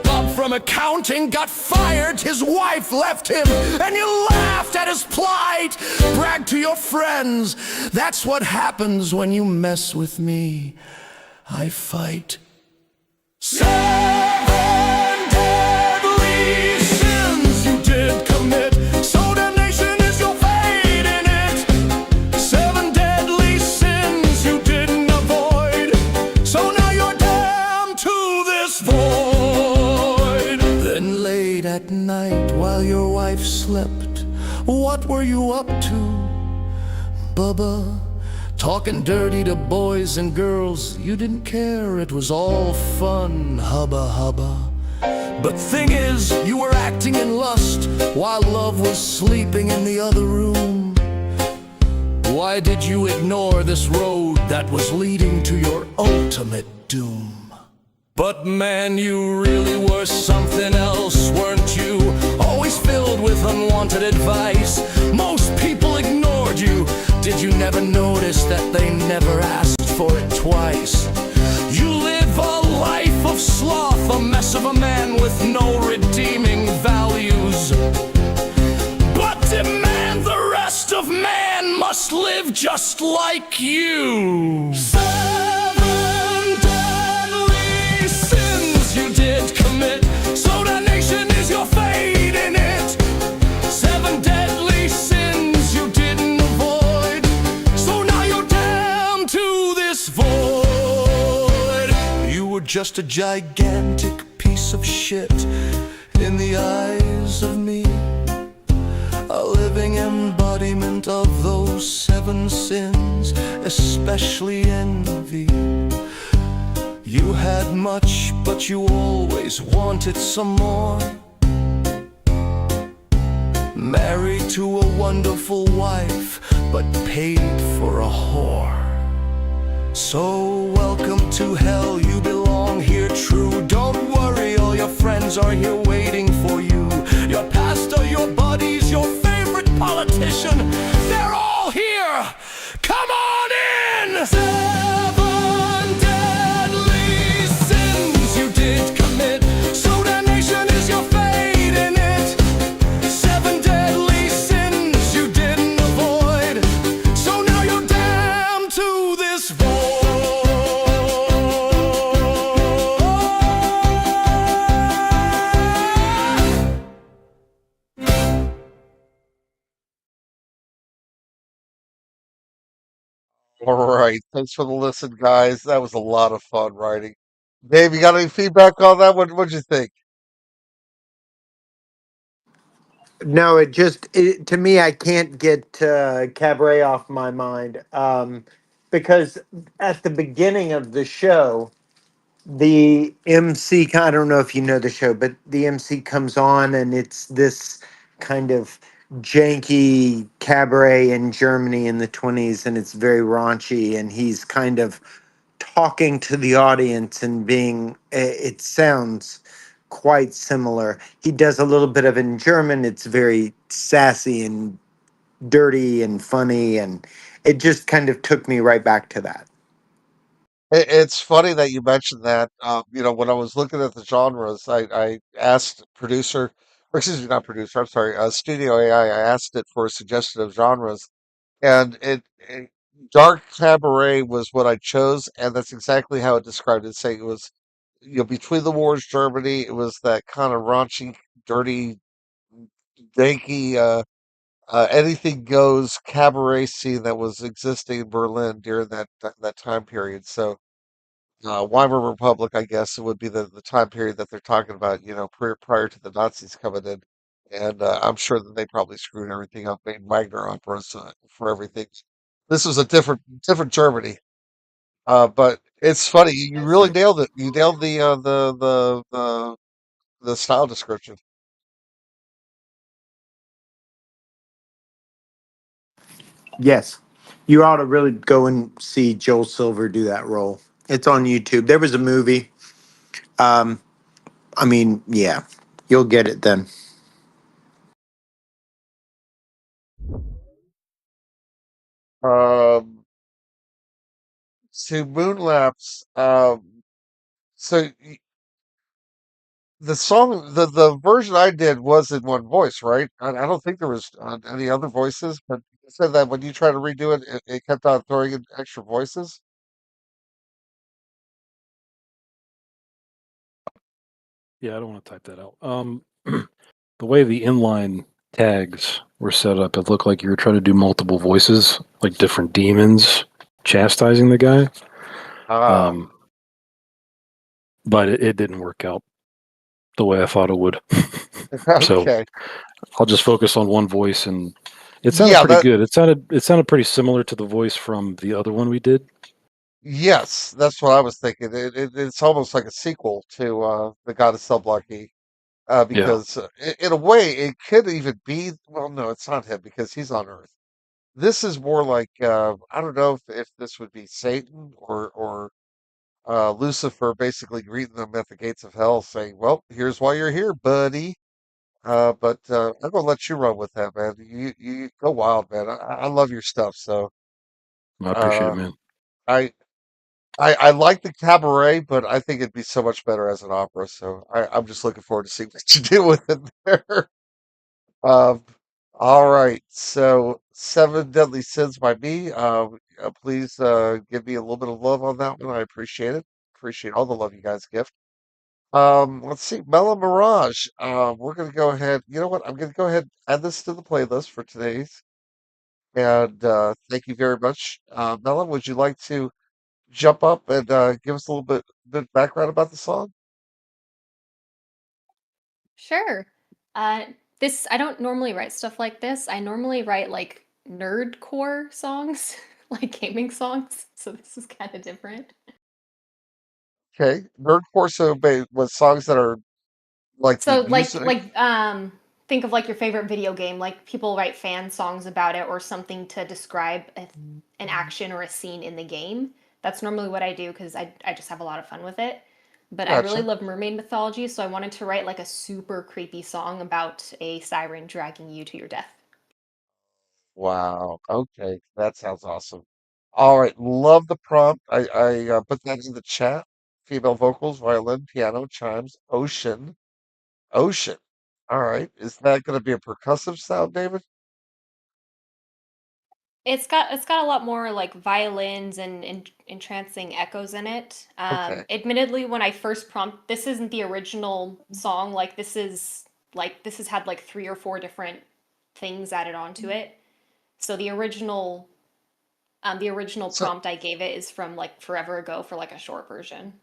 Bob from accounting got fired, his wife left him, and you laughed at his plight. Bragged to your friends, that's what happens when you mess with me. I fight. Seven deadly sins you did commit. So damnation is your fate in it. Seven deadly sins you didn't avoid. So now you're damned to this void. Then late at night while your wife slept, what were you up to, Bubba? Talking dirty to boys and girls, you didn't care, it was all fun, hubba hubba. But thing is, you were acting in lust while love was sleeping in the other room. Why did you ignore this road that was leading to your ultimate doom? But man, you really were something else, weren't you? Always filled with unwanted advice. Most people ignored you. Did you never notice that they never asked for it twice? You live a life of sloth, a mess of a man with no redeeming values. But demand the rest of man must live just like you. Seven deadly sins you did commit. So just a gigantic piece of shit in the eyes of me. A living embodiment of those 7 sins, especially envy. You had much, but you always wanted some more. Married to a wonderful wife, but paid for a whore. So welcome to hell, you belong here true. Don't worry, all your friends are here waiting for you. Your pastor, your buddies, your favorite politician, they're all here. Come on in! 7 deadly sins you did commit, so damnation is your fate in it. 7 deadly sins you didn't avoid, so now you're damned to this void. All right. Thanks for the listen, guys. That was a lot of fun writing. Dave, you got any feedback on that? What'd you think? No, to me, I can't get Cabaret off my mind, because at the beginning of the show, the MC, I don't know if you know the show, but the MC comes on and it's this kind of janky cabaret in Germany in the 20s, and it's very raunchy, and he's kind of talking to the audience and it sounds quite similar. He does a little bit of it in German. It's very sassy and dirty and funny, and it just kind of took me right back to that. It's funny that you mentioned that. When I was looking at the genres, I asked producer, or excuse me, not producer, I'm sorry, Studio AI, I asked it for a suggestion of genres, and dark cabaret was what I chose, and that's exactly how it described it, saying it was, between the wars, Germany, it was that kind of raunchy, dirty, danky, anything goes cabaret scene that was existing in Berlin during that time period. So, Weimar Republic, I guess, would be the time period that they're talking about, prior to the Nazis coming in. And I'm sure that they probably screwed everything up, made Wagner operas for everything. This was a different Germany. But it's funny. You really nailed it. You nailed the style description. Yes. You ought to really go and see Joel Silver do that role. It's on YouTube. There was a movie. Um, I mean, yeah, you'll get it then. Um, to Moonlapse. So the song, the version I did was in one voice, right? I don't think there was any other voices, but you said that when you try to redo it, it kept on throwing in extra voices. Yeah, I don't want to type that out. The way the inline tags were set up, it looked like you were trying to do multiple voices, like different demons chastising the guy. Ah, But it didn't work out the way I thought it would. So okay. I'll just focus on one voice, and it sounded Yeah, pretty good. It sounded pretty similar to the voice from the other one we did. yes, that's what I was thinking. It's almost like a sequel to The God of Cell Block E, Yeah. because in a way it could even be. Well, no, it's not him because he's on Earth. This is more like I don't know if this would be Satan or Lucifer basically greeting them at the gates of hell, saying, "Well, here's why you're here, buddy." But I'm gonna let you run with that, man. You go wild, man. I love your stuff. So I appreciate it, uh, man. I, I like the cabaret, but I think it'd be so much better as an opera. So I'm just looking forward to seeing what you do with it there. Um, all right. So Seven Deadly Sins by me. Please give me a little bit of love on that one. I appreciate it. Appreciate all the love you guys give. Let's see, Mellow Mirage. We're gonna go ahead. You know what? I'm gonna go ahead and add this to the playlist for today's. And thank you very much. Mellow, would you like to jump up and give us a little bit background about the song? Sure. Uh, this I don't normally write stuff like this. I normally write like nerdcore songs, like gaming songs. So this is kind of different. Okay, Nerdcore so was songs that are like the So music. think of like your favorite video game. Like people write fan songs about it or something to describe an action or a scene in the game. That's normally what I do because I just have a lot of fun with it. But I really Gotcha. love mermaid mythology, so I wanted to write like a super creepy song about a siren dragging you to your death. Wow. Okay, that sounds awesome. All right, love the prompt. I put that in the chat. Female vocals, violin, piano, chimes, ocean, ocean. All right, is that going to be a percussive sound, David? It's got a lot more like violins and entrancing echoes in it. Okay, Admittedly, when I first prompt, this isn't the original song. This has had like three or four different things added onto it. So the original so prompt I gave it is from like forever ago for like a short version.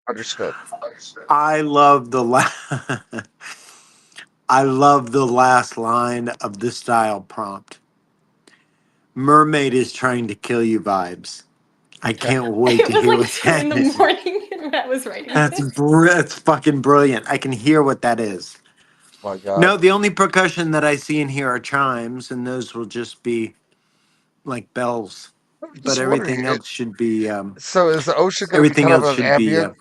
understood. I love the I love the last line of the style prompt. Mermaid is trying to kill you vibes. I Okay, can't wait It to was hear like what two in that the is. morning when I was writing That's this. that's fucking brilliant. I can hear what that is. my God. No, the only percussion that I see in here are chimes, and those will just be like bells. I'm But just wondering. everything else should be So is the ocean going to be everything kind of else an should be ambient,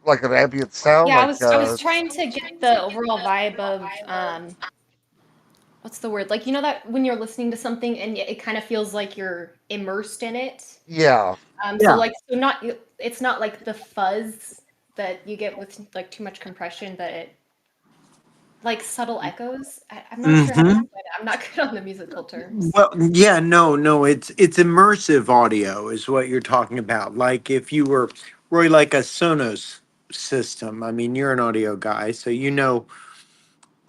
like an ambient sound, Yeah, like I was trying to get the overall vibe of what's the word? Like you know that when you're listening to something and it kind of feels like you're immersed in it. yeah, yeah. It's not like the fuzz that you get with like too much compression, but it like subtle echoes. I'm not sure how to Mm-hmm. explain it. I'm not good on the musical terms. Well, yeah, no, it's immersive audio is what you're talking about. Like if you were Roy, like a Sonos system. I mean, you're an audio guy, so you know.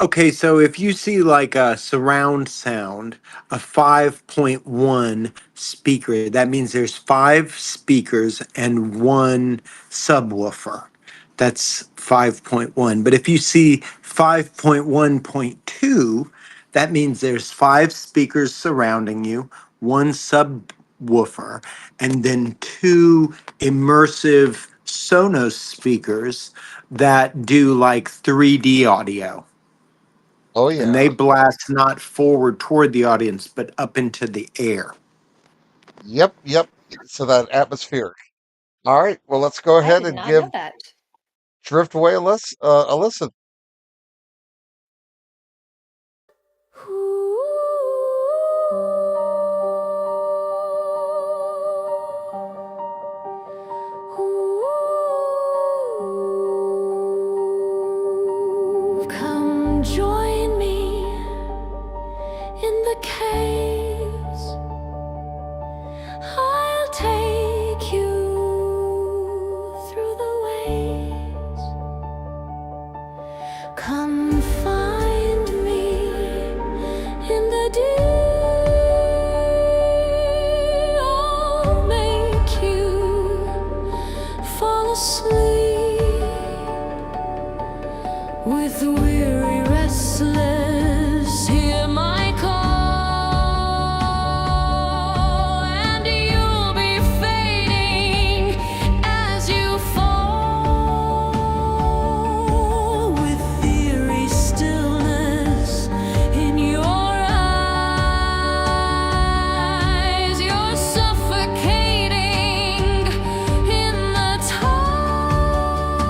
Okay, so if you see like a surround sound, a 5.1 speaker, that means there's five speakers and one subwoofer. That's 5.1. But if you see 5.1.2, that means there's five speakers surrounding you, one subwoofer, and then two immersive Sonos speakers that do like 3D audio. oh And they yeah, blast not forward toward the audience, but up into the air. yep, yep. So that atmospheric. All right, well, let's go I ahead did and not give know that. Driftway a listen. Come join me in the caves. I'll take you through the waves. Come find me in the deep. I'll make you fall asleep. With weary, restless, hear my call, and you'll be fading as you fall. With eerie stillness in your eyes, you're suffocating in the tide.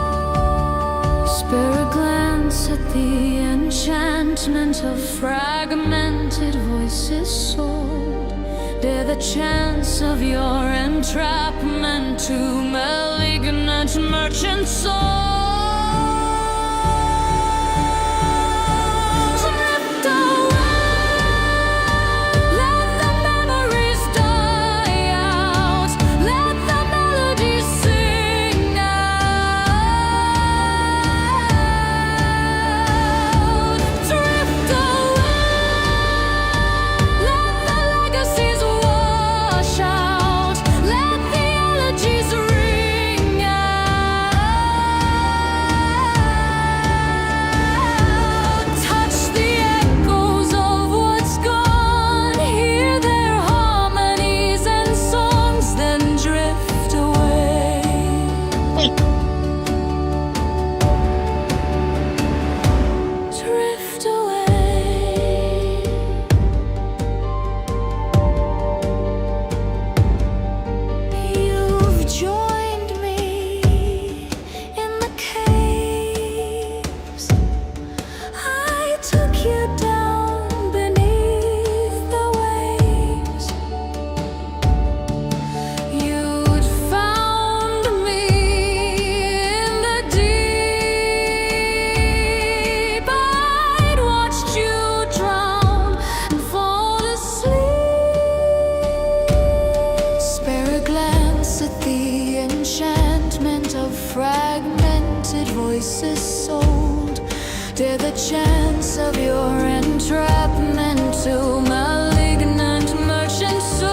Spare a glance at the enchantment of fragmented voices sold. Dare the chance of your entrapment to malignant merchant souls. Drift away, let the memories die out, let the melodies sing out. Drift away, let the legacies wash out, let the elegies glance at the enchantment of fragmented voices sold. Dare the chance of your entrapment to malignant merchant souls.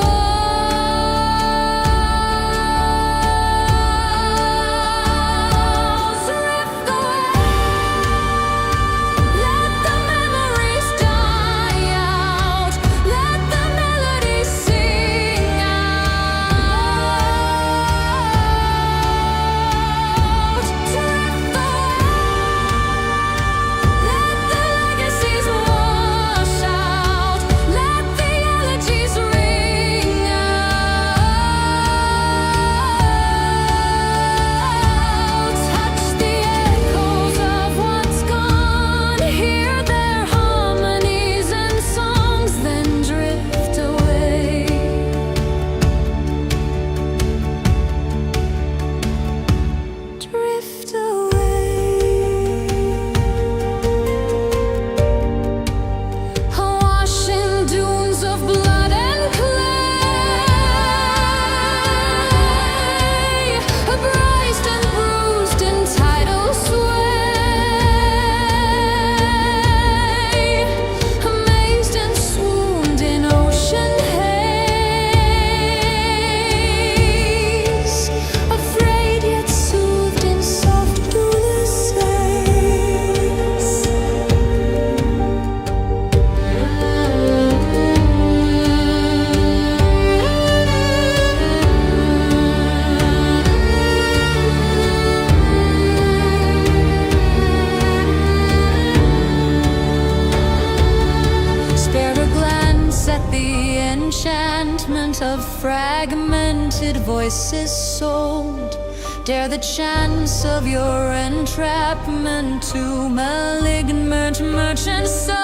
Drift away, let the memories die out, let the melody sing out. Drift away, let the legacies wash out, let the elegies ring out. Touch the echoes of what's gone, hear their harmonies and songs, then drift away. Drift away. Awash in dunes of blood and clay, abrised and bruised in tidal sway, amazed and swooned in ocean haze, afraid yet soothed in soft Ulysses. Spare a glance at the enchantment of fragmented voices sold. Dare the chance of your entrapment to malignant merchant souls.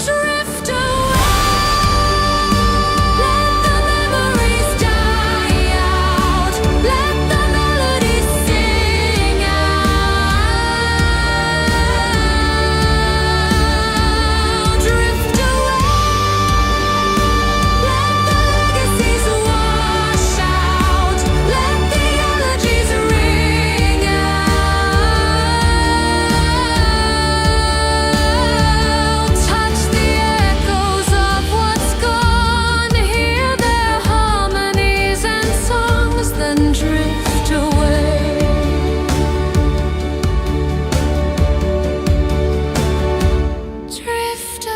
Drift away, let the memories die out, let the melody sing out. Drift away, let the legacies wash out, let the elegies ring out. Touch the echoes of what's gone, hear their harmonies and songs, then drift away. Drift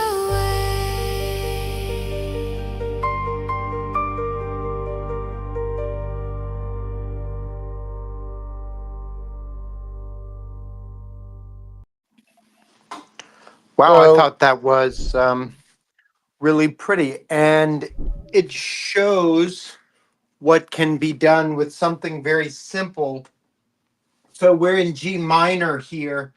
Wow, I So thought that was really pretty. And it shows what can be done with something very simple. So we're in G minor here.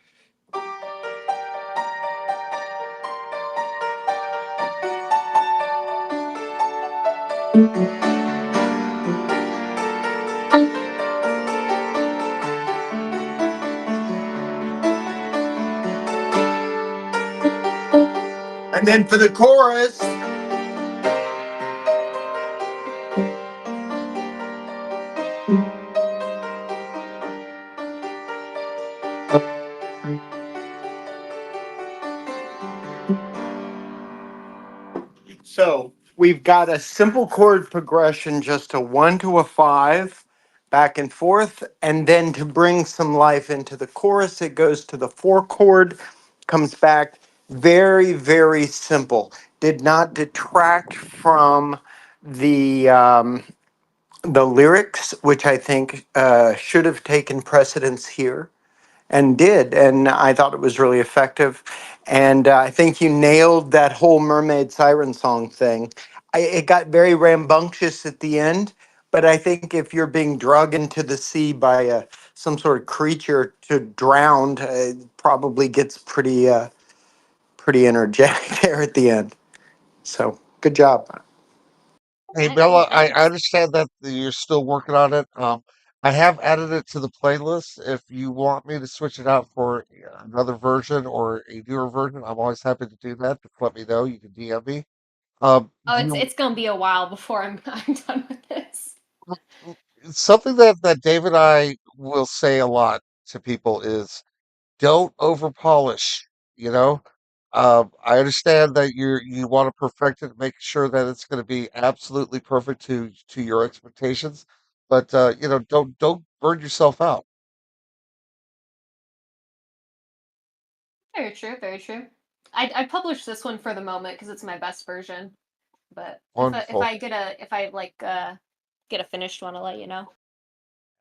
And then for the chorus, so we've got a simple chord progression, just a 1 to a 5, back and forth. And then to bring some life into the chorus, it goes to the 4 chord, comes back. Very, very simple. Did not detract from the lyrics, which I think should have taken precedence here, and did. And I thought it was really effective. And I think you nailed that whole mermaid siren song thing. It got very rambunctious at the end, but I think if you're being dragged into the sea by some sort of creature to drown, it probably gets pretty energetic there at the end. So good job. hey, I Bella, I agree. understand that you're still working on it. I have added it to the playlist. If you want me to switch it out for another version or a newer version, I'm always happy to do that. Just let me know. You can DM me. Oh, Do it's gonna be a while before I'm done with this. something that Dave and I will say a lot to people is don't over polish, you know? I understand that you want to perfect it, make sure that it's going to be absolutely perfect to your expectations, but don't burn yourself out. Very true, very true. I published this one for the moment because it's my best version. But Wonderful. if I like get a finished one, I'll let you know.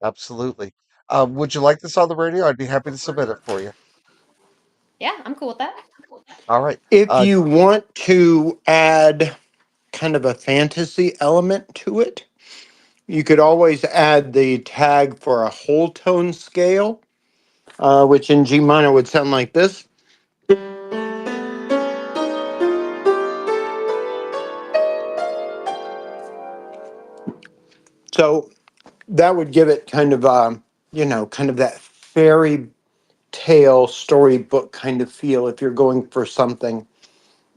Absolutely. Would you like this on the radio? I'd be happy to submit it for you. Yeah, I'm cool with that. All right. If you want to add kind of a fantasy element to it, you could always add the tag for a whole tone scale, which in G minor would sound like this. So that would give it kind of, kind of that fairy tale storybook kind of feel if you're going for something,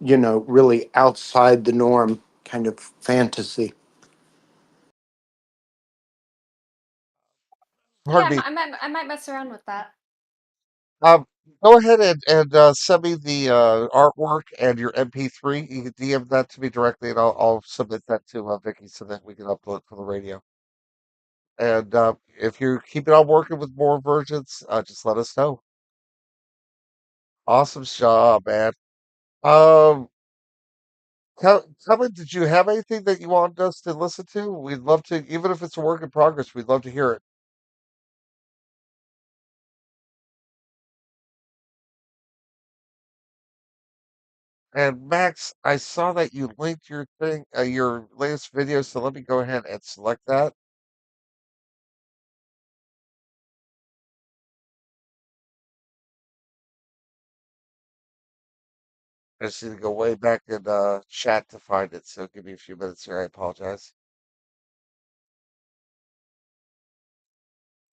really outside the norm kind of fantasy. Yeah, Pardon me. I might mess around with that. Um, Go ahead and send me the artwork and your MP3. You can DM that to me directly, and I'll submit that to Vicky so that we can upload it for the radio. And if you're keeping on working with more versions, just let us know. Awesome job, man. Um, tell me, did you have anything that you wanted us to listen to? We'd love to, even if it's a work in progress, we'd love to hear it. And Max, I saw that you linked your thing, your latest video, so let me go ahead and select that. I just need to go way back in chat to find it, so give me a few minutes here. I apologize.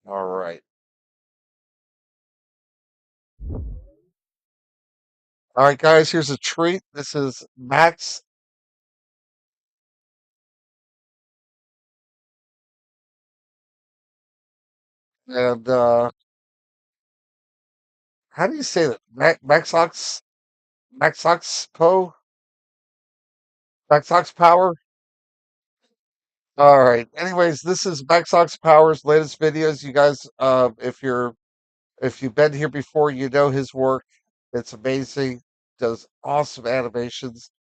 All right. All right, guys, here's a treat. This is Max. And how do you say that? Maxox Poe? Maxox Power? All right. Anyways, this is Maxox Power's latest videos. You guys, if you've been here before, you know his work. It's amazing. Does awesome animations.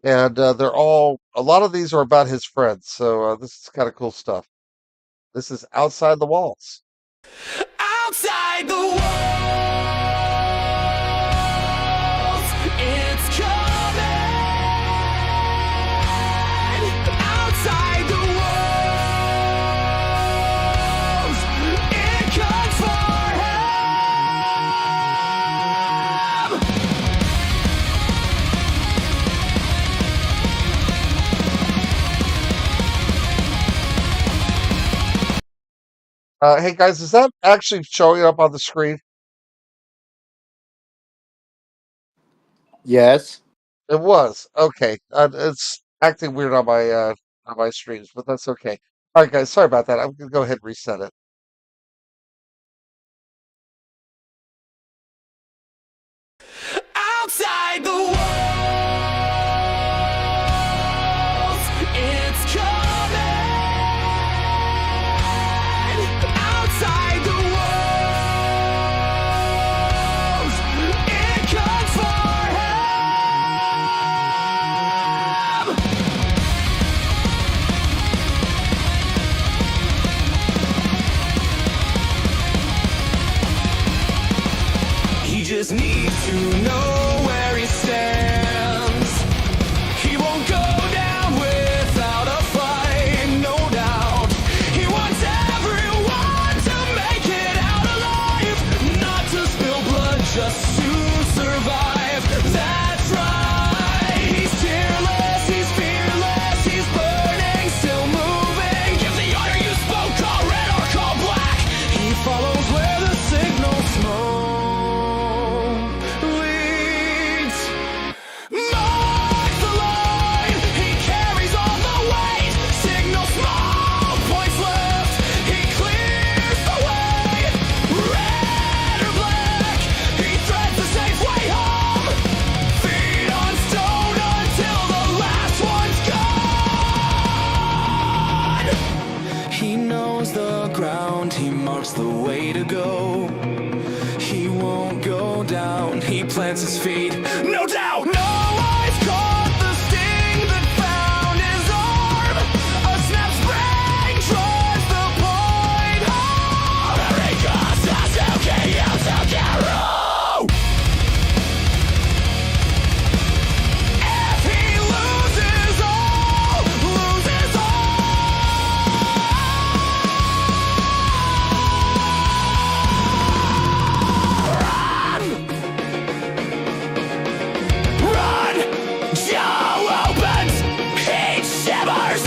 And a lot of these are about his friends. So this is kind of cool stuff. This is Outside the Walls. Outside the walls, it's coming. Outside the walls, it comes for him. Hey guys, is that actually showing up on the screen? Yes. It was. Okay. It's acting weird on my streams, but that's okay. All right, guys, sorry about that. I'm gonna go ahead and reset it. Outside the walls, it's coming. Outside the walls, it comes for him. the way to go. He won't go down, he plants his feet, no doubt. No one's caught the sting that found his arm. A snap spring drives the point home. America Sasuke, Yasukaru. If he loses all, loses Run! Joe opens! He shivers!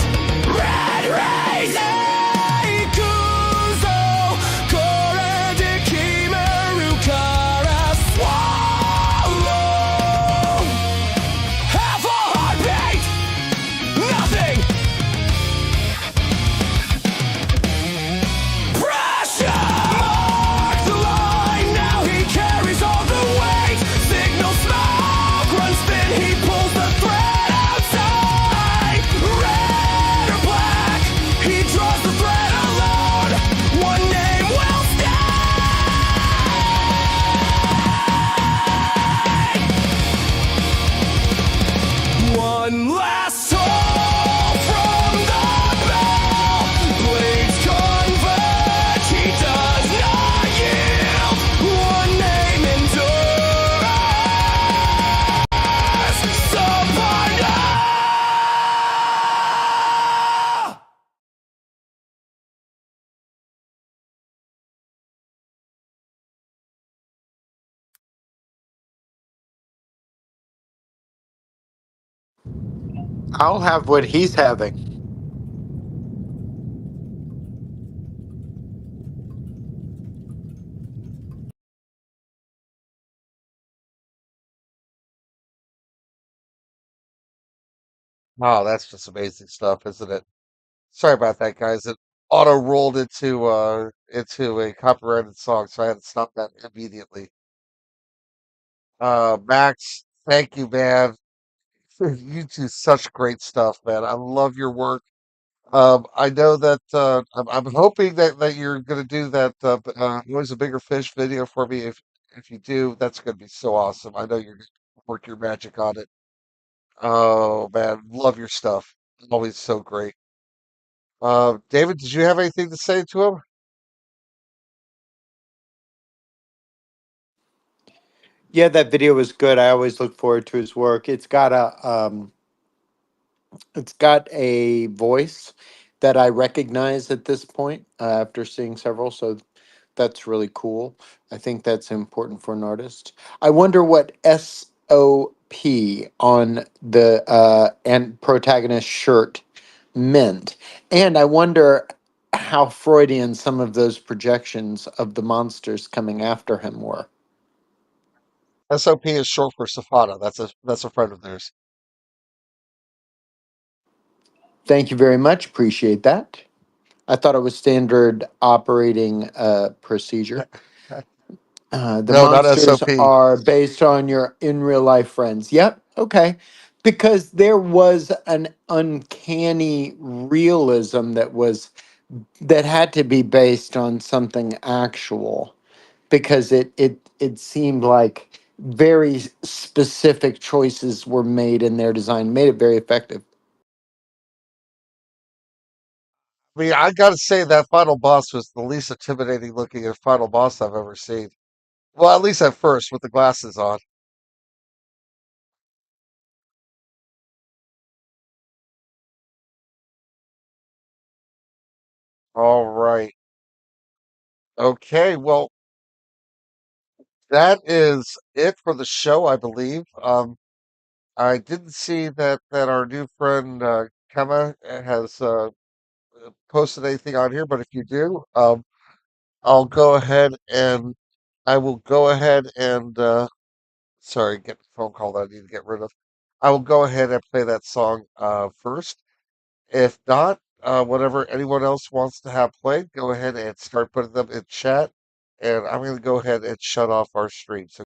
Red rays! Eikuzo! Korede kimeru kara swallow! Half a heartbeat! Nothing! Pressure! Mark the line, now he carries all the weight. Signal smoke, runs thin, he pulls the thread outside. Red or black, he draws the thread alone. One name will stay. One last toll from the bell. Blades converge, he does not yield. One name endures. Savannah! I'll have what he's having. Oh, that's just amazing stuff, isn't it? Sorry about that, guys. It auto rolled into a copyrighted song, so I had to stop that immediately. Max, thank you, man. You do such great stuff, man. I love your work. I know that I'm hoping that you're gonna do that always a bigger fish video for me. If you do, that's gonna be so awesome. I know you're gonna work your magic on it. Oh man, love your stuff. Always so great. David, did you have anything to say to him? Yeah, that video was good. I always look forward to his work. It's got a voice that I recognize at this point after seeing several, so that's really cool. I think that's important for an artist. I wonder what SOP on the and protagonist shirt meant. And I wonder how Freudian some of those projections of the monsters coming after him were. SOP is short for Safada. That's a friend of theirs. Thank you very much. Appreciate that. I thought it was standard operating procedure. The No, not monsters SOP. are based on your in real life friends. Yep. Okay. Because there was an uncanny realism that had to be based on something actual because it seemed like very specific choices were made in their design, made it very effective. I mean, I gotta say that final boss was the least intimidating looking final boss I've ever seen. Well, at least at first with the glasses on. All right. Okay. Well, that is it for the show, I believe. I didn't see that our new friend Kema has posted anything on here, but if you do, I'll go ahead and I will go ahead and sorry, get the phone call that I need to get rid of. I will go ahead and play that song first. If not, whatever anyone else wants to have played, go ahead and start putting them in chat. And I'm going to go ahead and shut off our stream. So